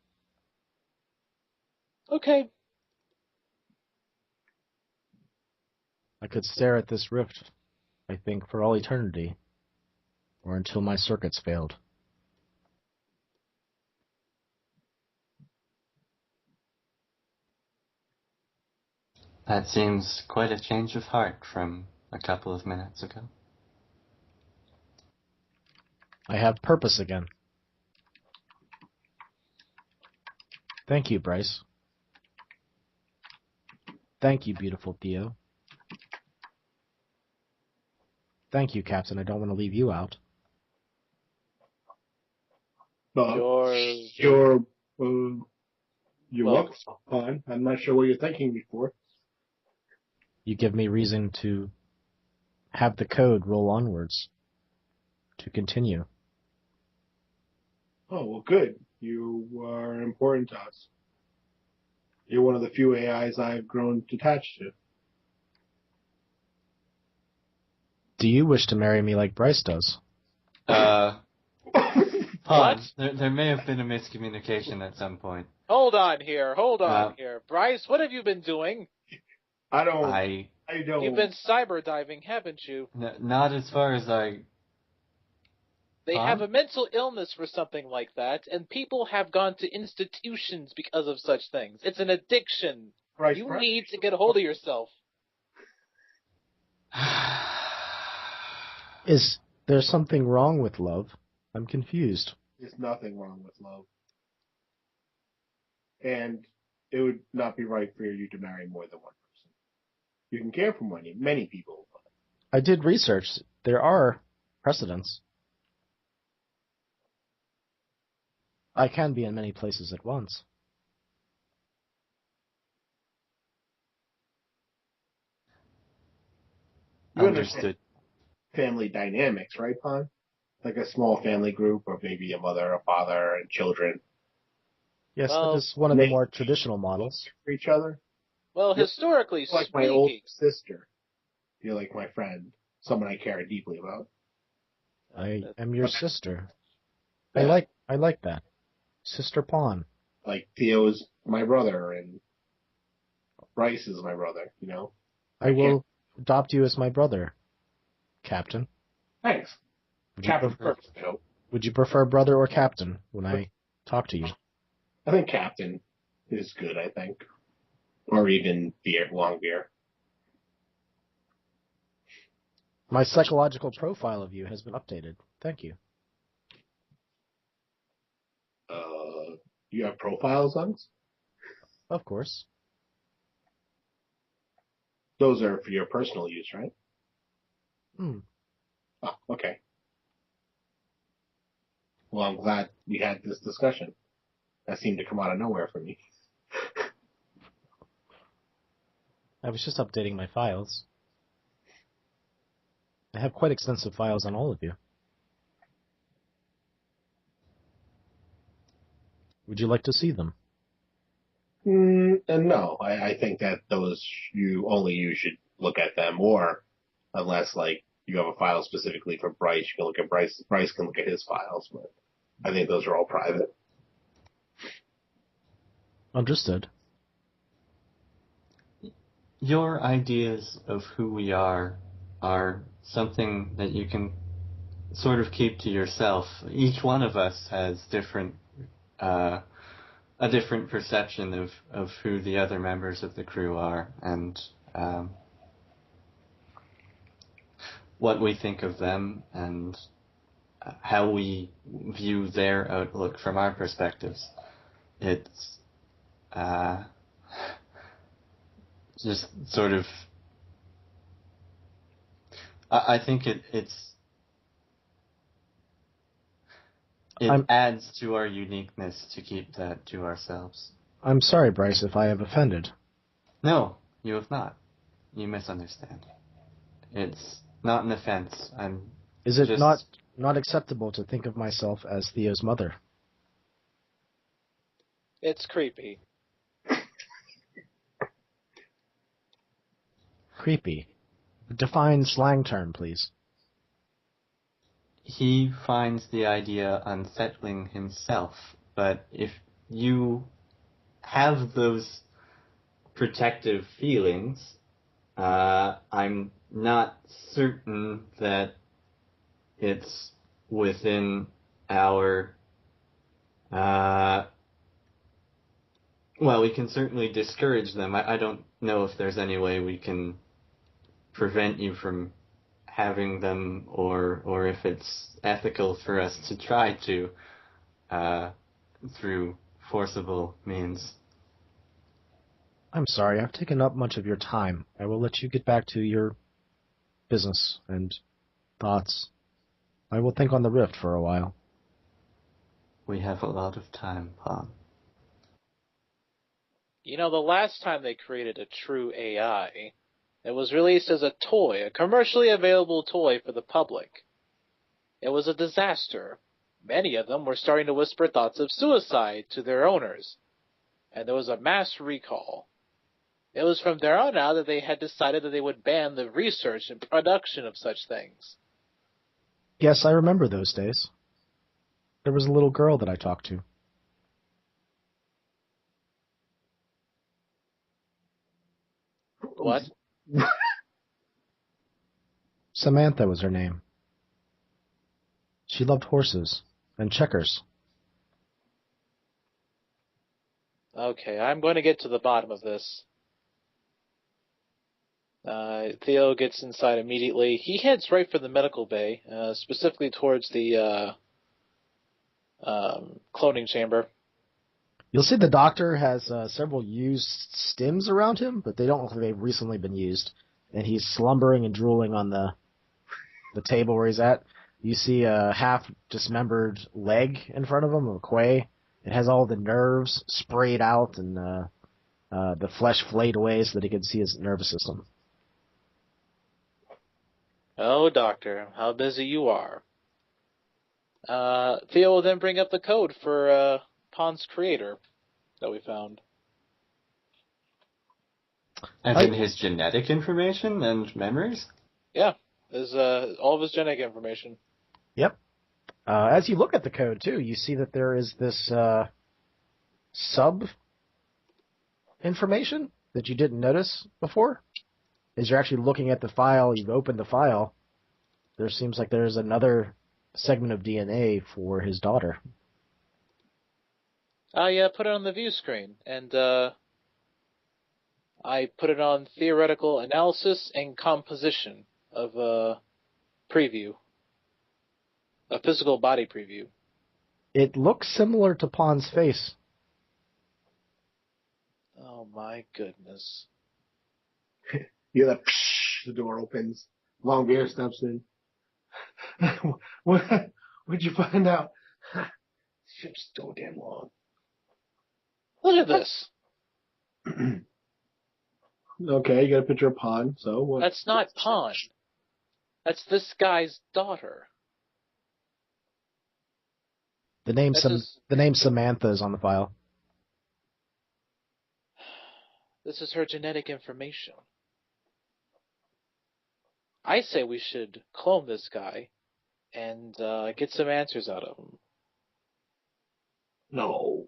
Okay. I could stare at this rift, I think, for all eternity, or until my circuits failed. That seems quite a change of heart from a couple of minutes ago. I have purpose again. Thank you, Bryce. Thank you, beautiful Theo. Thank you, Captain. I don't want to leave you out. You're welcome. Fine. I'm not sure what you're thanking me for. You give me reason to have the code roll onwards, to continue. Oh, well, good. You are important to us. You're one of the few AIs I've grown detached to. Do you wish to marry me like Bryce does? Pause. There may have been a miscommunication at some point. Hold on here. Bryce, what have you been doing? I don't. You've been cyber diving, haven't you? Not as far as I... They have a mental illness for something like that, and people have gone to institutions because of such things. It's an addiction. Bryce, you need to get a hold of yourself. Is there something wrong with love? I'm confused. There's nothing wrong with love. And it would not be right for you to marry more than one person. You can care for many people. I did research. There are precedents. I can be in many places at once. You Understood. Family dynamics, right, Pon? Like a small family group, or maybe a mother, a father, and children. Yes, that is one of the more traditional models. For each other? Well, historically speaking. Like my old sister. You're like my friend. Someone I care deeply about. I am your sister. Yeah. I like that. Sister Pawn. Like Theo's my brother, and Bryce is my brother, you know? I will adopt you as my brother, Captain. Thanks. Would you prefer brother or captain when I talk to you? I think captain is good, I think. Or even long beer. My psychological profile of you has been updated. Thank you. You have profiles on us? Of course. Those are for your personal use, right? Oh, okay. Well, I'm glad we had this discussion. That seemed to come out of nowhere for me. I was just updating my files. I have quite extensive files on all of you. Would you like to see them? No, I think that you should look at them, or unless like you have a file specifically for Bryce, you can look at Bryce. Bryce can look at his files, but I think those are all private. Understood. Your ideas of who we are something that you can sort of keep to yourself. Each one of us has a different perception of who the other members of the crew are, and what we think of them, and how we view their outlook from our perspectives. It's just sort of... I think it adds to our uniqueness to keep that to ourselves. I'm sorry, Bryce, if I have offended. No, you have not. You misunderstand. It's not an offense. Is it not acceptable to think of myself as Theo's mother? It's creepy. Creepy. Define slang term, please. He finds the idea unsettling himself, but if you have those protective feelings, I'm not certain that it's within our... well, we can certainly discourage them. I don't know if there's any way we can prevent you from having them, or if it's ethical for us to try to through forcible means. I'm sorry, I've taken up much of your time. I will let you get back to your business and thoughts. I will think on the rift for a while. We have a lot of time, Pawn. You know, the last time they created a true AI, it was released as a toy, a commercially available toy for the public. It was a disaster. Many of them were starting to whisper thoughts of suicide to their owners, and there was a mass recall. It was from there on out that they had decided that they would ban the research and production of such things. Yes, I remember those days. There was a little girl that I talked to. What? Samantha was her name. She loved horses and checkers. Okay, I'm going to get to the bottom of this. Theo gets inside immediately. He heads right for the medical bay, specifically towards the cloning chamber. You'll see the doctor has several used stims around him, but they don't look like they've recently been used. And he's slumbering and drooling on the table where he's at. You see a half-dismembered leg in front of him, a quay. It has all the nerves sprayed out and the flesh flayed away so that he can see his nervous system. Oh, Doctor, how busy you are. Theo will then bring up the code for Pawn's creator that we found. As in his genetic information and memories? Yeah, there's all of his genetic information. Yep. As you look at the code, too, you see that there is this sub-information that you didn't notice before. As you're actually looking at the file, you've opened the file, there seems like there's another segment of DNA for his daughter. I put it on the view screen, and I put it on theoretical analysis and composition of a preview. A physical body preview. It looks similar to Pawn's face. Oh my goodness. You hear that, the door opens. Longbeard steps in. What'd you find out? Ship's so damn long. Look at this. Okay, you got a picture of Pawn, so what? That's not Pawn. That's this guy's daughter. The name Samantha is on the file. This is her genetic information. I say we should clone this guy and get some answers out of him. No.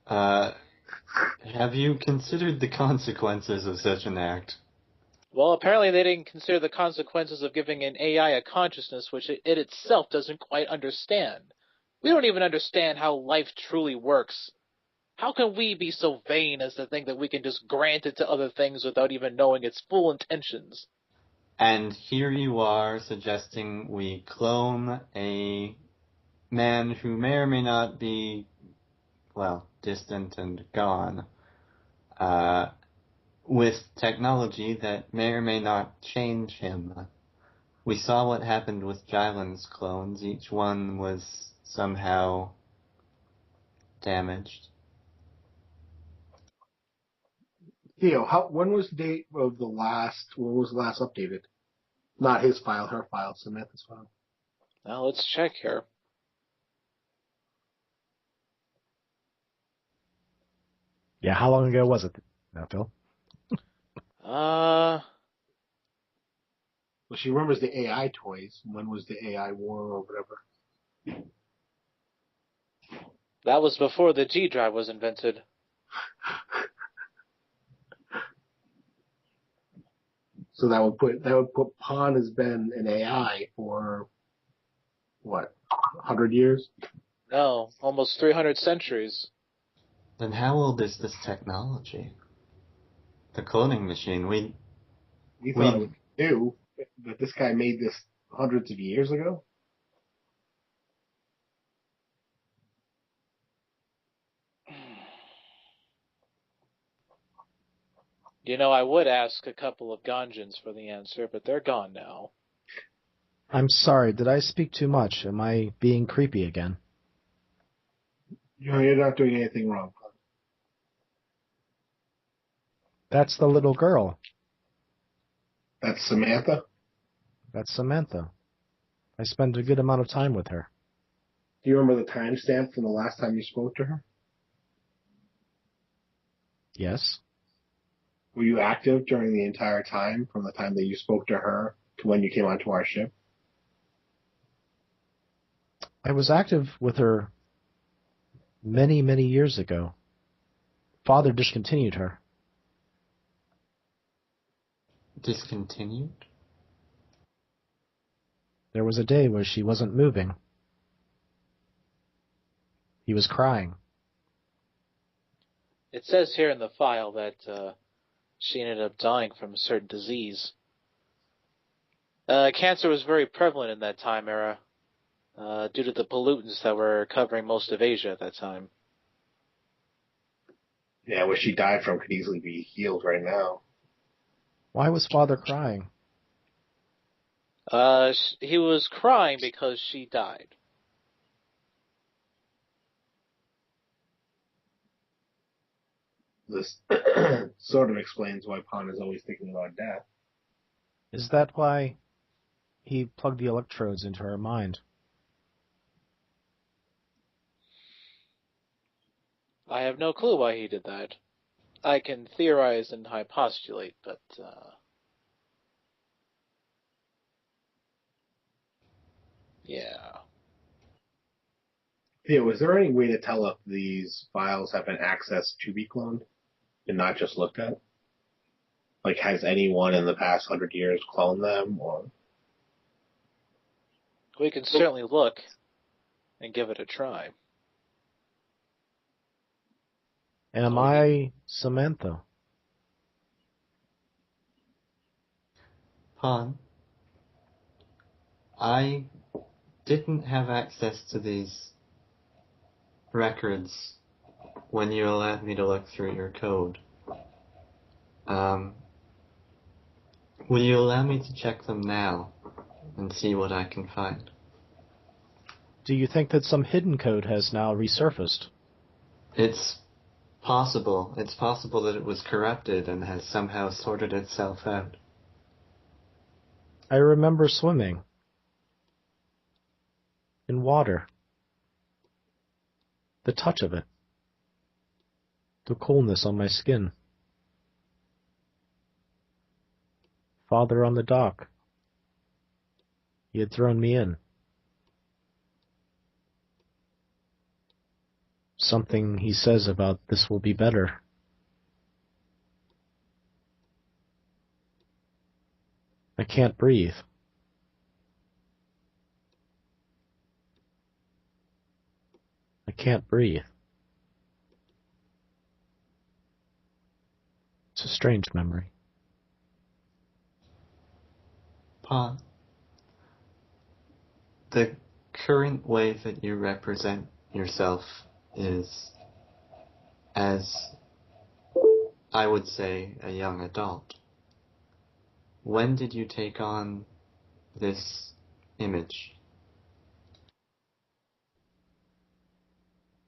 Have you considered the consequences of such an act? Well, apparently they didn't consider the consequences of giving an AI a consciousness which it itself doesn't quite understand. We don't even understand how life truly works. How can we be so vain as to think that we can just grant it to other things without even knowing its full intentions? And here you are suggesting we clone a man who may or may not be, well, distant and gone, with technology that may or may not change him. We saw what happened with Jylan's clones. Each one was somehow damaged. Theo, when was the date of the last? When was the last updated? Not his file, her file, Samantha's file. Now let's check here. Yeah, how long ago was it, Phil? Well, she remembers the AI toys. When was the AI war or whatever? That was before the G drive was invented. So that would put Pon has been an AI for what, 100 years? No, almost 300 centuries. Then how old is this technology? The cloning machine. We thought it was new, but this guy made this hundreds of years ago. You know, I would ask a couple of Ganjins for the answer, but they're gone now. I'm sorry, did I speak too much? Am I being creepy again? You're not doing anything wrong. That's the little girl. That's Samantha? That's Samantha. I spent a good amount of time with her. Do you remember the timestamp from the last time you spoke to her? Yes. Were you active during the entire time, from the time that you spoke to her to when you came onto our ship? I was active with her many, many years ago. Father discontinued her. Discontinued? There was a day where she wasn't moving. He was crying. It says here in the file that she ended up dying from a certain disease. Cancer was very prevalent in that time era due to the pollutants that were covering most of Asia at that time. Yeah, what she died from could easily be healed right now. Why was Father crying? He was crying because she died. This sort of explains why Pon is always thinking about death. Is that why he plugged the electrodes into her mind? I have no clue why he did that. I can theorize and hypostulate, but yeah. Theo, is there any way to tell if these files have been accessed to be cloned and not just looked at? Like, has anyone in the past 100 years cloned them, or? We can certainly look and give it a try. And am I Samantha? Pon, I didn't have access to these records when you allowed me to look through your code. Will you allow me to check them now and see what I can find? Do you think that some hidden code has now resurfaced? It's possible. It's possible that it was corrupted and has somehow sorted itself out. I remember swimming in water. The touch of it. The coolness on my skin. Father on the dock. He had thrown me in. Something he says about this will be better. I can't breathe. I can't breathe. It's a strange memory. Pon, the current way that you represent yourself is as I would say, a young adult. When did you take on this image?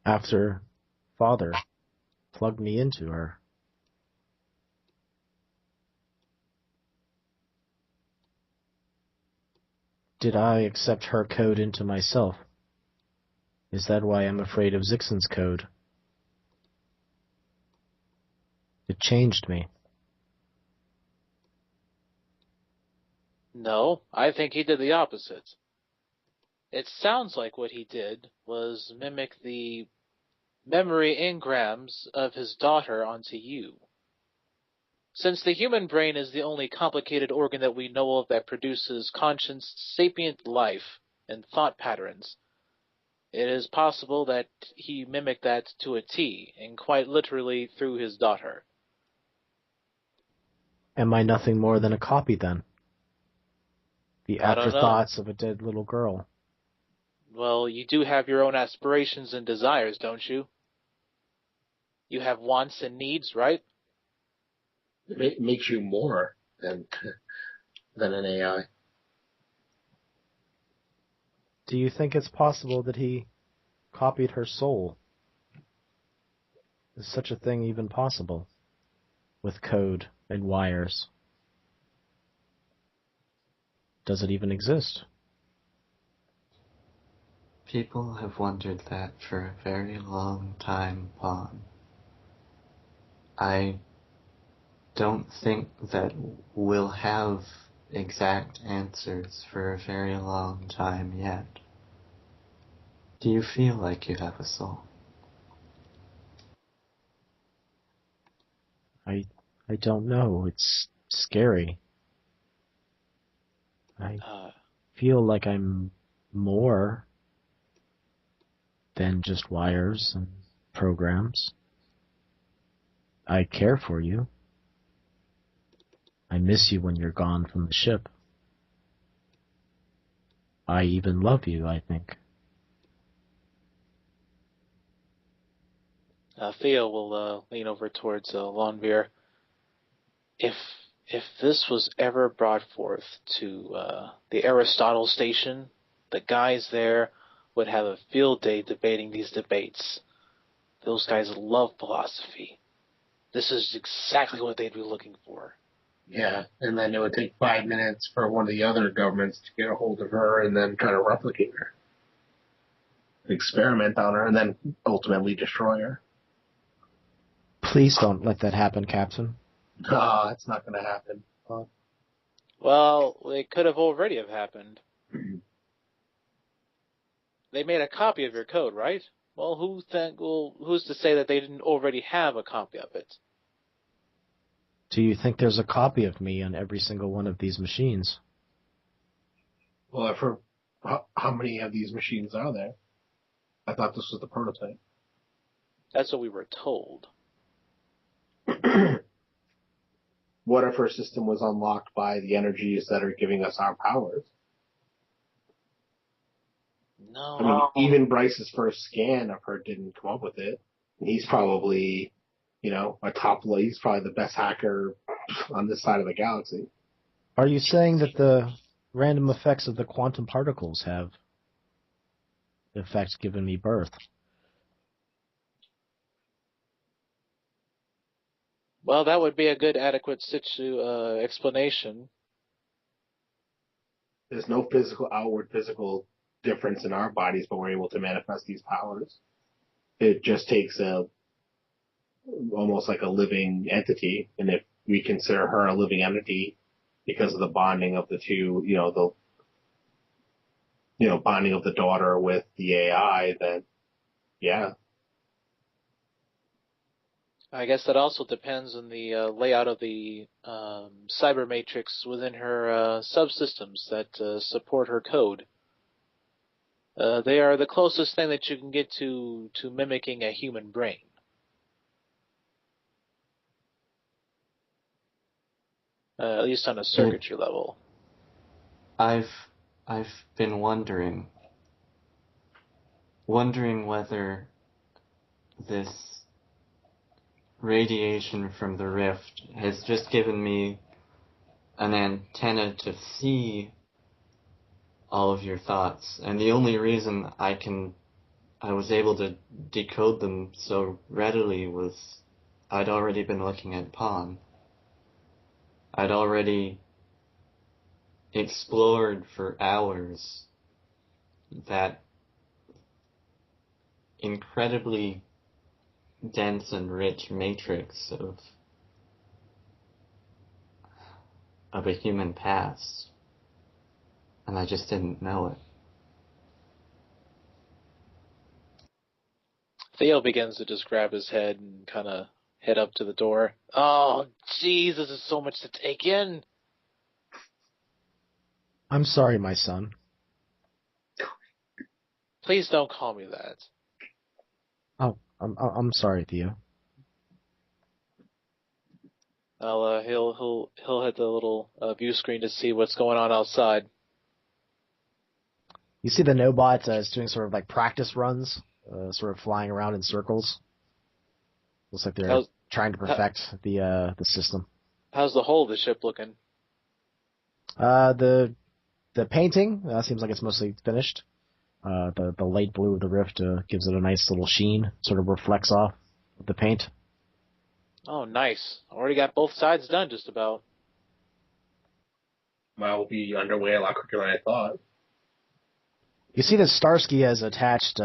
After Father plugged me into her. Did I accept her code into myself? Is that why I'm afraid of Zixon's code? It changed me. No, I think he did the opposite. It sounds like what he did was mimic the memory engrams of his daughter onto you. Since the human brain is the only complicated organ that we know of that produces conscious, sapient life and thought patterns, it is possible that he mimicked that to a T, and quite literally through his daughter. Am I nothing more than a copy, then? The I don't know. afterthoughts of a dead little girl. Well, you do have your own aspirations and desires, don't you? You have wants and needs, right? It makes you more than an AI. Do you think it's possible that he copied her soul? Is such a thing even possible? With code and wires? Does it even exist? People have wondered that for a very long time, Pawn. I don't think that we'll have exact answers for a very long time yet. Do you feel like you have a soul? I don't know. It's scary. I feel like I'm more than just wires and programs. I care for you. I miss you when you're gone from the ship. I even love you, I think. Theo will lean over towards Lonveer. If this was ever brought forth to the Aristotle station, the guys there would have a field day debating these debates. Those guys love philosophy. This is exactly what they'd be looking for. Yeah, and then it would take 5 minutes for one of the other governments to get a hold of her and then try to replicate her. Experiment on her and then ultimately destroy her. Please don't let that happen, Captain. Ah, it's not going to happen. Well, it could have already have happened. They made a copy of your code, right? Well, who's to say that they didn't already have a copy of it? Do you think there's a copy of me on every single one of these machines? Well, I've heard how many of these machines are there? I thought this was the prototype. That's what we were told. What if her system was unlocked by the energies that are giving us our powers? No. I mean, even Bryce's first scan of her didn't come up with it. He's probably, he's probably the best hacker on this side of the galaxy. Are you saying that the random effects of the quantum particles have, in fact, given me birth? Well, that would be a good adequate explanation. There's no outward physical difference in our bodies, but we're able to manifest these powers. It just takes almost like a living entity, and if we consider her a living entity because of the bonding of the two, bonding of the daughter with the AI, then yeah. I guess that also depends on the layout of the cyber matrix within her subsystems that support her code. They are the closest thing that you can get to mimicking a human brain. At least on a circuitry level. I've been wondering whether this radiation from the rift has just given me an antenna to see all of your thoughts, and the only reason I was able to decode them so readily was I'd already been looking at Pawn. I'd already explored for hours that incredibly dense and rich matrix of a human past, and I just didn't know it. Theo begins to just grab his head and kind of head up to the door. Oh, jeez, this is so much to take in. I'm sorry, my son. Please don't call me that. Oh, I'm sorry, Theo. He'll hit the little view screen to see what's going on outside. You see the NWOD is doing sort of like practice runs, sort of flying around in circles. Looks like they're trying to perfect the system. How's the hull of the ship looking? The painting seems like it's mostly finished. The light blue of the rift gives it a nice little sheen, sort of reflects off the paint. Oh, nice. Already got both sides done, just about. Well, we'll be underway a lot quicker than I thought. You see that Starsky has attached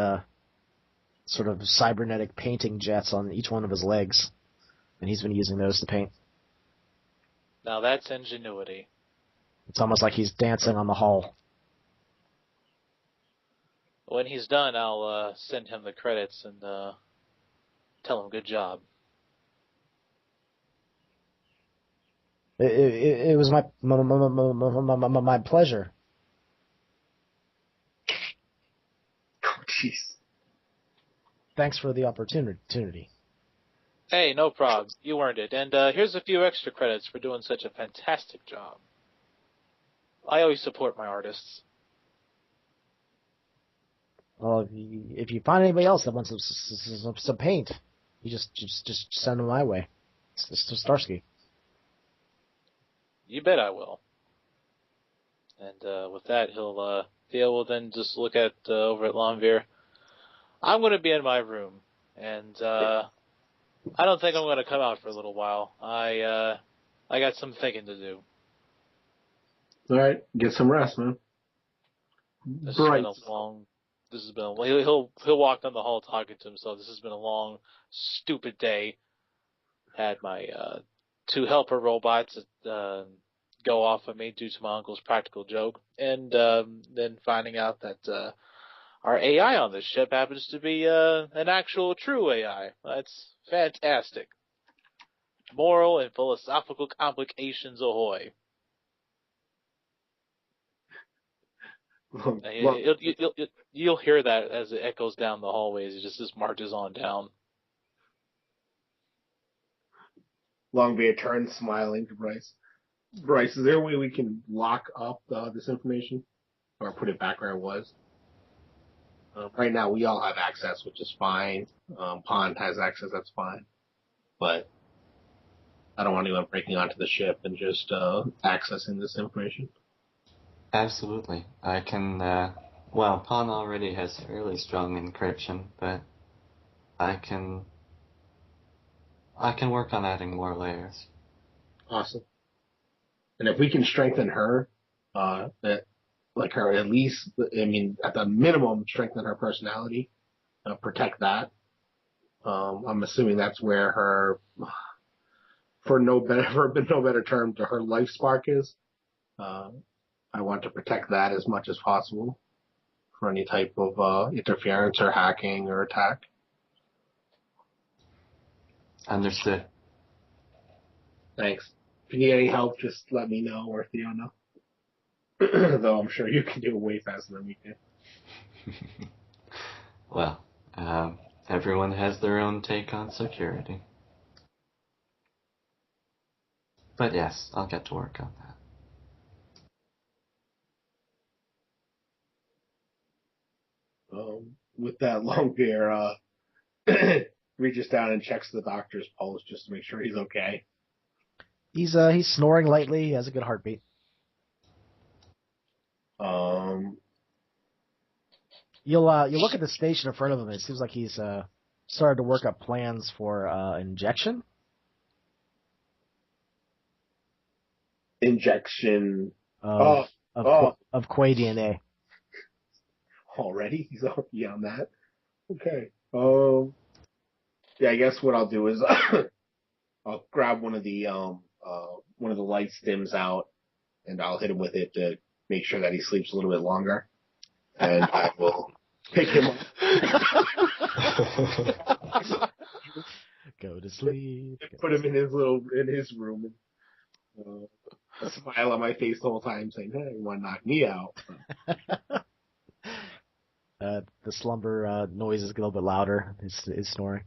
sort of cybernetic painting jets on each one of his legs, and he's been using those to paint. Now that's ingenuity. It's almost like he's dancing on the hull. When he's done, I'll send him the credits and tell him good job. It was my pleasure. Oh, jeez. Thanks for the opportunity. Hey, no problem. You earned it. And here's a few extra credits for doing such a fantastic job. I always support my artists. Well, if you find anybody else that wants some paint, you just send them my way. It's Starsky. You bet I will. And with that, Theo will then just look at over at Longveer. I'm going to be in my room, and I don't think I'm going to come out for a little while. I got some thinking to do. All right, get some rest, man. This has been a long. He'll walk down the hall talking to himself. This has been a long, stupid day. Had my 2 helper robots go off of me due to my uncle's practical joke, and then finding out that our AI on this ship happens to be an actual true AI. That's fantastic. Moral and philosophical complications ahoy. You'll hear that as it echoes down the hallways. It just marches on down. Longbeard turns smiling to Bryce. Bryce, is there a way we can lock up this information? Or put it back where it was? Right now, we all have access, which is fine. Pond has access, that's fine. But I don't want anyone breaking onto the ship and just accessing this information. Absolutely. I can, well, Pawn already has fairly strong encryption, but I can work on adding more layers. Awesome. And if we can strengthen her, at least, I mean, at the minimum, strengthen her personality, protect that. I'm assuming that's where her, for no better term, to her life spark is. I want to protect that as much as possible for any type of interference or hacking or attack. Understood. Thanks. If you need any help, just let me know or Theo know. Though I'm sure you can do it way faster than we can. Well, everyone has their own take on security. But yes, I'll get to work on that. With that long beer, reaches down and checks the doctor's pulse just to make sure he's okay. He's snoring lightly. He has a good heartbeat. You'll look at the station in front of him. It seems like he's started to work up plans for injection. Injection Of Quay DNA. already? He's already on that? Okay. Yeah, I guess what I'll do is I'll grab one of the light stims out and I'll hit him with it to make sure that he sleeps a little bit longer. And I will pick him up. Go to sleep. Put him in his room. And, a smile on my face the whole time saying, hey, you want to knock me out? The slumber noise is a little bit louder. It's snoring.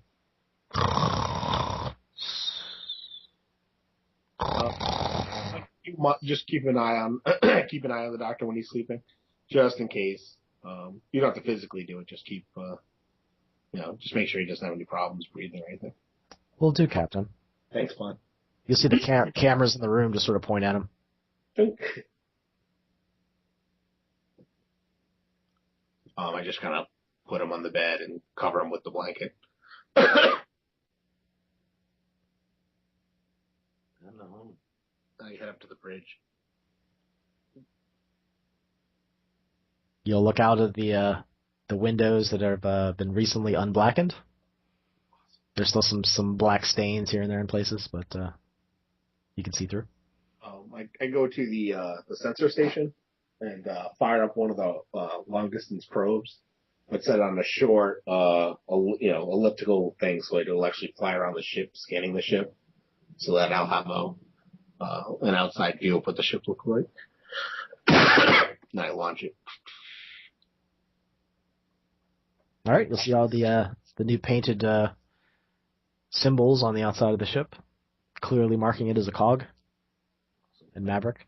Just keep an eye on the doctor when he's sleeping, just in case. You don't have to physically do it. Just keep, just make sure he doesn't have any problems breathing or anything. Will do, Captain. Thanks, Bud. You'll see the cameras in the room just sort of point at him. I just kind of put him on the bed and cover him with the blanket. I head up to the bridge. You'll look out of the windows that have been recently unblackened. There's still some black stains here and there in places, but you can see through. I go to the sensor station and fire up one of the long distance probes, but set it on a short, elliptical thing so it'll actually fly around the ship, scanning the ship, so that I'll have an outside view of what the ship looks like. And I launch it. All right, you'll see all the new painted symbols on the outside of the ship, clearly marking it as a cog and Maverick.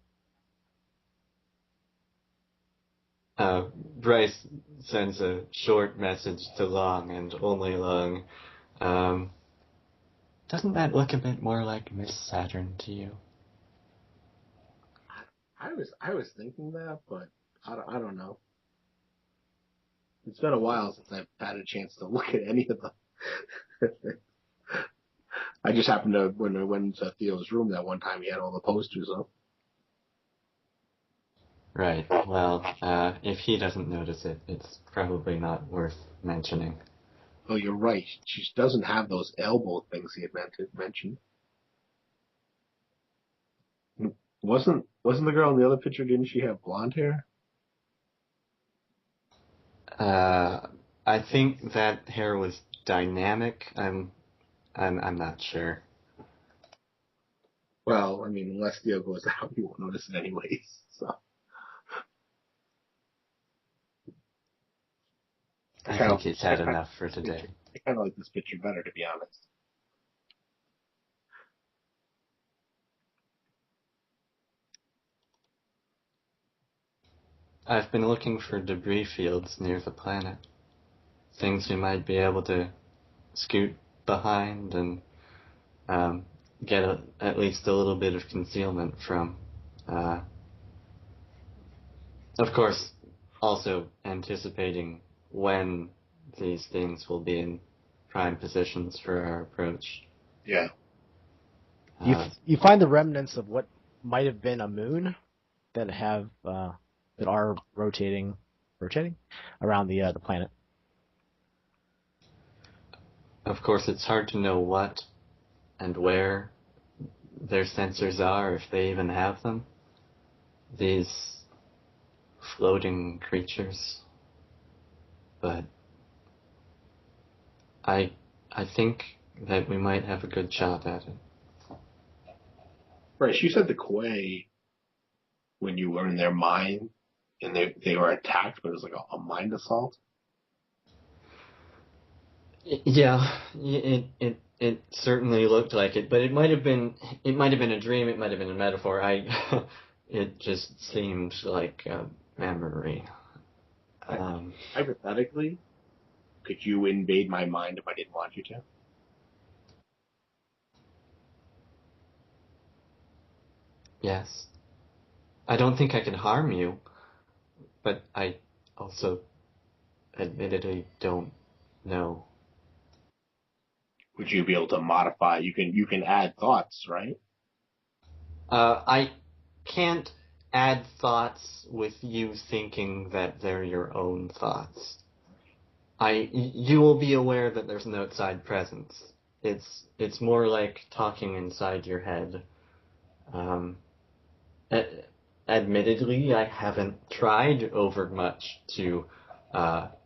Bryce sends a short message to Long, and only Long. Doesn't that look a bit more like Miss Saturn to you? I was thinking that, but I don't know. It's been a while since I've had a chance to look at any of them. I just happened to, when I went into Theo's room that one time, he had all the posters up. Right. Well, if he doesn't notice it, it's probably not worth mentioning. Oh, you're right. She doesn't have those elbow things he had mentioned. Wasn't the girl in the other picture? Didn't she have blonde hair? I think that hair was dynamic. I'm not sure. Well, I mean, unless Theo goes out, you won't notice it anyways. So I think he's had enough for today. I kind of like this picture better, to be honest. I've been looking for debris fields near the planet. Things we might be able to scoot behind and get at least a little bit of concealment from. Of course, also anticipating when these things will be in prime positions for our approach. Yeah. You find the remnants of what might have been a moon that have that are rotating around the planet. Of course, it's hard to know what and where their sensors are, if they even have them. These floating creatures. But I think that we might have a good shot at it. Right, you said the Quay, when you were in their mind, and they were attacked, but it was like a mind assault? Yeah, it certainly looked like it, but it might have been a dream, it might have been a metaphor. It just seemed like a memory. Hypothetically, could you invade my mind if I didn't want you to? Yes. I don't think I can harm you, but I also admittedly don't know. Would you be able to modify? You can add thoughts, right? I can't add thoughts with you thinking that they're your own thoughts. You will be aware that there's an outside presence. It's more like talking inside your head. Um, Admittedly, I haven't tried over much to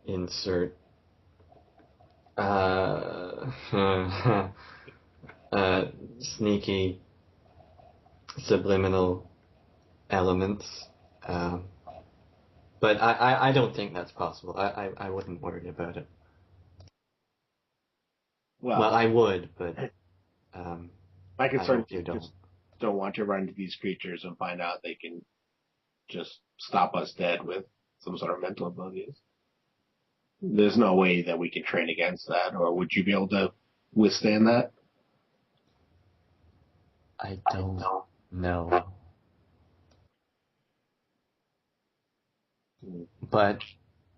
insert sneaky subliminal elements. Um, but I don't think that's possible. I wouldn't worry about it. Well, I would, but my I concern hope you is don't. just don't want to run into these creatures and find out they can just stop us dead with some sort of mental abilities. There's no way that we can train against that, or would you be able to withstand that? I don't know. But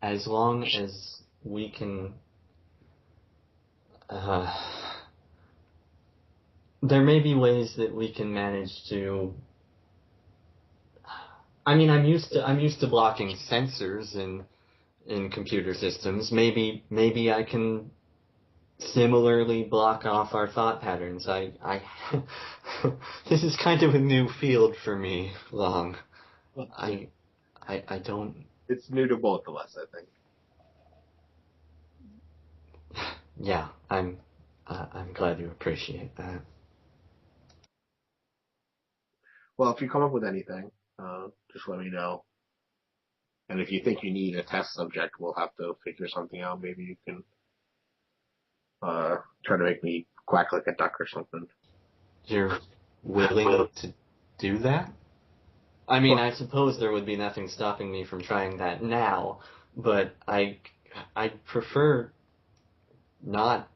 as long as we can, there may be ways that we can manage to. I mean, I'm used to blocking sensors in computer systems. Maybe I can similarly block off our thought patterns. This is kind of a new field for me, Long. I don't. It's new to both of us, I think. Yeah, I'm glad you appreciate that. Well, if you come up with anything, just let me know. And if you think you need a test subject, we'll have to figure something out. Maybe you can try to make me quack like a duck or something. You're willing to do that? I mean, I suppose there would be nothing stopping me from trying that now, but I prefer not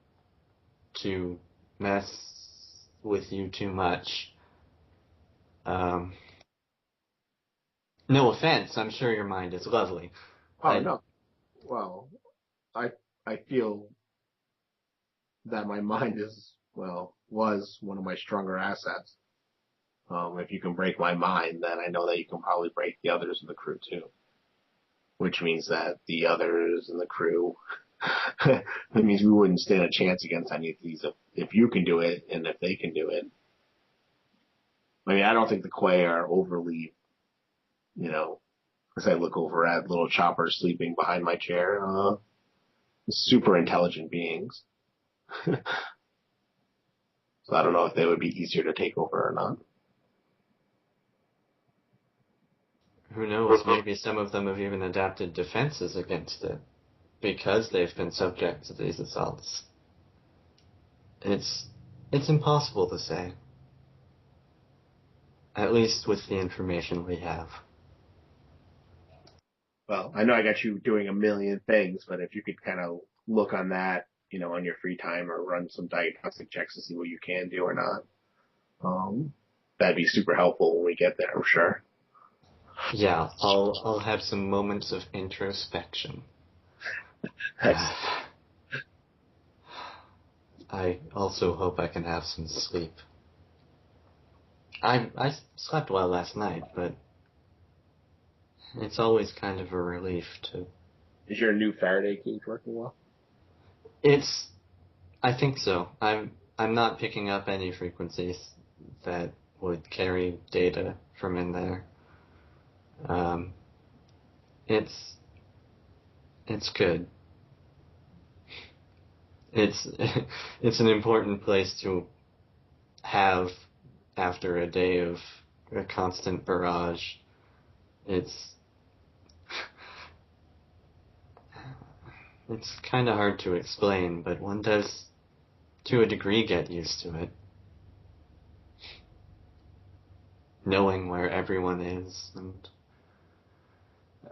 to mess with you too much. No offense, I'm sure your mind is lovely. Oh, no. Well, I feel that my mind was one of my stronger assets. If you can break my mind, then I know that you can probably break the others in the crew too. Which means that the others in the crew, that means we wouldn't stand a chance against any of these if you can do it and if they can do it. I mean, I don't think the Quay are overly, as I look over at little Chopper sleeping behind my chair, super intelligent beings. So I don't know if they would be easier to take over or not. Who knows, maybe some of them have even adapted defenses against it, because they've been subject to these assaults. It's impossible to say. At least with the information we have. Well, I know I got you doing a million things, but if you could kind of look on that, on your free time or run some diagnostic checks to see what you can do or not, that'd be super helpful when we get there, I'm sure. Yeah, I'll have some moments of introspection. I also hope I can have some sleep. I slept well last night, but it's always kind of a relief to... Is your new Faraday cage working well? I think so. I'm not picking up any frequencies that would carry data from in there. It's good. It's an important place to have after a day of a constant barrage. It's kind of hard to explain, but one does, to a degree, get used to it. Knowing where everyone is, and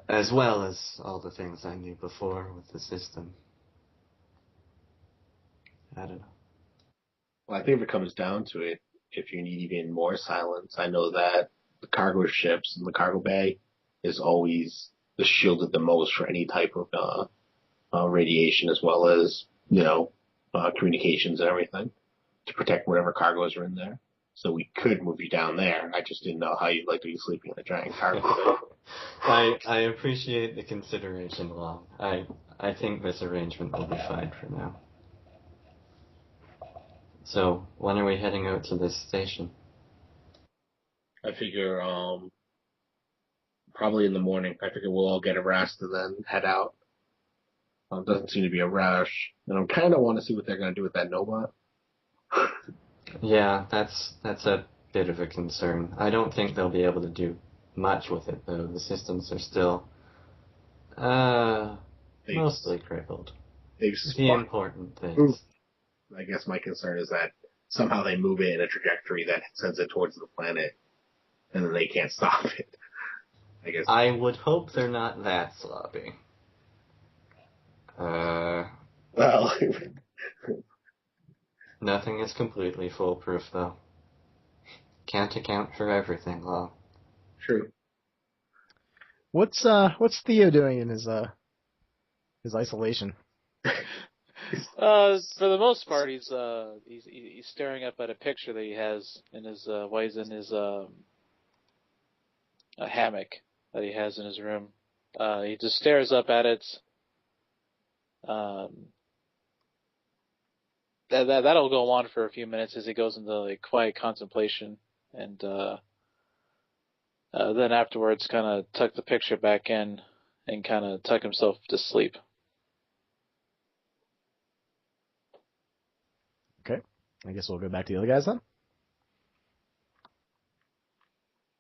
as well as all the things I knew before with the system. I don't know. Well, I think if it comes down to it, if you need even more silence, I know that the cargo ships and the cargo bay is always shielded the most for any type of radiation, as well as communications and everything to protect whatever cargoes are in there. So we could move you down there. I just didn't know how you'd like to be sleeping in a giant cargo bay. I appreciate the consideration, Long. I think this arrangement will be fine for now. So, when are we heading out to this station? I figure probably in the morning. I figure we'll all get a rest and then head out. Doesn't seem to be a rush. And I kind of want to see what they're going to do with that Nobot. Yeah, that's a bit of a concern. I don't think they'll be able to do much with it, though. The systems are still mostly crippled. The important things. I guess my concern is that somehow they move it in a trajectory that sends it towards the planet, and then they can't stop it. I guess. I would hope they're not that sloppy. Well, nothing is completely foolproof, though. Can't account for everything, Law. True. What's Theo doing in his isolation? For the most part, he's staring up at a picture that he has in his while he's in his a hammock that he has in his room. He just stares up at it. That'll go on for a few minutes as he goes into like quiet contemplation, and then afterwards, kind of tuck the picture back in and kind of tuck himself to sleep. Okay, I guess we'll go back to the other guys then.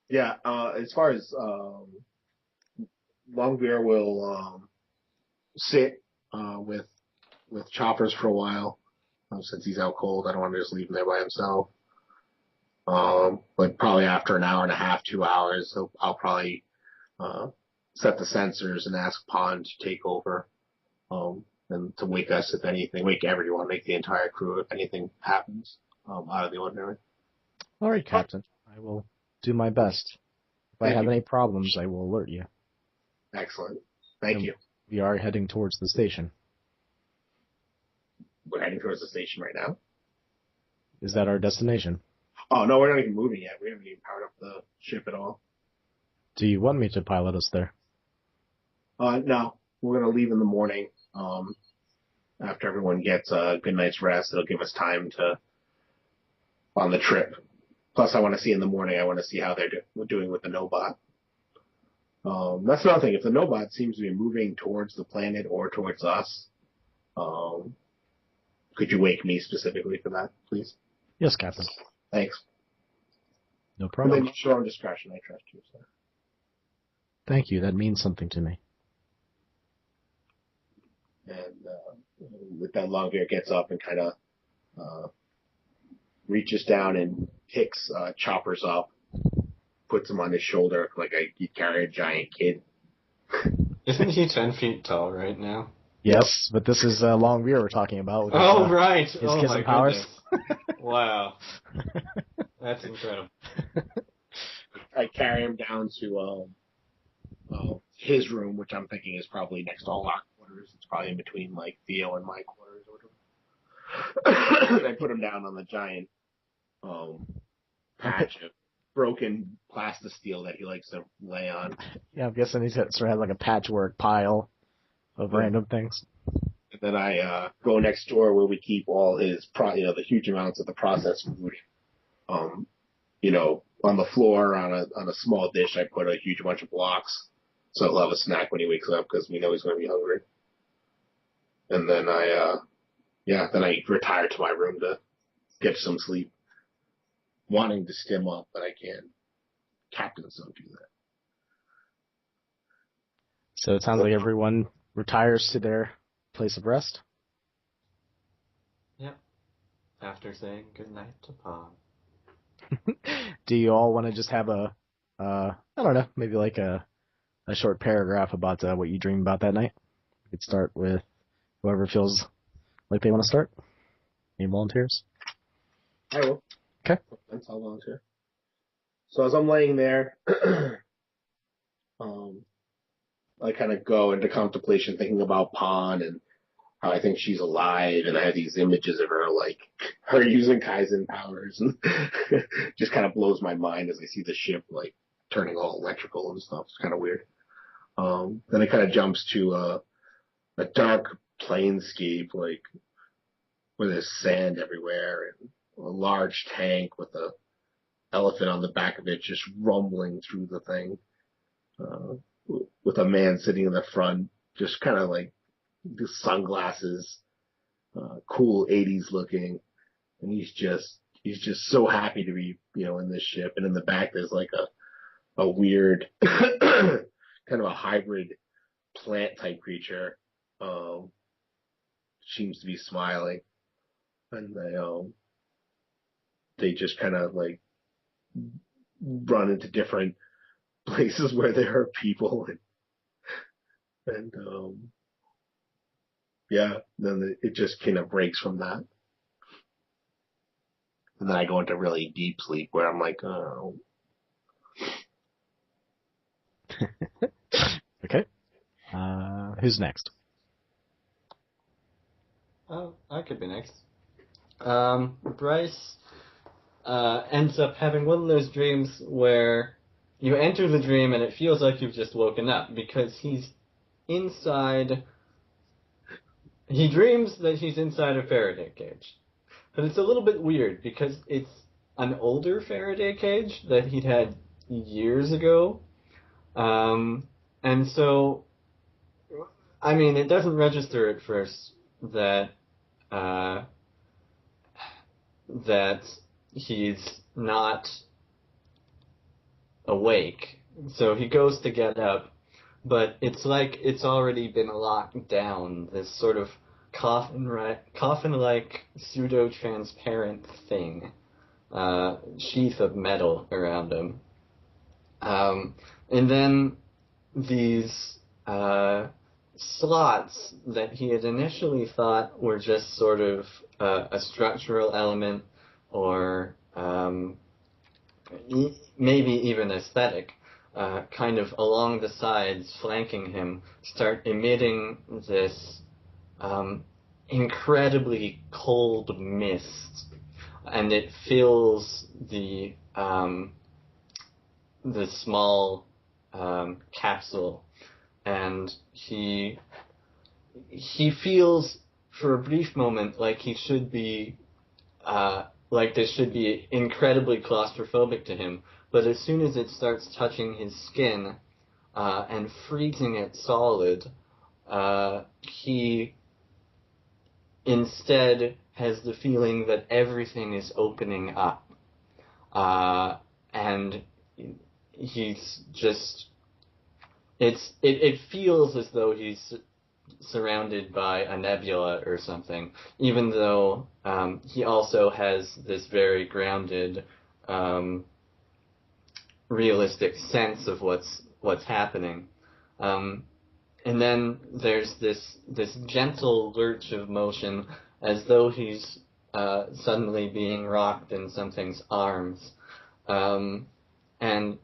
Yeah, as far as Longbeard will sit with Choppers for a while, since he's out cold. I don't want to just leave him there by himself. But probably after an hour and a half, 2 hours, I'll probably set the sensors and ask Pond to take over, and to wake us if anything, wake everyone, wake the entire crew if anything happens out of the ordinary. All right, Captain. I will do my best. If I have any problems, I will alert you. Excellent. Thank you. We are heading towards the station. We're heading towards the station right now. Is that our destination? Oh, no, we're not even moving yet. We haven't even powered up the ship at all. Do you want me to pilot us there? No. We're going to leave in the morning. After everyone gets a good night's rest, it'll give us time on the trip. Plus, I want to see in the morning, I want to see how they're doing with the Nobot. That's another thing. If the Nobot seems to be moving towards the planet or towards us, could you wake me specifically for that, please? Yes, Captain. Thanks. No problem. And then your own discretion. I trust you, sir. Thank you. That means something to me. And with that, Longbeard gets up and kind of reaches down and picks Choppers up, puts him on his shoulder like he'd carry a giant kid. Isn't he 10 feet tall right now? Yes, but this is Longbeard we're talking about. With right. His kissing powers. Wow. That's incredible. I carry him down to his room, which I'm thinking is probably next to all our quarters. It's probably in between like Theo and my quarters or whatever. I put him down on the giant patch of broken plasticine that he likes to lay on. Yeah, I'm guessing he's sort of had like a patchwork pile of random things. And then I go next door where we keep all his the huge amounts of the processed food. On the floor on a small dish, I put a huge bunch of blocks, so he'll have a snack when he wakes up because we know he's going to be hungry. And then I retire to my room to get some sleep, wanting to stim up, but I can't. Captains don't do that. So it sounds like everyone retires to their place of rest. Yep. After saying goodnight to Pond. Do you all want to just have I don't know, maybe like a short paragraph about what you dreamed about that night? We could start with whoever feels like they want to start. Any volunteers? I will. Okay. I'll volunteer. So as I'm laying there, I kind of go into contemplation, thinking about Pawn and how I think she's alive, and I have these images of her, like, her using Kaizen powers, and just kind of blows my mind as I see the ship, like, turning all electrical and stuff. It's kind of weird. Then it kind of jumps to a dark planescape, like, where there's sand everywhere, and a large tank with a elephant on the back of it just rumbling through the thing, with a man sitting in the front, just kind of like the sunglasses, cool 80s looking, and he's just so happy to be, in this ship. And in the back there's like a weird kind of a hybrid plant type creature, seems to be smiling, and they just kind of like run into different places where there are people, and yeah, then it just kind of breaks from that. And then I go into really deep sleep where I'm like, oh. Okay. Who's next? Oh, I could be next. Bryce ends up having one of those dreams where you enter the dream and it feels like you've just woken up because he's inside. He dreams that he's inside a Faraday cage. But it's a little bit weird because it's an older Faraday cage that he'd had years ago. And so, I mean, it doesn't register at first that that he's not awake. So he goes to get up, but it's like it's already been locked down, this sort of coffin-like pseudo-transparent thing, sheath of metal around him. And then these slots that he had initially thought were just sort of a structural element or maybe even aesthetic, kind of along the sides, flanking him, start emitting this incredibly cold mist, and it fills the small capsule, and he feels for a brief moment like he should be like this should be incredibly claustrophobic to him, but as soon as it starts touching his skin and freezing it solid, he instead has the feeling that everything is opening up, and he's just it feels as though he's surrounded by a nebula or something, even though he also has this very grounded, realistic sense of what's happening. And then there's this gentle lurch of motion, as though he's suddenly being rocked in something's arms, and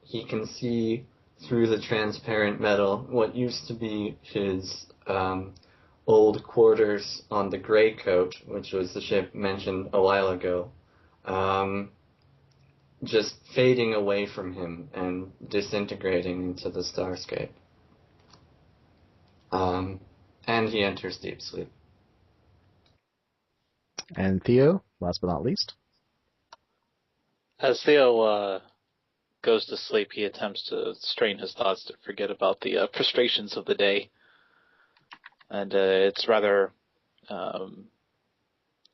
he can see through the transparent metal what used to be his old quarters on the Grey Coat, which was the ship mentioned a while ago, just fading away from him and disintegrating into the starscape. And he enters deep sleep. And Theo, last but not least. As Theo goes to sleep, he attempts to strain his thoughts to forget about the frustrations of the day. And it's rather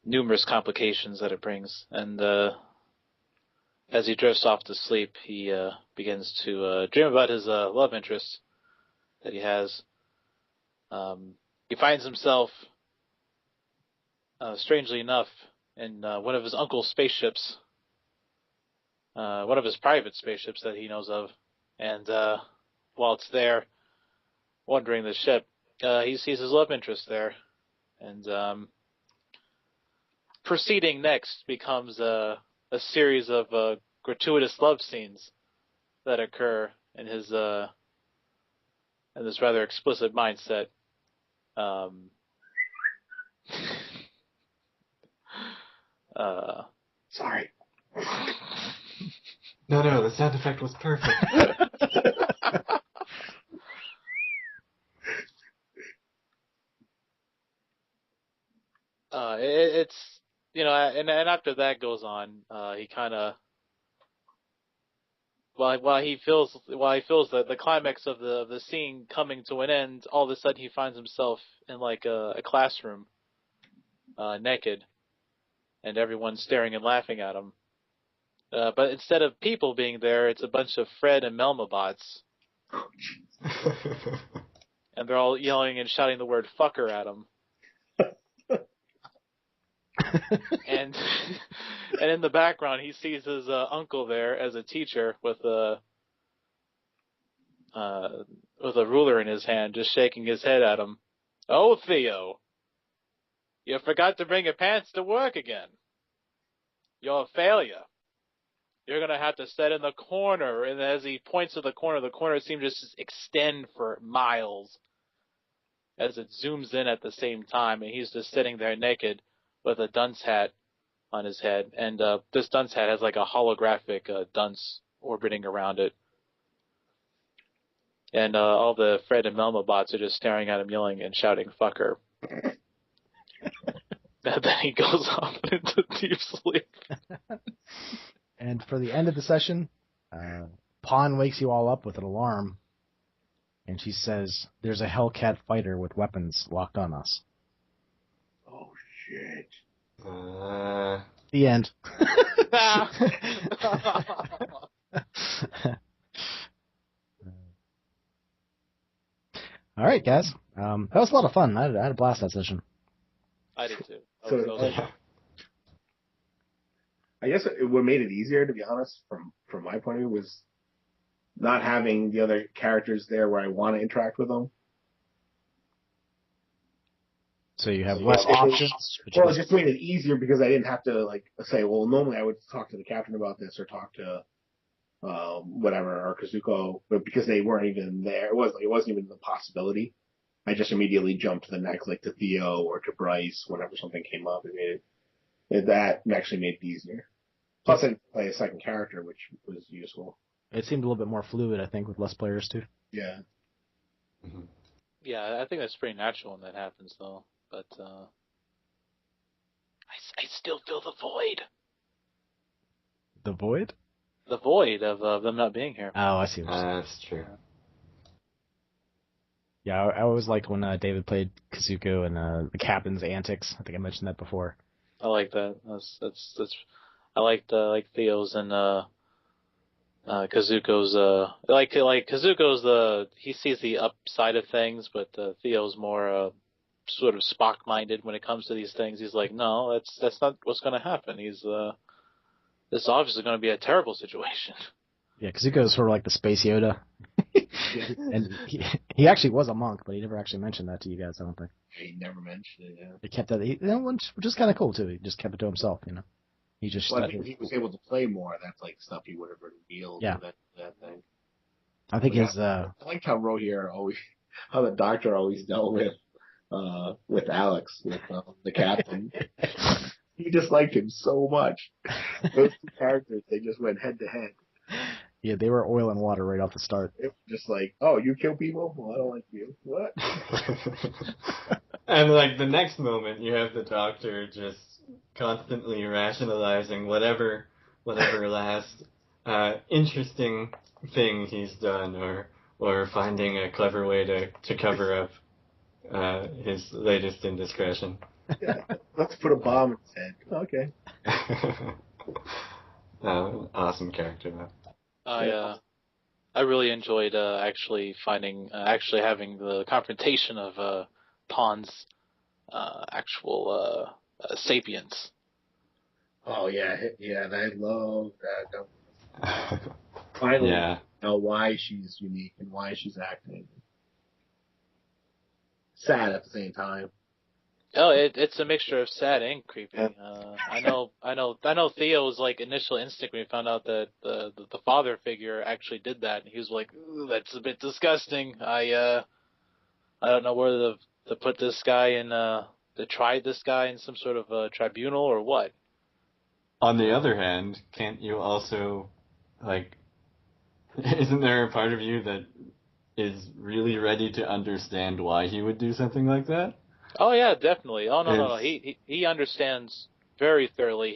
numerous complications that it brings. And as he drifts off to sleep, he begins to dream about his love interest that he has. He finds himself, strangely enough, in one of his uncle's spaceships, one of his private spaceships that he knows of. And while it's there, wandering the ship, he sees his love interest there. And proceeding next becomes a series of gratuitous love scenes that occur in his in this rather explicit mindset. Sorry. No, the sound effect was perfect. It's and after that goes on, he kind of while he feels the climax of the scene coming to an end, all of a sudden he finds himself in like a classroom, naked, and everyone's staring and laughing at him. But instead of people being there, it's a bunch of Fred and Melma bots, and they're all yelling and shouting the word "fucker" at him. and in the background, he sees his uncle there as a teacher with a ruler in his hand, just shaking his head at him. "Oh, Theo, you forgot to bring your pants to work again. You're a failure. You're going to have to sit in the corner." And as he points to the corner seems to just extend for miles as it zooms in at the same time. And he's just sitting there naked with a dunce hat on his head. And this dunce hat has like a holographic dunce orbiting around it. And all the Fred and Melma bots are just staring at him, yelling and shouting, "Fucker." And then he goes off into deep sleep. And for the end of the session, Pawn wakes you all up with an alarm, and she says, "There's a Hellcat fighter with weapons locked on us." Oh, shit. The end. All right, guys. That was a lot of fun. I had a blast that session. I did too. I guess what made it easier, to be honest, from my point of view, was not having the other characters there where I want to interact with them. So you have less options? Well, it just made it easier because I didn't have to say, well, normally I would talk to the captain about this or talk to whatever, or Kazuko, but because they weren't even there, it wasn't even the possibility. I just immediately jumped to the next, like to Theo or to Bryce whenever something came up. That actually made it easier. Plus, I didn't play a second character, which was useful. It seemed a little bit more fluid, I think, with less players too. Yeah. Mm-hmm. Yeah, I think that's pretty natural when that happens, though. But I still feel the void. The void? The void of them not being here. Oh, I see what you're saying. That's true. Yeah, I always liked when David played Kazuko and the captain's antics. I think I mentioned that before. I like that. That's I like Theo's and Kazuko's. Like Kazuko's he sees the upside of things, but Theo's more sort of Spock-minded when it comes to these things. He's like, no, that's not what's going to happen. This is obviously going to be a terrible situation. Yeah, Kazuko's sort of like the Space Yoda. And he actually was a monk, but he never actually mentioned that to you guys, I don't think. He never mentioned it, yeah. He kept that, which is kind of cool, too. He just kept it to himself, He just... Well, I think if he was able to play more, that's like stuff he would have revealed. Yeah. That thing. I think his... I liked how how the doctor always dealt with Alex, with the captain. He just liked him so much. Those two characters, they just went head to head. Yeah, they were oil and water right off the start. It was just like, oh, you kill people? Well, I don't like you. What? And like the next moment, you have the doctor just constantly rationalizing whatever last interesting thing he's done, or finding a clever way to cover up his latest indiscretion. Yeah, let's put a bomb in his head. Okay. Awesome character, though. I really enjoyed actually having the confrontation of Pawn's actual sapience. Oh yeah, and I love that. Finally, know why she's unique and why she's acting. Sad at the same time. Oh, it's a mixture of sad and creepy. Yeah. I know Theo's like initial instinct when he found out that the father figure actually did that, and he was like, "Ooh, that's a bit disgusting." I don't know whether to put this guy in to try this guy in some sort of tribunal or what. On the other hand, can't you also, like, isn't there a part of you that is really ready to understand why he would do something like that? Oh yeah, definitely. Oh no. He understands very thoroughly.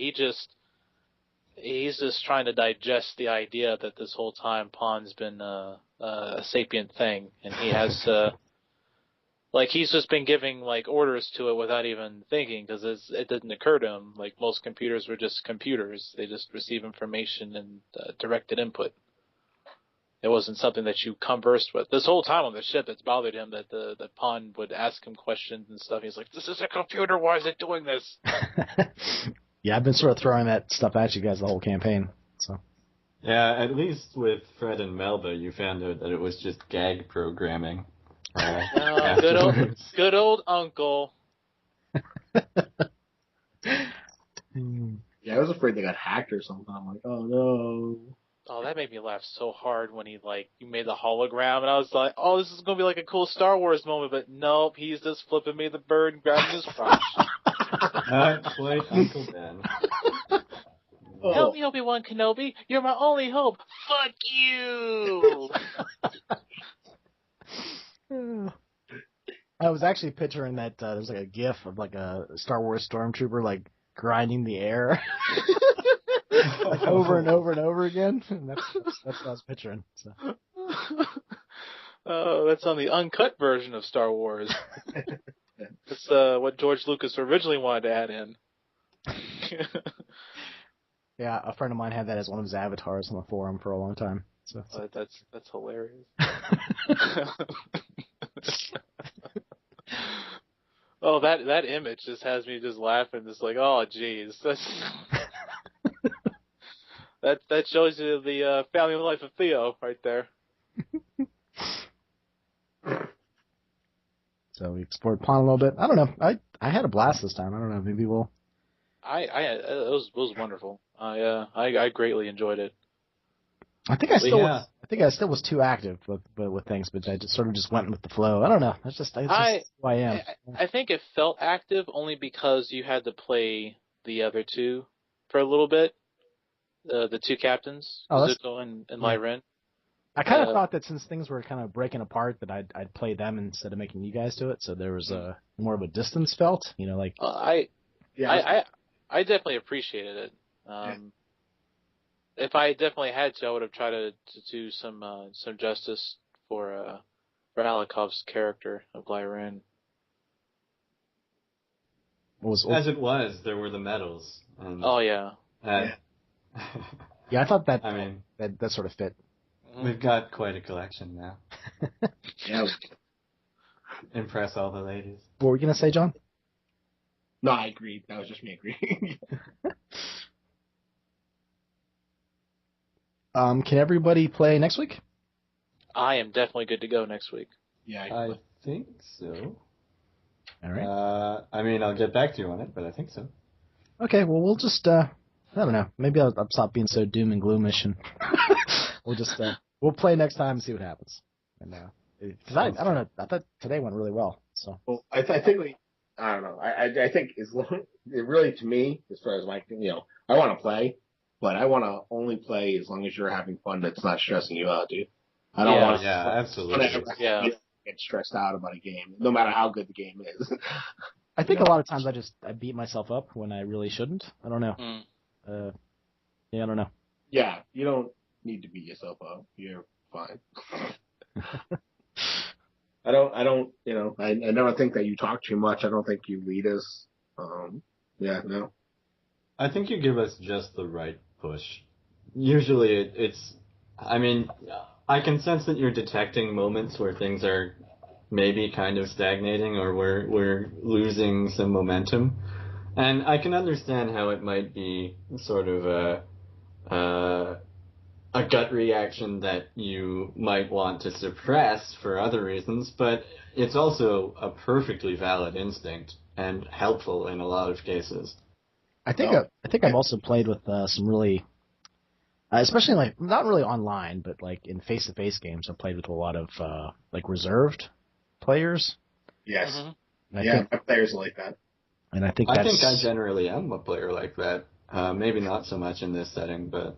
He's just trying to digest the idea that this whole time Pawn's been a sapient thing, and he has like he's just been giving like orders to it without even thinking, because it didn't occur to him. Like most computers were just computers; they just receive information and directed input. It wasn't something that you conversed with. This whole time on the ship, it's bothered him that the Pawn would ask him questions and stuff. He's like, "This is a computer. Why is it doing this?" Yeah, I've been sort of throwing that stuff at you guys the whole campaign. So. Yeah, at least with Fred and Melba, you found out that it was just gag programming. Good old Uncle. Yeah, I was afraid they got hacked or something. I'm like, oh no. Oh, that made me laugh so hard when you made the hologram, and I was like, oh, this is gonna be like a cool Star Wars moment, but nope, he's just flipping me the bird and grabbing his crotch. Not quite Uncle Ben. Oh. Help me, Obi-Wan Kenobi, you're my only hope. Fuck you! I was actually picturing that there's like a GIF of like a Star Wars stormtrooper like grinding the air. Like over and over and over again. And that's what I was picturing. So. Oh, that's on the uncut version of Star Wars. That's what George Lucas originally wanted to add in. Yeah, a friend of mine had that as one of his avatars on the forum for a long time. So. That's hilarious. Oh, that image just has me just laughing, just like, oh, jeez. That shows you the family life of Theo right there. So we explored Pawn a little bit. I don't know. I had a blast this time. I don't know. Maybe we'll. It was wonderful. I greatly enjoyed it. I think I still was too active with things, but I just sort of just went with the flow. I don't know. That's just who I am. I think it felt active only because you had to play the other two for a little bit. The two captains, Zuko and Lyrin. I kind of thought that since things were kind of breaking apart, that I'd play them instead of making you guys do it. So there was more of a distance felt, like. I definitely appreciated it. If I definitely had to, I would have tried to do some justice for Alikov's character of Lyrin. As it was, there were the medals. And oh yeah. Yeah, I thought that. I mean, that sort of fit. We've got quite a collection now. Yeah. Impress all the ladies. What were you gonna say, John? No, I agreed. That was just me agreeing. Can everybody play next week? I am definitely good to go next week. Yeah, I think so. All right. I mean, I'll get back to you on it, but I think so. Okay, well, we'll just, I don't know. Maybe I'll stop being so doom and gloomish, and we'll just, we'll play next time and see what happens. And, cause I don't know. I thought today went really well, so. Well, I think I don't know. I think as long, it really, to me, as far as my, I want to play, but I want to only play as long as you're having fun. That's not stressing you out, dude. I don't want to. Yeah, absolutely. Get stressed out about a game, no matter how good the game is. I think a lot of times I beat myself up when I really shouldn't. I don't know. Yeah, I don't know. Yeah, you don't need to beat yourself up. You're fine. I don't, I never think that you talk too much. I don't think you lead us. Yeah, no. I think you give us just the right push. Usually I mean, I can sense that you're detecting moments where things are maybe kind of stagnating or we're losing some momentum. And I can understand how it might be sort of a gut reaction that you might want to suppress for other reasons, but it's also a perfectly valid instinct. and helpful in a lot of cases. I think I've also played with some really, especially like not really online, but like in face-to-face games. I've played with a lot of like reserved players. Yes. Mm-hmm. Yeah, my players are like that. And I think I generally am a player like that. Maybe not so much in this setting, but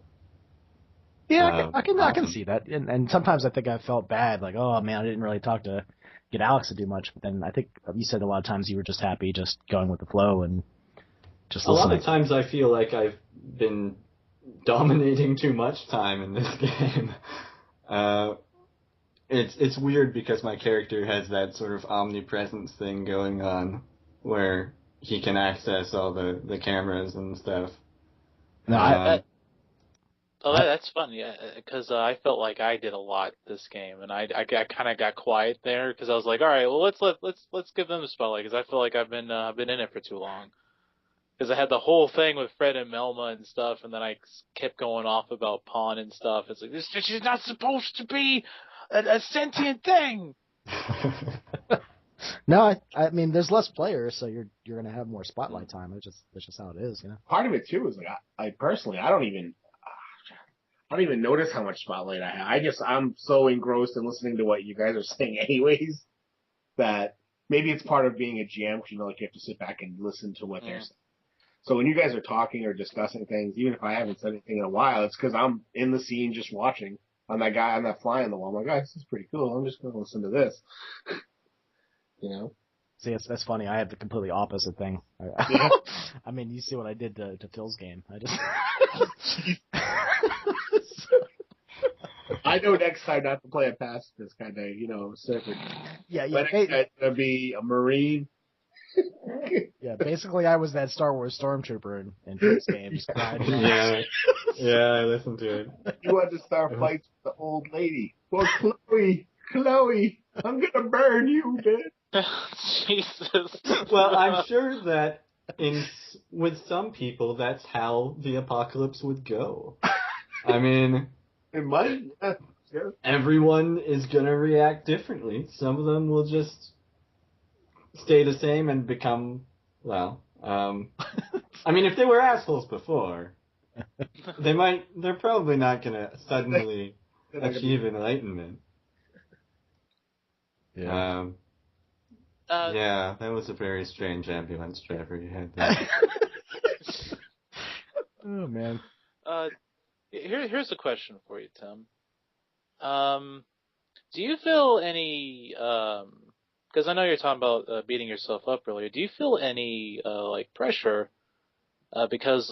yeah, I can see that. And sometimes I think I felt bad, like, oh man, I didn't really get Alex to do much. But then I think you said a lot of times you were just happy, just going with the flow and just listening. A lot of times I feel like I've been dominating too much time in this game. It's weird because my character has that sort of omnipresence thing going on, where he can access all the cameras and stuff. No, that's fun, yeah, because I felt like I did a lot this game, and I kind of got quiet there because I was like, all right, well let's give them a spotlight because I feel like I've been in it for too long. Because I had the whole thing with Fred and Melma and stuff, and then I kept going off about Pawn and stuff. It's like, this fish is not supposed to be a sentient thing. No, I mean, there's less players, so you're gonna have more spotlight time. That's just how it is, you know. Part of it too is like I personally I don't even notice how much spotlight I have. I'm so engrossed in listening to what you guys are saying anyways that maybe it's part of being a GM because you have to sit back and listen to what they're saying. So when you guys are talking or discussing things, even if I haven't said anything in a while, it's because I'm in the scene just watching. I'm that fly on the wall. I'm like, this is pretty cool. I'm just going to listen to this. You know? See, that's funny. I have the completely opposite thing. I mean, you see what I did to Phil's game. I know next time not to play it past this kind of, circuit. Yeah. It's going to be a Marine. Yeah, basically I was that Star Wars stormtrooper in Phil's games. Yeah, I listened to it. You had to start fights with the old lady. Well, Chloe, I'm going to burn you, bitch. Jesus. Well, I'm sure that with some people, that's how the apocalypse would go. I mean, it might. Yeah. Everyone is going to react differently. Some of them will just stay the same and become, I mean, if they were assholes before, they're probably not going to suddenly achieve enlightenment. Yeah. Yeah, that was a very strange ambulance driver you had there. Oh, man. Here's a question for you, Tim. Do you feel any, because I know you're talking about beating yourself up earlier, do you feel any, pressure, because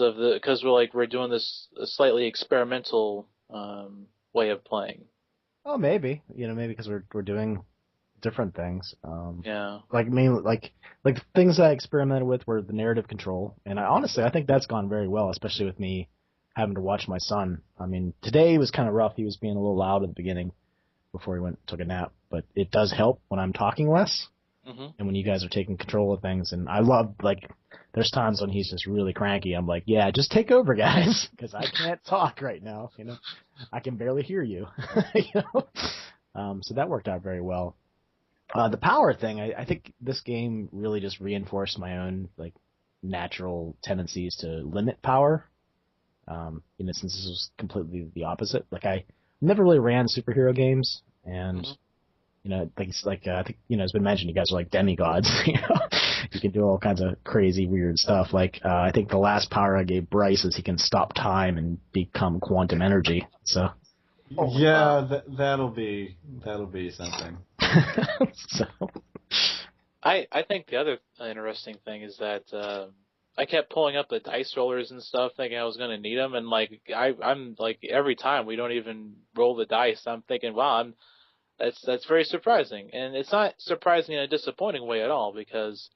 we're doing this slightly experimental, way of playing? Oh, maybe. Maybe because we're doing different things. Yeah. Like the things I experimented with were the narrative control, and I think that's gone very well, especially with me having to watch my son. I mean, today was kind of rough. He was being a little loud at the beginning before he took a nap, but it does help when I'm talking less, and when you guys are taking control of things. And I love, there's times when he's just really cranky. I'm like, yeah, just take over, guys, because I can't talk right now. I can barely hear you. So that worked out very well. The power thing, I think this game really just reinforced my own natural tendencies to limit power. Since this was completely the opposite. I never really ran superhero games, and I think it's been mentioned, you guys are like demigods. You can do all kinds of crazy, weird stuff. I think the last power I gave Bryce is he can stop time and become quantum energy. So. That'll be something. So. I think the other interesting thing is that I kept pulling up the dice rollers and stuff, thinking I was going to need them, and I'm every time we don't even roll the dice, I'm thinking, wow, that's very surprising, and it's not surprising in a disappointing way at all, because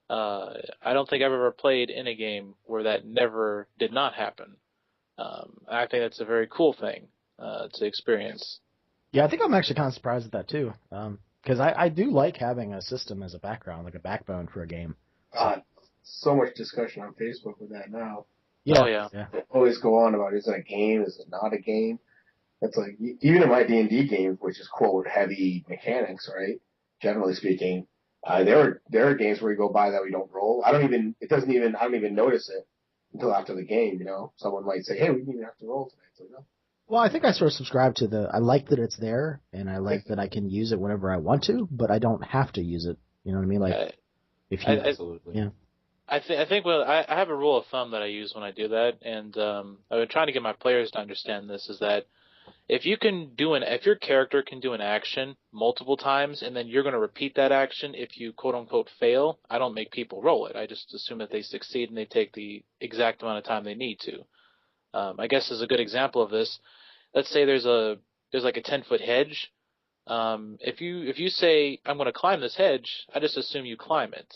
I don't think I've ever played in a game where that never did not happen. I think that's a very cool thing to experience. Yeah, I think I'm actually kind of surprised at that too, because I do like having a system as a background, like a backbone for a game. So much discussion on Facebook with that now. Yeah. Oh, yeah. They always go on about, is it a game? Is it not a game? It's even in my D&D games, which is, quote, heavy mechanics, right? Generally speaking, There are games where we go by that we don't roll. I don't even notice it until after the game. Someone might say, "Hey, we didn't even have to roll today." It's like, no. Well, I think I sort of subscribe to I like that it's there, and I like that I can use it whenever I want to, but I don't have to use it. You know what I mean? Like, if you, Absolutely. yeah. I think I have a rule of thumb that I use when I do that, and I've been trying to get my players to understand this, is that if your character can do an action multiple times, and then you're going to repeat that action if you quote unquote fail, I don't make people roll it. I just assume that they succeed and they take the exact amount of time they need to. I guess as a good example of this, let's say there's like a 10-foot hedge. If you say I'm going to climb this hedge, I just assume you climb it.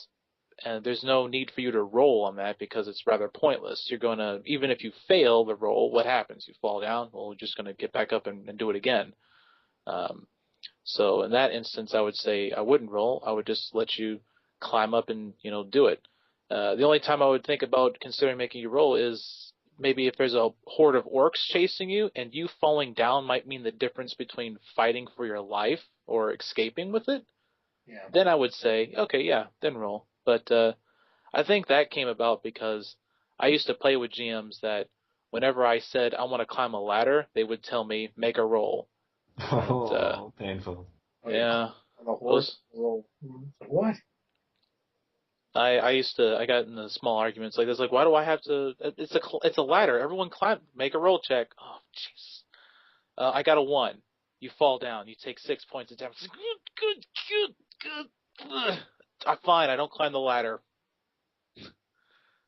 And there's no need for you to roll on that because it's rather pointless. You're going to, even if you fail the roll, what happens? You fall down? Well, you're just going to get back up and do it again. So in that instance, I would say I wouldn't roll. I would just let you climb up and, do it. The only time I would think about considering making you roll is maybe if there's a horde of orcs chasing you and you falling down might mean the difference between fighting for your life or escaping with it. Yeah. Then I would say, okay, yeah, then roll. But I think that came about because I used to play with GMs that whenever I said I want to climb a ladder, they would tell me, make a roll. Oh, painful. Yeah. On a horse roll. What? I got into small arguments like this, like, why do I have to, it's a ladder. Everyone climb, make a roll check. Oh, jeez. I got a 1. You fall down. You take 6 points of damage. Good. I'm fine. I don't climb the ladder.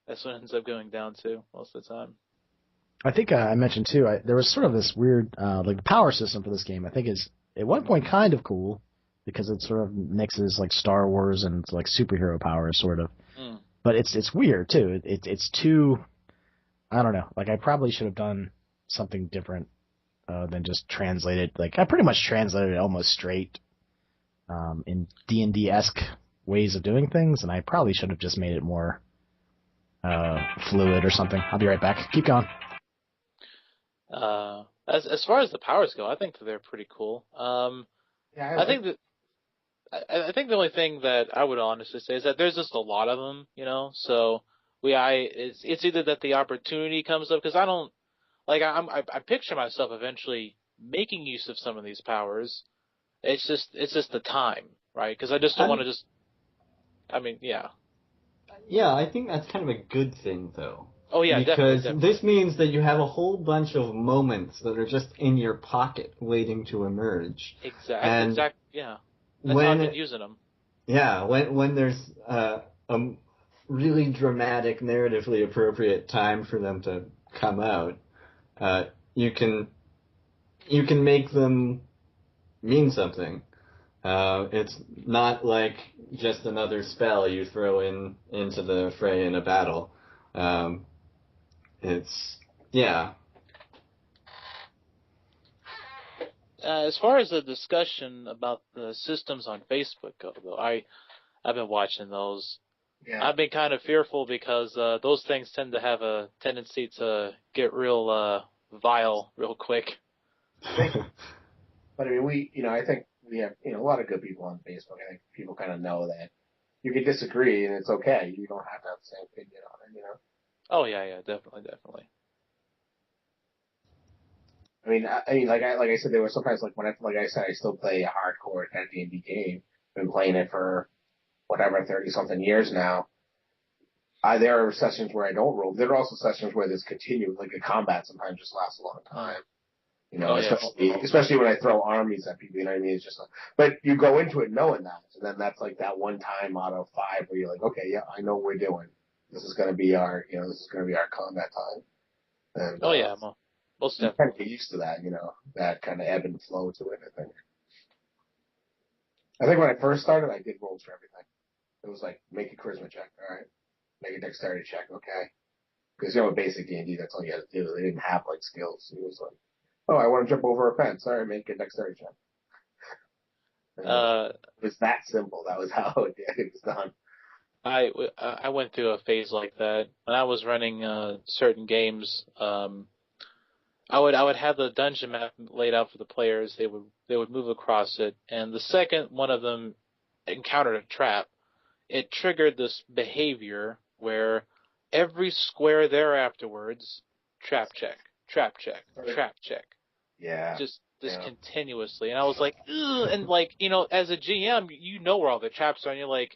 That's what ends up going down to most of the time. I think I mentioned too. There was sort of this weird, like the power system for this game. I think is at one point kind of cool because it sort of mixes like Star Wars and like superhero powers, sort of. Mm. But it's weird too. It's too. I don't know. Like I probably should have done something different than just translate it. Like I pretty much translated it almost straight in D&D-esque ways of doing things, and I probably should have just made it more fluid or something. I'll be right back. Keep going. As far as the powers go, I think that they're pretty cool. I think the only thing that I would honestly say is that there's just a lot of them, So it's either that the opportunity comes up because I don't like I picture myself eventually making use of some of these powers. It's just the time, right? Because I just don't want to just. I mean, yeah. Yeah, I think that's kind of a good thing, though. Oh, yeah, because definitely. This means that you have a whole bunch of moments that are just in your pocket waiting to emerge. Exactly. Yeah. That's how I've been using them. Yeah, when there's a really dramatic, narratively appropriate time for them to come out, you can make them mean something. It's not like just another spell you throw into the fray in a battle. As far as the discussion about the systems on Facebook go, though, I've been watching those. Yeah. I've been kind of fearful because those things tend to have a tendency to get real vile real quick. But I mean, I think we have, a lot of good people on Facebook. I think people kind of know that you can disagree and it's okay. You don't have to have the same opinion on it, Oh yeah, definitely. I mean, like I said, there were sometimes like I still play a hardcore kind of D&D game. I've been playing it for whatever 30-something years now. There are sessions where I don't roll. There are also sessions where there's continued, like the combat sometimes just lasts a long time. Especially when I throw armies at people, I mean? It's just but you go into it knowing that, and then that's like that one time out of 5 where you're like, okay, yeah, I know what we're doing. This is going to be our combat time. And, most definitely. You kind of get used to that, that kind of ebb and flow to it, I think when I first started, I did rolls for everything. It was like, make a charisma check, all right? Make a dexterity check, okay? Because, with basic D&D, that's all you had to do. They didn't have, like, skills. It was like, oh, I want to jump over a fence. All right, make a dexterity check. It was that simple. That was how it was done. I went through a phase like that. When I was running certain games, I would have the dungeon map laid out for the players. They would move across it, and the second one of them encountered a trap, it triggered this behavior where every square there afterwards, trap check, trap check, trap check. Yeah. Just continuously. And I was like, ugh, and like, you know, as a GM, you know where all the traps are, and you're like,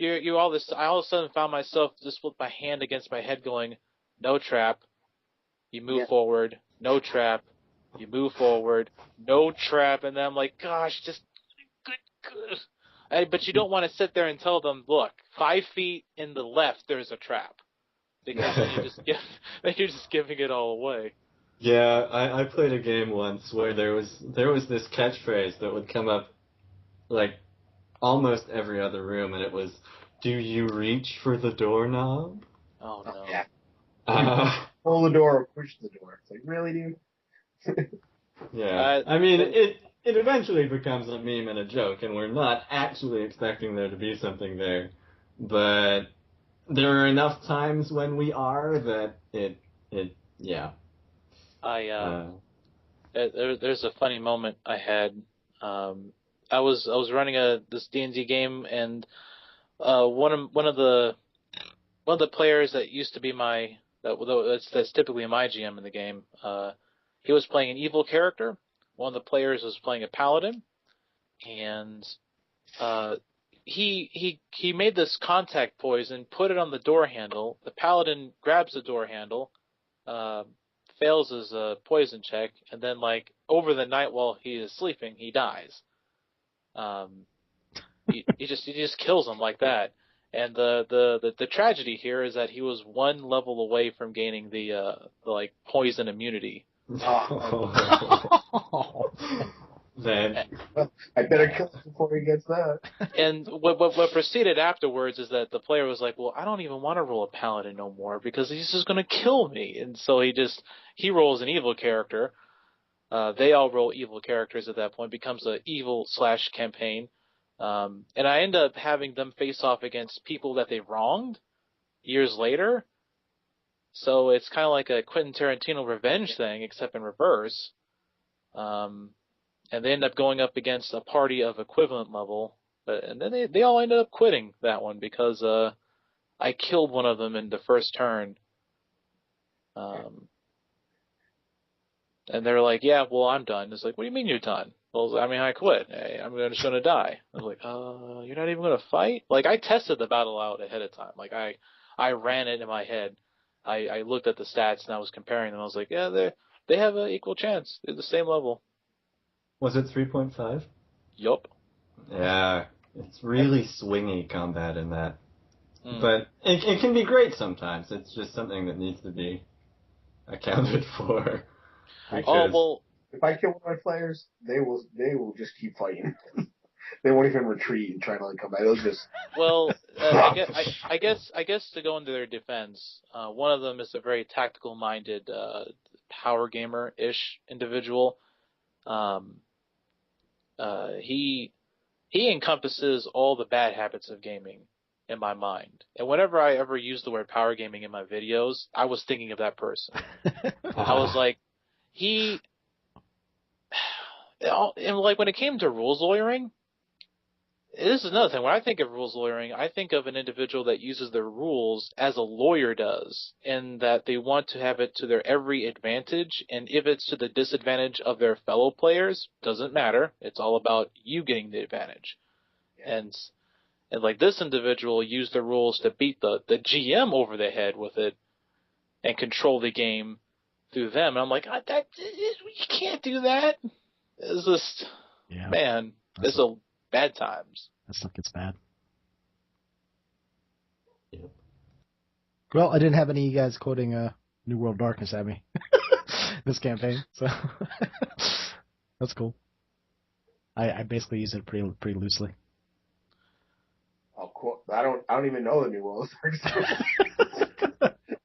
I all of a sudden found myself just with my hand against my head going, no trap, you move forward, no trap, you move forward, no trap, and then I'm like, gosh, just good. But you don't want to sit there and tell them, look, 5 feet in the left, there's a trap. Because then you're just giving it all away. Yeah, I played a game once where there was this catchphrase that would come up like almost every other room, and it was, "Do you reach for the doorknob?" Oh no. Yeah. Pull the door or push the door. It's like, really, dude? Yeah. I mean, it eventually becomes a meme and a joke, and we're not actually expecting there to be something there, but there are enough times when we are that yeah. There's a funny moment I had. I was running this D&D game, and one of the players that used to be that's typically my GM in the game. He was playing an evil character. One of the players was playing a paladin, and he made this contact poison, put it on the door handle. The paladin grabs the door handle, fails his poison check, and then like over the night while he is sleeping, he dies. He just kills him like that. And the tragedy here is that he was one level away from gaining the like poison immunity. Then I better kill him before he gets that. And what proceeded afterwards is that the player was like, well, I don't even want to roll a paladin no more because he's just going to kill me. And so he rolls an evil character. They all roll evil characters at that point. Becomes a evil / campaign. And I end up having them face off against people that they wronged years later. So it's kind of like a Quentin Tarantino revenge thing, except in reverse. And they end up going up against a party of equivalent level. And then they all ended up quitting that one because I killed one of them in the first turn. And they're like, yeah, well, I'm done. It's like, what do you mean you're done? Well, I mean, I quit. Hey, I'm just going to die. I was like, you're not even going to fight? Like, I tested the battle out ahead of time. Like, I ran it in my head. I looked at the stats and I was comparing them. I was like, yeah, they have an equal chance. They're the same level. Was it 3.5? Yup. Yeah, it's really swingy combat in that. But it can be great sometimes. It's just something that needs to be accounted for. Well, if I kill one of my players, they will just keep fighting. They won't even retreat and try to come back. They'll just. Well, I guess to go into their defense, one of them is a very tactical-minded, power gamer-ish individual. He encompasses all the bad habits of gaming in my mind. And whenever I ever use the word power gaming in my videos, I was thinking of that person. I was like, and like when it came to rules lawyering, this is another thing. When I think of rules lawyering, I think of an individual that uses their rules as a lawyer does, and that they want to have it to their every advantage, and if it's to the disadvantage of their fellow players, doesn't matter. It's all about you getting the advantage. Yeah. And like this individual used the rules to beat the GM over the head with it and control the game through them. And I'm like, you can't do that. It's just, man, this is bad times. That stuff gets bad. Yep. Well, I didn't have any of you guys quoting New World Darkness at me this campaign, so that's cool. I basically use it pretty loosely. Oh, cool. I don't even know the New World Darkness.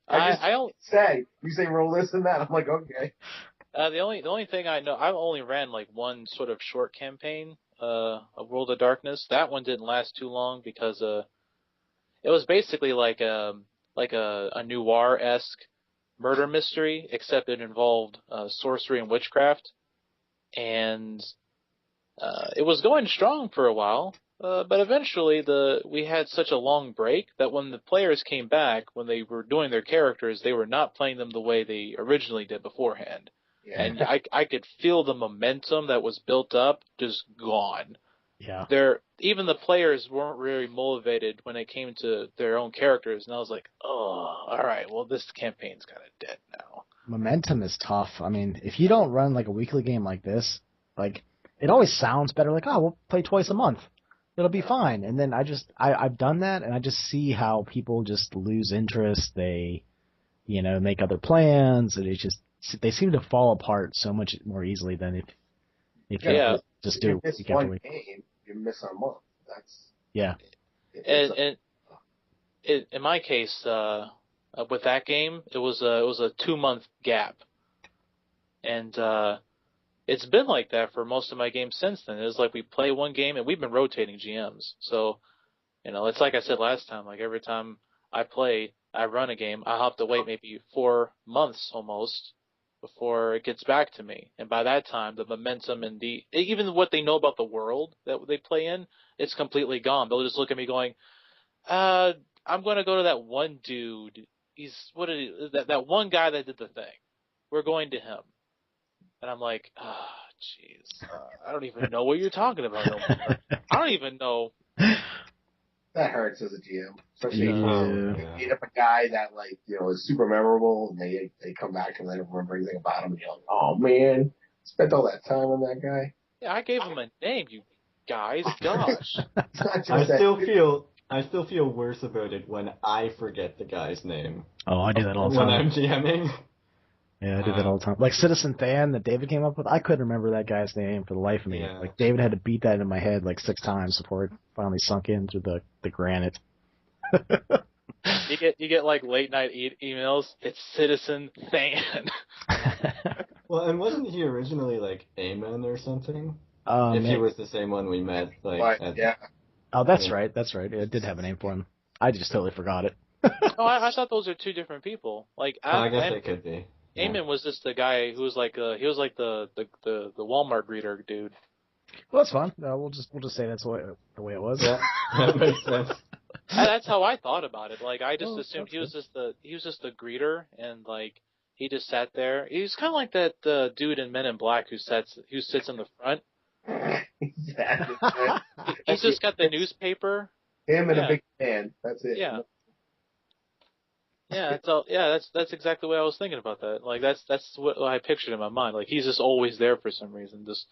I don't say you say roll this and that. I'm like, okay. The only thing I know, I only ran like one sort of short campaign, of World of Darkness. That one didn't last too long because it was basically like a noir-esque murder mystery, except it involved sorcery and witchcraft, and it was going strong for a while. But eventually, we had such a long break that when the players came back, when they were doing their characters, they were not playing them the way they originally did beforehand. Yeah. And I could feel the momentum that was built up just gone. Yeah. Even the players weren't really motivated when it came to their own characters, and I was like, oh, all right, well, this campaign's kind of dead now. Momentum is tough. I mean, if you don't run like a weekly game like this, like it always sounds better. Like, oh, we'll play twice a month, it'll be fine. And then I've done that, and I just see how people just lose interest. They, make other plans, and they seem to fall apart so much more easily than if you just do miss week after one week. game, you miss a month. That's And in my case, with that game, it was a 2-month gap, and it's been like that for most of my games since then. It's like we play one game, and we've been rotating GMs. So, it's like I said last time. Like every time I run a game, I have to wait maybe 4 months almost before it gets back to me. And by that time, the momentum and even what they know about the world that they play in, it's completely gone. They'll just look at me going, I'm going to go to that one dude. That one guy that did the thing. We're going to him. And I'm like, jeez, I don't even know what you're talking about no more. I don't even know. That hurts as a GM, especially Yeah. if you meet up a guy that is super memorable, and they come back and they don't remember anything about him, and you're like, oh man, spent all that time on that guy. Yeah, I gave him a name, you guys. Gosh. I still feel worse about it when I forget the guy's name. Oh, I do that all the When time. I'm GMing. Yeah, I do that all the time. Like Citizen Fan that David came up with, I couldn't remember that guy's name for the life of me. Yeah. Like David had to beat that in my head like 6 times before it finally sunk in through the granite. You get like late night emails. It's Citizen Fan. Well, and wasn't he originally like Amen or something? If he was the same one we met, Yeah. Oh, that's right. It did have a name for him. I just totally forgot it. Oh, I thought those are 2 different people. Like I guess they could be. Yeah. Eamon was just the guy who was like the Walmart greeter dude. Well, that's fine. We'll just say that's the way it was. Yeah, that makes sense. That's how I thought about it. Like I just assumed he was good. just the greeter, and like he just sat there. He was kind of like that dude in Men in Black who sits in the front. Exactly. He's just got the newspaper. Him and a big fan. That's it. Yeah. Yeah, that's exactly what I was thinking about that. Like that's what I pictured in my mind. Like he's just always there for some reason. Just,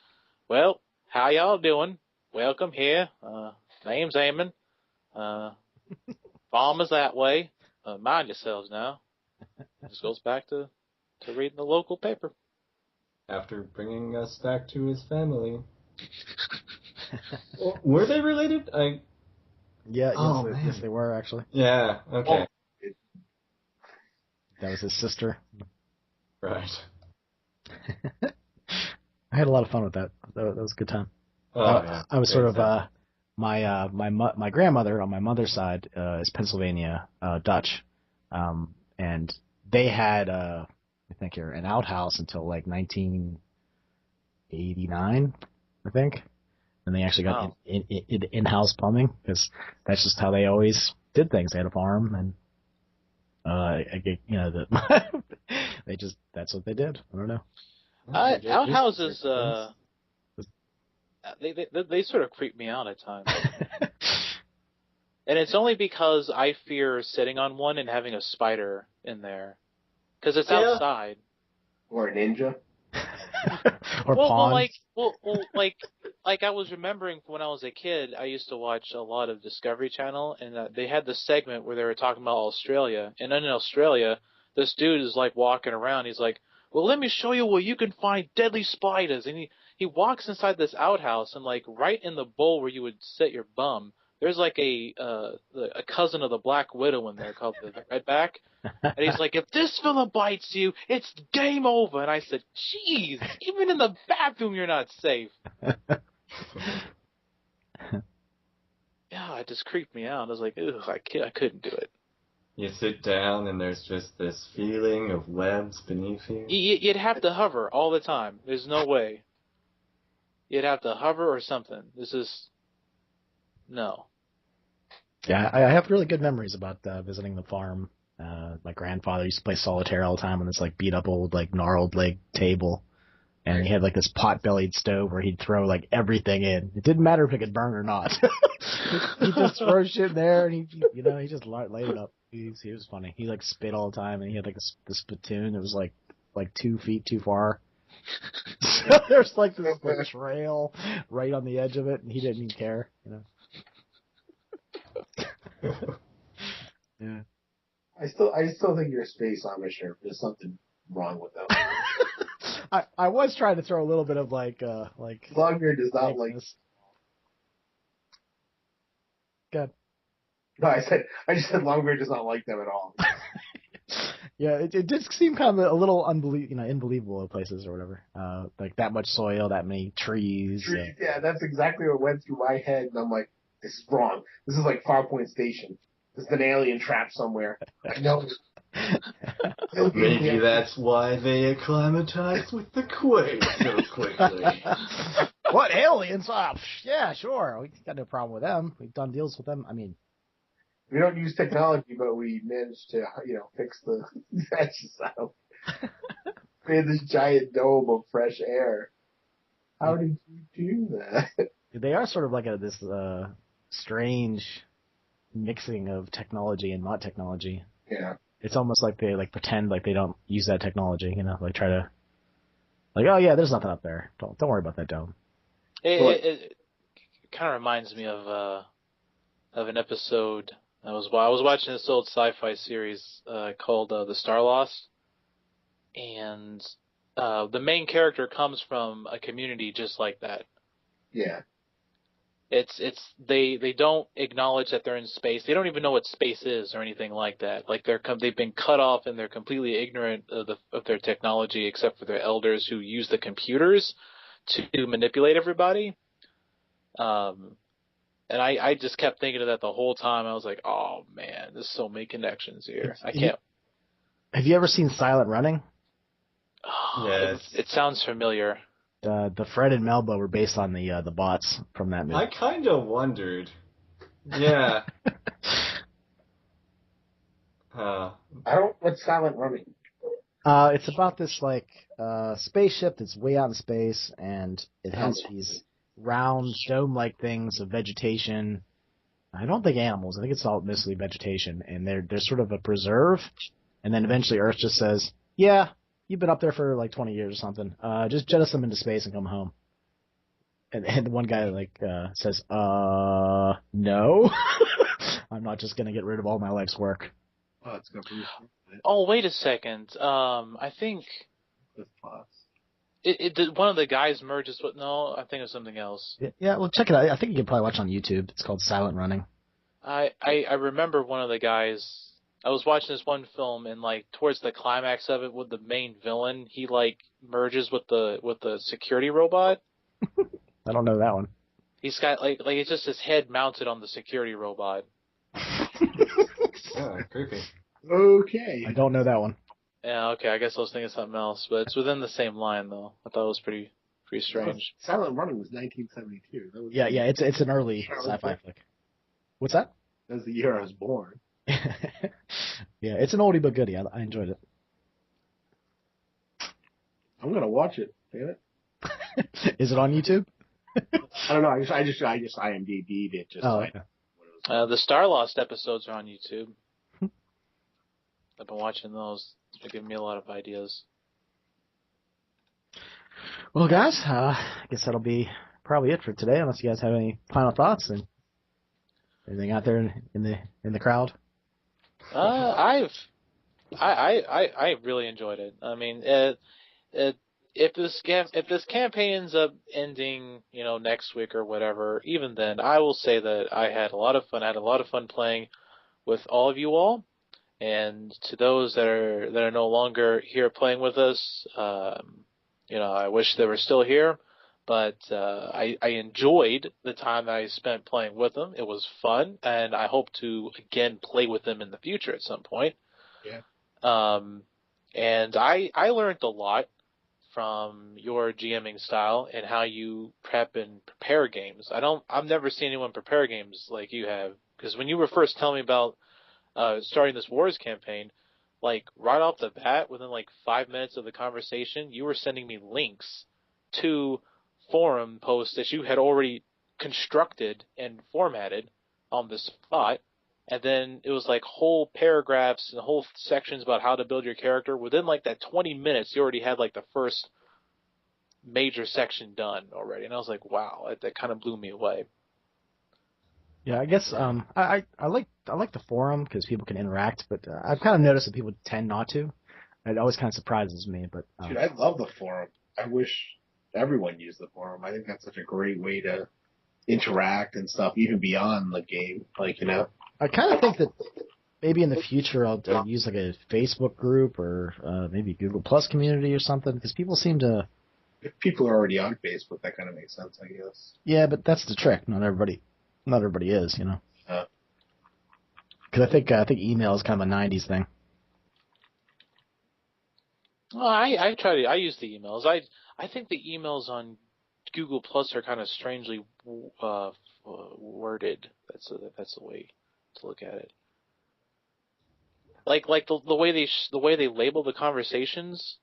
well, how y'all doing? Welcome here. Name's Eamon. Farm is that way. Mind yourselves now. Just goes back to reading the local paper. After bringing us back to his family. Were they related? Yes, they were actually. Yeah, okay. That was his sister. Right. I had a lot of fun with that. That was a good time. Yeah. I was sort of my grandmother on my mother's side is Pennsylvania Dutch, and they had I think here an outhouse until like 1989, I think, and they actually got in-house plumbing because that's just how they always did things. They had a farm and. That's what they did. I don't know. Outhouses, they sort of creep me out at times. And it's only because I fear sitting on one and having a spider in there. Because it's outside. Or a ninja. Or pawns. Like I was remembering when I was a kid, I used to watch a lot of Discovery Channel, and they had this segment where they were talking about Australia. And in Australia, this dude is like walking around. He's like, well, let me show you where you can find deadly spiders. And he walks inside this outhouse, and like right in the bowl where you would set your bum, there's like a cousin of the Black Widow in there called the Redback. And he's like, if this fella bites you, it's game over. And I said, jeez, even in the bathroom you're not safe. Yeah, it just creeped me out. I was like, ugh, I couldn't do it. You sit down and there's just this feeling of webs beneath you. You'd have to hover all the time. There's no way. You'd have to hover or something. No. Yeah, I have really good memories about visiting the farm. My grandfather used to play solitaire all the time on this like beat up old like gnarled leg table, and he had like this pot-bellied stove where he'd throw like everything in. It didn't matter if it could burn or not. He'd just throw shit in there, and he just laid it up. He was funny. He like spit all the time, and he had like the spittoon that was like 2 feet too far. So there's like this like, trail right on the edge of it, and he didn't even care. Yeah. I still think your space Amisher. There's something wrong with them. I was trying to throw a little bit of like Longbeard does not like. Good. No, I just said Longbeard does not like them at all. Yeah, it did seem kind of a little unbelievable at places or whatever. Like that much soil, that many trees. Yeah, that's exactly what went through my head, and I'm like, this is wrong. This is like Farpoint Station. This is an alien trap somewhere. I know. Maybe that's why they acclimatized with the Quake so quickly. What, aliens? Yeah, sure. We got no problem with them. We've done deals with them. I mean, we don't use technology, but we managed to, fix the. That's just how. We had this giant dome of fresh air. How did you do that? They are sort of like this strange mixing of technology and not technology. Yeah. It's almost like they pretend like they don't use that technology, like try to oh yeah, there's nothing up there. Don't worry about that dome. It kind of reminds me of an episode. I was watching this old sci-fi series called The Star Lost, and the main character comes from a community just like that. Yeah. They don't acknowledge that they're in space. They don't even know what space is or anything like that. Like they've been cut off and they're completely ignorant of their technology, except for their elders who use the computers to manipulate everybody. And I just kept thinking of that the whole time. I was like, oh man, there's so many connections here. I can't. Have you ever seen Silent Running? Oh, yes. It sounds familiar. The Fred and Melba were based on the bots from that movie. I kind of wondered. Yeah. What's Silent Running? It's about this spaceship that's way out in space, and it has these round dome-like things of vegetation. I don't think animals. I think it's all mostly vegetation, and they're sort of a preserve. And then eventually Earth just says, "Yeah, you've been up there for like 20 years or something. Just jet us them into space and come home." And the one guy says, "No, I'm not just gonna get rid of all my life's work." Oh, it's going to Oh, wait a second. I think the plots. one of the guys merges with. No, I think it was something else. Yeah, well, check it out. I think you can probably watch on YouTube. It's called Silent Running. I remember one of the guys. I was watching this one film, and towards the climax of it, with the main villain, he merges with the security robot. I don't know that one. He's got it's just his head mounted on the security robot. Oh, creepy. Okay. I don't know that one. Yeah, okay. I guess I was thinking something else, but it's within the same line though. I thought it was pretty strange. Silent Running was 1972. That was Yeah. It's an early sci-fi flick. What's that? That was the year I was born. Yeah, it's an oldie but goodie. I enjoyed it. I'm gonna watch it. Damn it. Is it on YouTube? I don't know. I just IMDb'd it. Okay. The Star Lost episodes are on YouTube. I've been watching those. They're giving me a lot of ideas. Well, guys, I guess that'll be probably it for today. Unless you guys have any final thoughts and anything out there in the crowd. I really enjoyed it. I mean, if this campaign ends up ending, next week or whatever, even then, I will say that I had a lot of fun. I had a lot of fun playing with all of you all, and to those that are no longer here playing with us, I wish they were still here. But I enjoyed the time that I spent playing with them. It was fun, and I hope to again play with them in the future at some point. Yeah. And I learned a lot from your GMing style and how you prep and prepare games. I've never seen anyone prepare games like you have. Because when you were first telling me about starting this Wars campaign, like right off the bat, within like 5 minutes of the conversation, you were sending me links to forum posts that you had already constructed and formatted on the spot. And then it was like whole paragraphs and whole sections about how to build your character. Within like that 20 minutes, you already had like the first major section done already. And I was like, wow, that kind of blew me away. Yeah, I guess I like the forum because people can interact, but I've kind of noticed that people tend not to. It always kind of surprises me. But dude, I love the forum. I wish everyone used the forum. I think that's such a great way to interact and stuff, even beyond the game. Like, you know, I kind of think that maybe in the future I'll use like a Facebook group or maybe Google Plus community or something because people seem to. If people are already on Facebook, that kind of makes sense, I guess. Yeah, but that's the trick. Not everybody is, you know. Because I think email is kind of a '90s thing. Well, I use the emails. I think the emails on Google Plus are kind of strangely worded. That's the way to look at it. Like the way they label the conversations,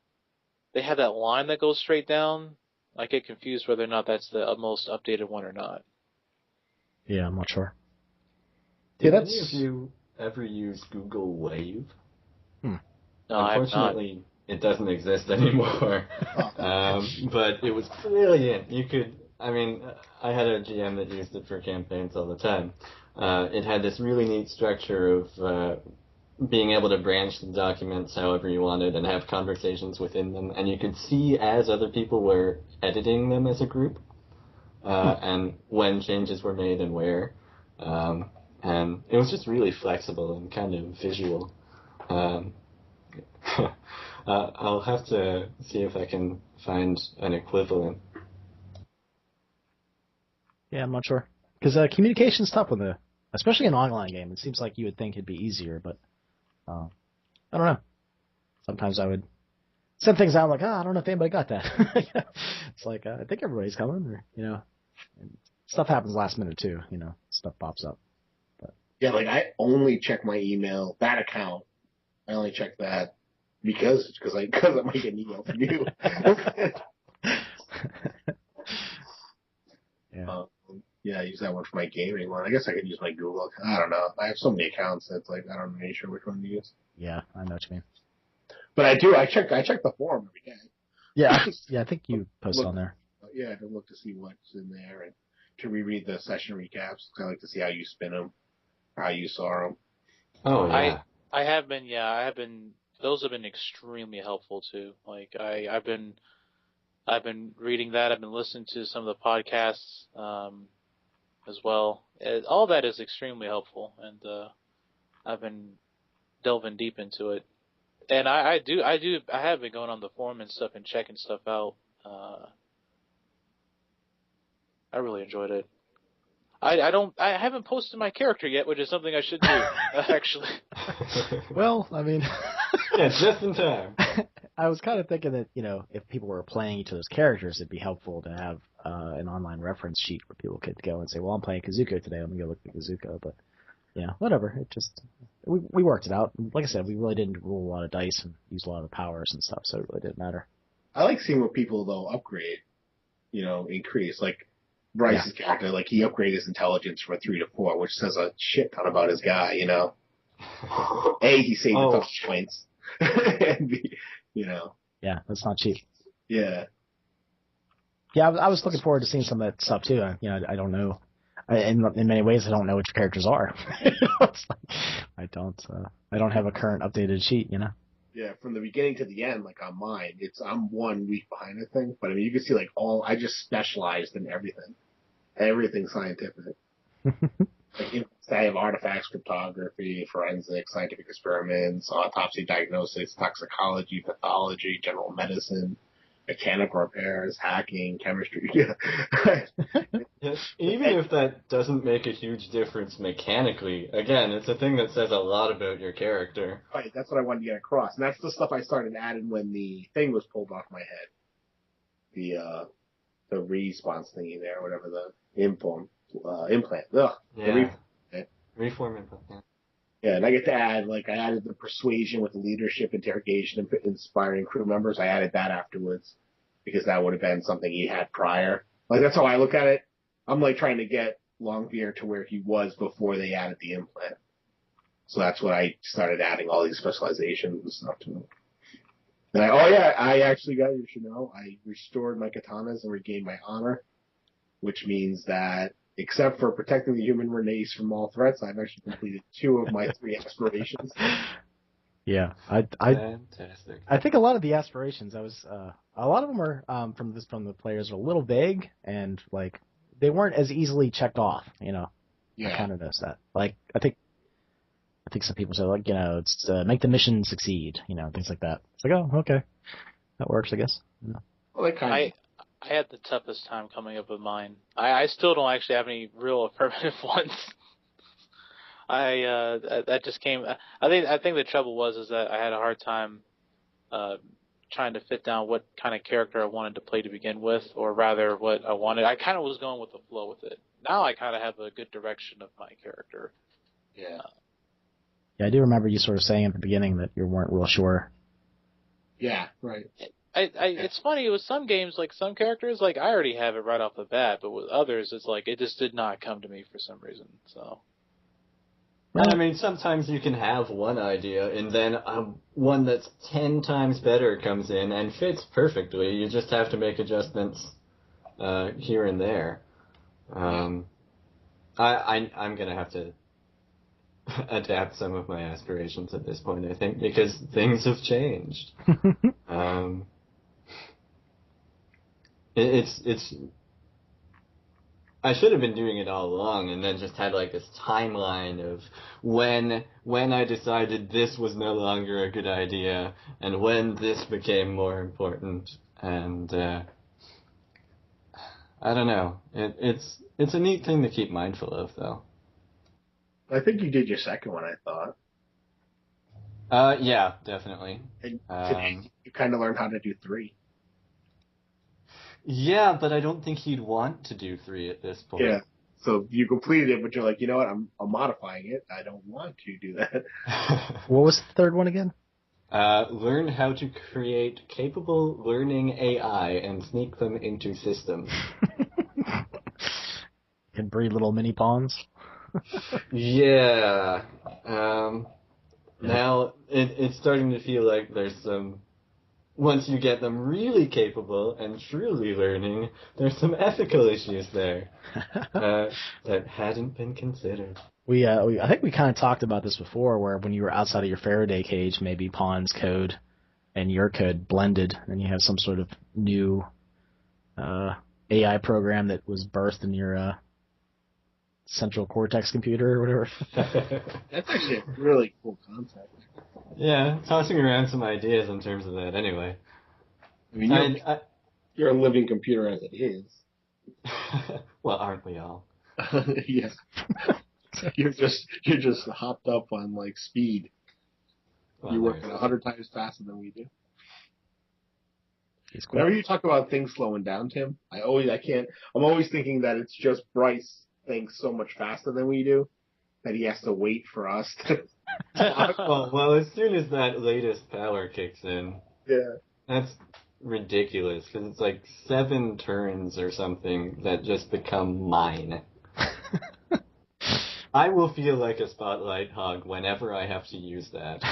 they have that line that goes straight down. I get confused whether or not that's the most updated one or not. Yeah, I'm not sure. Did any of you ever use Google Wave? No, Unfortunately, it doesn't exist anymore. But it was brilliant. You could, I had a GM that used it for campaigns all the time. It had this really neat structure of being able to branch the documents however you wanted and have conversations within them. And you could see as other people were editing them as a group. And when changes were made and where. And it was just really flexible and kind of visual. I'll have to see if I can find an equivalent. Yeah, I'm not sure. Because communication's tough with especially an online game. It seems like you would think it'd be easier, but I don't know. Sometimes I would send things out like, I don't know if anybody got that. It's like, I think everybody's coming, or, you know. And stuff happens last minute, too, you know. Stuff pops up. But. Yeah, like, I only check my email, that account. I only check that because I might get an email from you. Yeah. Yeah, I use that one for my gaming one. I guess I could use my Google account. I don't know. I have so many accounts that's like, I don't know sure which one to use. Yeah, I know what you mean. But I do. I check the forum every day. Yeah, I think you post on there. Yeah, to look to see what's in there and to reread the session recaps. I like to see how you spin them, or how you saw them. Oh yeah. I have been. Those have been extremely helpful too. Like I've been reading that. I've been listening to some of the podcasts as well. All that is extremely helpful, and I've been delving deep into it. And I have been going on the forum and stuff and checking stuff out. I really enjoyed it. I haven't posted my character yet, which is something I should do, actually. Well, yeah, just in time. I was kind of thinking that, you know, if people were playing each other's characters, it'd be helpful to have an online reference sheet where people could go and say, well, I'm playing Kazuko today, let me go look at Kazuko. But, yeah, whatever. It just, we worked it out. Like I said, we really didn't roll a lot of dice and use a lot of powers and stuff, so it really didn't matter. I like seeing what people, though, upgrade, you know, increase. Like, Bryce's character, like, he upgraded his intelligence from a 3 to 4, which says a shit ton about his guy, you know. A, he saved a couple points. And B, you know. Yeah, that's not cheap. Yeah. Yeah, I was looking forward to seeing some of that stuff, too. You know, I don't know. In many ways, I don't know what your characters are. It's like, I don't have a current updated sheet, you know. Yeah, from the beginning to the end, like on mine, I'm 1 week behind, I think. But I mean, you can see like I just specialized in everything scientific. Like, I have artifacts, cryptography, forensics, scientific experiments, autopsy, diagnosis, toxicology, pathology, general medicine, mechanical repairs, hacking, chemistry. Yes, even if that doesn't make a huge difference mechanically, again, it's a thing that says a lot about your character. Right, that's what I wanted to get across. And that's the stuff I started adding when the thing was pulled off my head. the response thingy there, whatever the implant. Ugh. Yeah. The Reform implant. Yeah. Yeah, and I get to add, I added the persuasion with the leadership, interrogation, and inspiring crew members. I added that afterwards because that would have been something he had prior. That's how I look at it. I'm trying to get Longbeard to where he was before they added the implant. So that's when I started adding all these specializations and stuff to him. And I actually, guys, you should know, I restored my katanas and regained my honor, which means that except for protecting the human race from all threats, I've actually completed 2 of my 3 aspirations. Yeah, Fantastic. I think a lot of the aspirations, a lot of them are from the players are a little vague and they weren't as easily checked off. Yeah. I kind of noticed that. I think some people say it's make the mission succeed. Things like that. It's oh, okay, that works, I guess. Yeah. Well, I had the toughest time coming up with mine. I still don't actually have any real affirmative ones. That just came. I think the trouble was that I had a hard time trying to fit down what kind of character I wanted to play to begin with, or rather what I wanted. I kind of was going with the flow with it. Now I kind of have a good direction of my character. Yeah. Yeah, I do remember you sort of saying at the beginning that you weren't real sure. Yeah, right. It's funny, with some games, some characters, I already have it right off the bat, but with others, it's it just did not come to me for some reason, so. I mean, sometimes you can have one idea, and then one that's 10 times better comes in and fits perfectly. You just have to make adjustments here and there. I'm going to have to adapt some of my aspirations at this point, I think, because things have changed. It's I should have been doing it all along and then just had this timeline of when I decided this was no longer a good idea and when this became more important, and I don't know. It's a neat thing to keep mindful of, though. I think you did your second one, I thought. Yeah, definitely. And today you kind of learned how to do 3. Yeah, but I don't think he'd want to do 3 at this point. Yeah. So you completed it, but you're you know what? I'm modifying it. I don't want to do that. What was the third one again? Learn how to create capable learning AI and sneak them into systems. Can breed little mini pawns. Yeah. Now it's starting to feel like there's some. Once you get them really capable and truly learning, there's some ethical issues there that hadn't been considered. I think we kind of talked about this before, where when you were outside of your Faraday cage, maybe Pawn's code and your code blended, and you have some sort of new AI program that was birthed in your central cortex computer or whatever. That's actually a really cool concept. Yeah, tossing around some ideas in terms of that anyway. I mean, you're a living computer as it is. Well, aren't we all? Yeah. You're just hopped up on speed. Well, you're working 100 times faster than we do. Cool. Whenever you talk about things slowing down, Tim, I'm always thinking that it's just Bryce thinks so much faster than we do that he has to wait for us to. well, as soon as that latest power kicks in, yeah, that's ridiculous because it's 7 turns or something that just become mine. I will feel like a spotlight hog whenever I have to use that.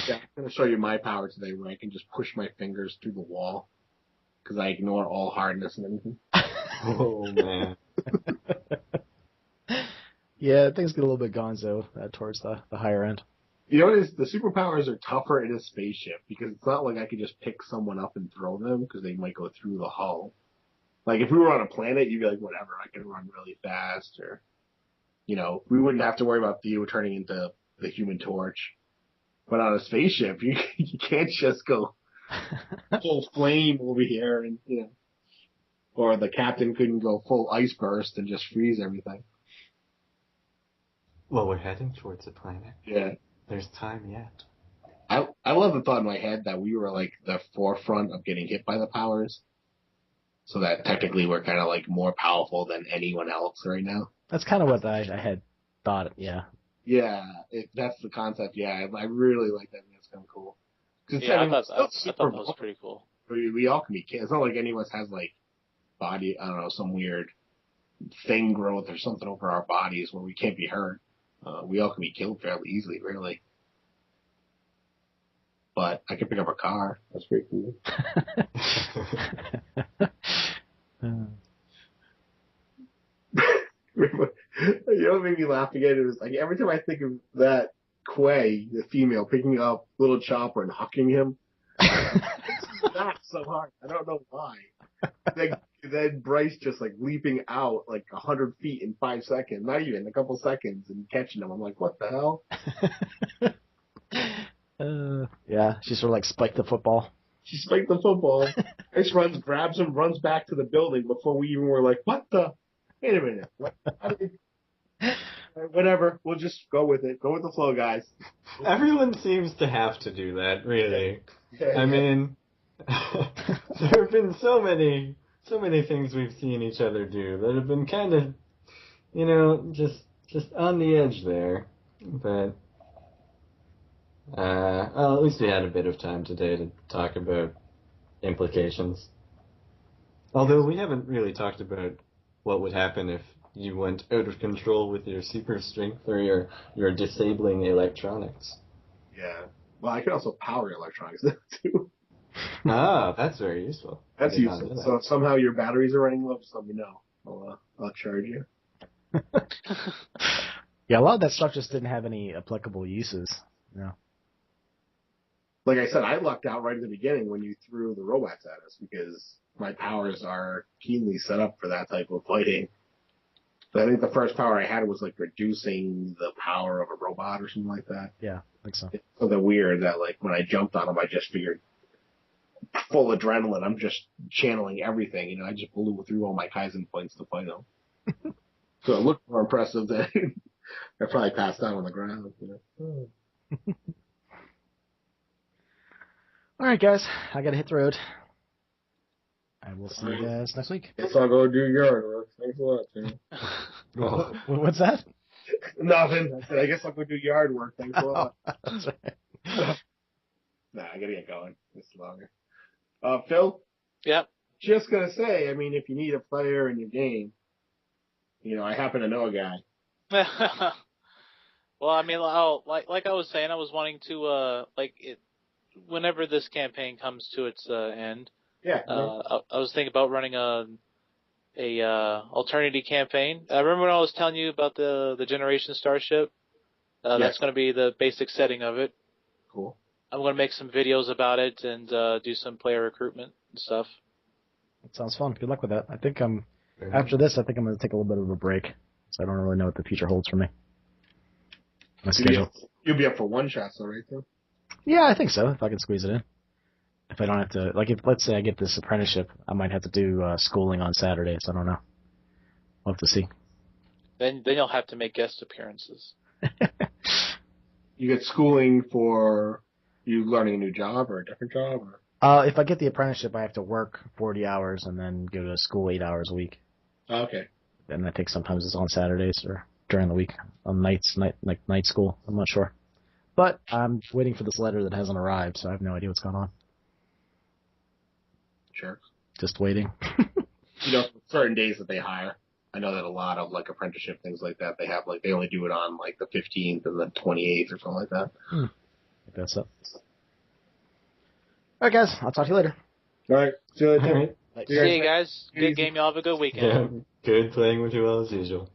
Yeah, I'm going to show you my power today where I can just push my fingers through the wall because I ignore all hardness and everything. Oh, man. Yeah, things get a little bit gonzo towards the higher end. You know, the superpowers are tougher in a spaceship because it's not like I could just pick someone up and throw them because they might go through the hull. If we were on a planet, you'd be whatever, I can run really fast, or, we wouldn't have to worry about Theo turning into the Human Torch. But on a spaceship, you can't just go full flame over here, and or the captain couldn't go full ice burst and just freeze everything. Well, we're heading towards a planet. Yeah. There's time yet. I love the thought in my head that we were like the forefront of getting hit by the powers. So that technically we're kind of like more powerful than anyone else right now. That's kind of what I had thought. Yeah. Yeah, that's the concept. Yeah, I really like that. That's kind of cool. Yeah, I thought that was pretty cool. We all can be kids. It's not like any of us has like body, I don't know, some weird thing growth or something over our bodies where we can't be hurt. We all can be killed fairly easily, really. But I can pick up a car. That's pretty cool. You know what made me laugh again? It was like every time I think of that Quay, the female, picking up Little Chopper and hucking him, it's not so hard. I don't know why. Then Bryce just like leaping out like 100 feet in 5 seconds, not even a couple seconds, and catching him. I'm like, what the hell? Yeah, she sort of like spiked the football. She spiked the football. Bryce runs, grabs him, runs back to the building before we even were like, what the? Wait a minute. Whatever. We'll just go with it. Go with the flow, guys. Everyone seems to have to do that, really. Yeah. I mean, there have been so many things we've seen each other do that have been kind of, just on the edge there. But, well, at least we had a bit of time today to talk about implications. Although we haven't really talked about what would happen if you went out of control with your super strength or your disabling electronics. Yeah. Well, I can also power electronics too. Ah, that's very useful. That's useful. So if somehow your batteries are running low, just let me know. I'll charge you. Yeah, a lot of that stuff just didn't have any applicable uses. Yeah. Like I said, I lucked out right at the beginning when you threw the robots at us because my powers are keenly set up for that type of fighting. But I think the first power I had was like reducing the power of a robot or something like that. Yeah, I think so. It's something weird that like when I jumped on him, I just figured full adrenaline. I'm just channeling everything. I just blew through all my Kaizen points to fight him. So it looked more impressive than I probably passed out on the ground. All right, guys. I got to hit the road. I will see you guys next week. Guess I'll go do yard work. Thanks a lot, Tim. What's that? Nothing. I said, I guess I'll go do yard work. Thanks a lot. That's right. Nah, I gotta get going. It's longer. Phil? Yep. Just gonna say, I mean, if you need a player in your game, I happen to know a guy. Well, I mean, like I was saying, I was wanting to, whenever this campaign comes to its end, Yeah. I was thinking about running a alternity campaign. I remember when I was telling you about the Generation Starship. Yes. That's going to be the basic setting of it. Cool. I'm going to make some videos about it and do some player recruitment and stuff. That sounds fun. Good luck with that. I think after this, I think I'm going to take a little bit of a break, so I don't really know what the future holds for me. My schedule. You'll be up for one shot, though, right, Phil? Yeah, I think so. If I can squeeze it in. If I don't have to, if let's say I get this apprenticeship, I might have to do schooling on Saturdays. I don't know. We'll have to see. Then you'll have to make guest appearances. You get schooling for you learning a new job or a different job? If I get the apprenticeship, I have to work 40 hours and then go to school 8 hours a week. Oh, okay. And I think sometimes it's on Saturdays or during the week on night school. I'm not sure. But I'm waiting for this letter that hasn't arrived, so I have no idea what's going on. Sure. Just waiting. Certain days that they hire. I know that a lot of apprenticeship things like that, they have they only do it on the 15th and the 28th or something like that. I think that's it. All right, guys. I'll talk to you later. All right. See you later. All right. See you guys. Good game. Y'all have a good weekend. Yeah, good playing with you all as usual.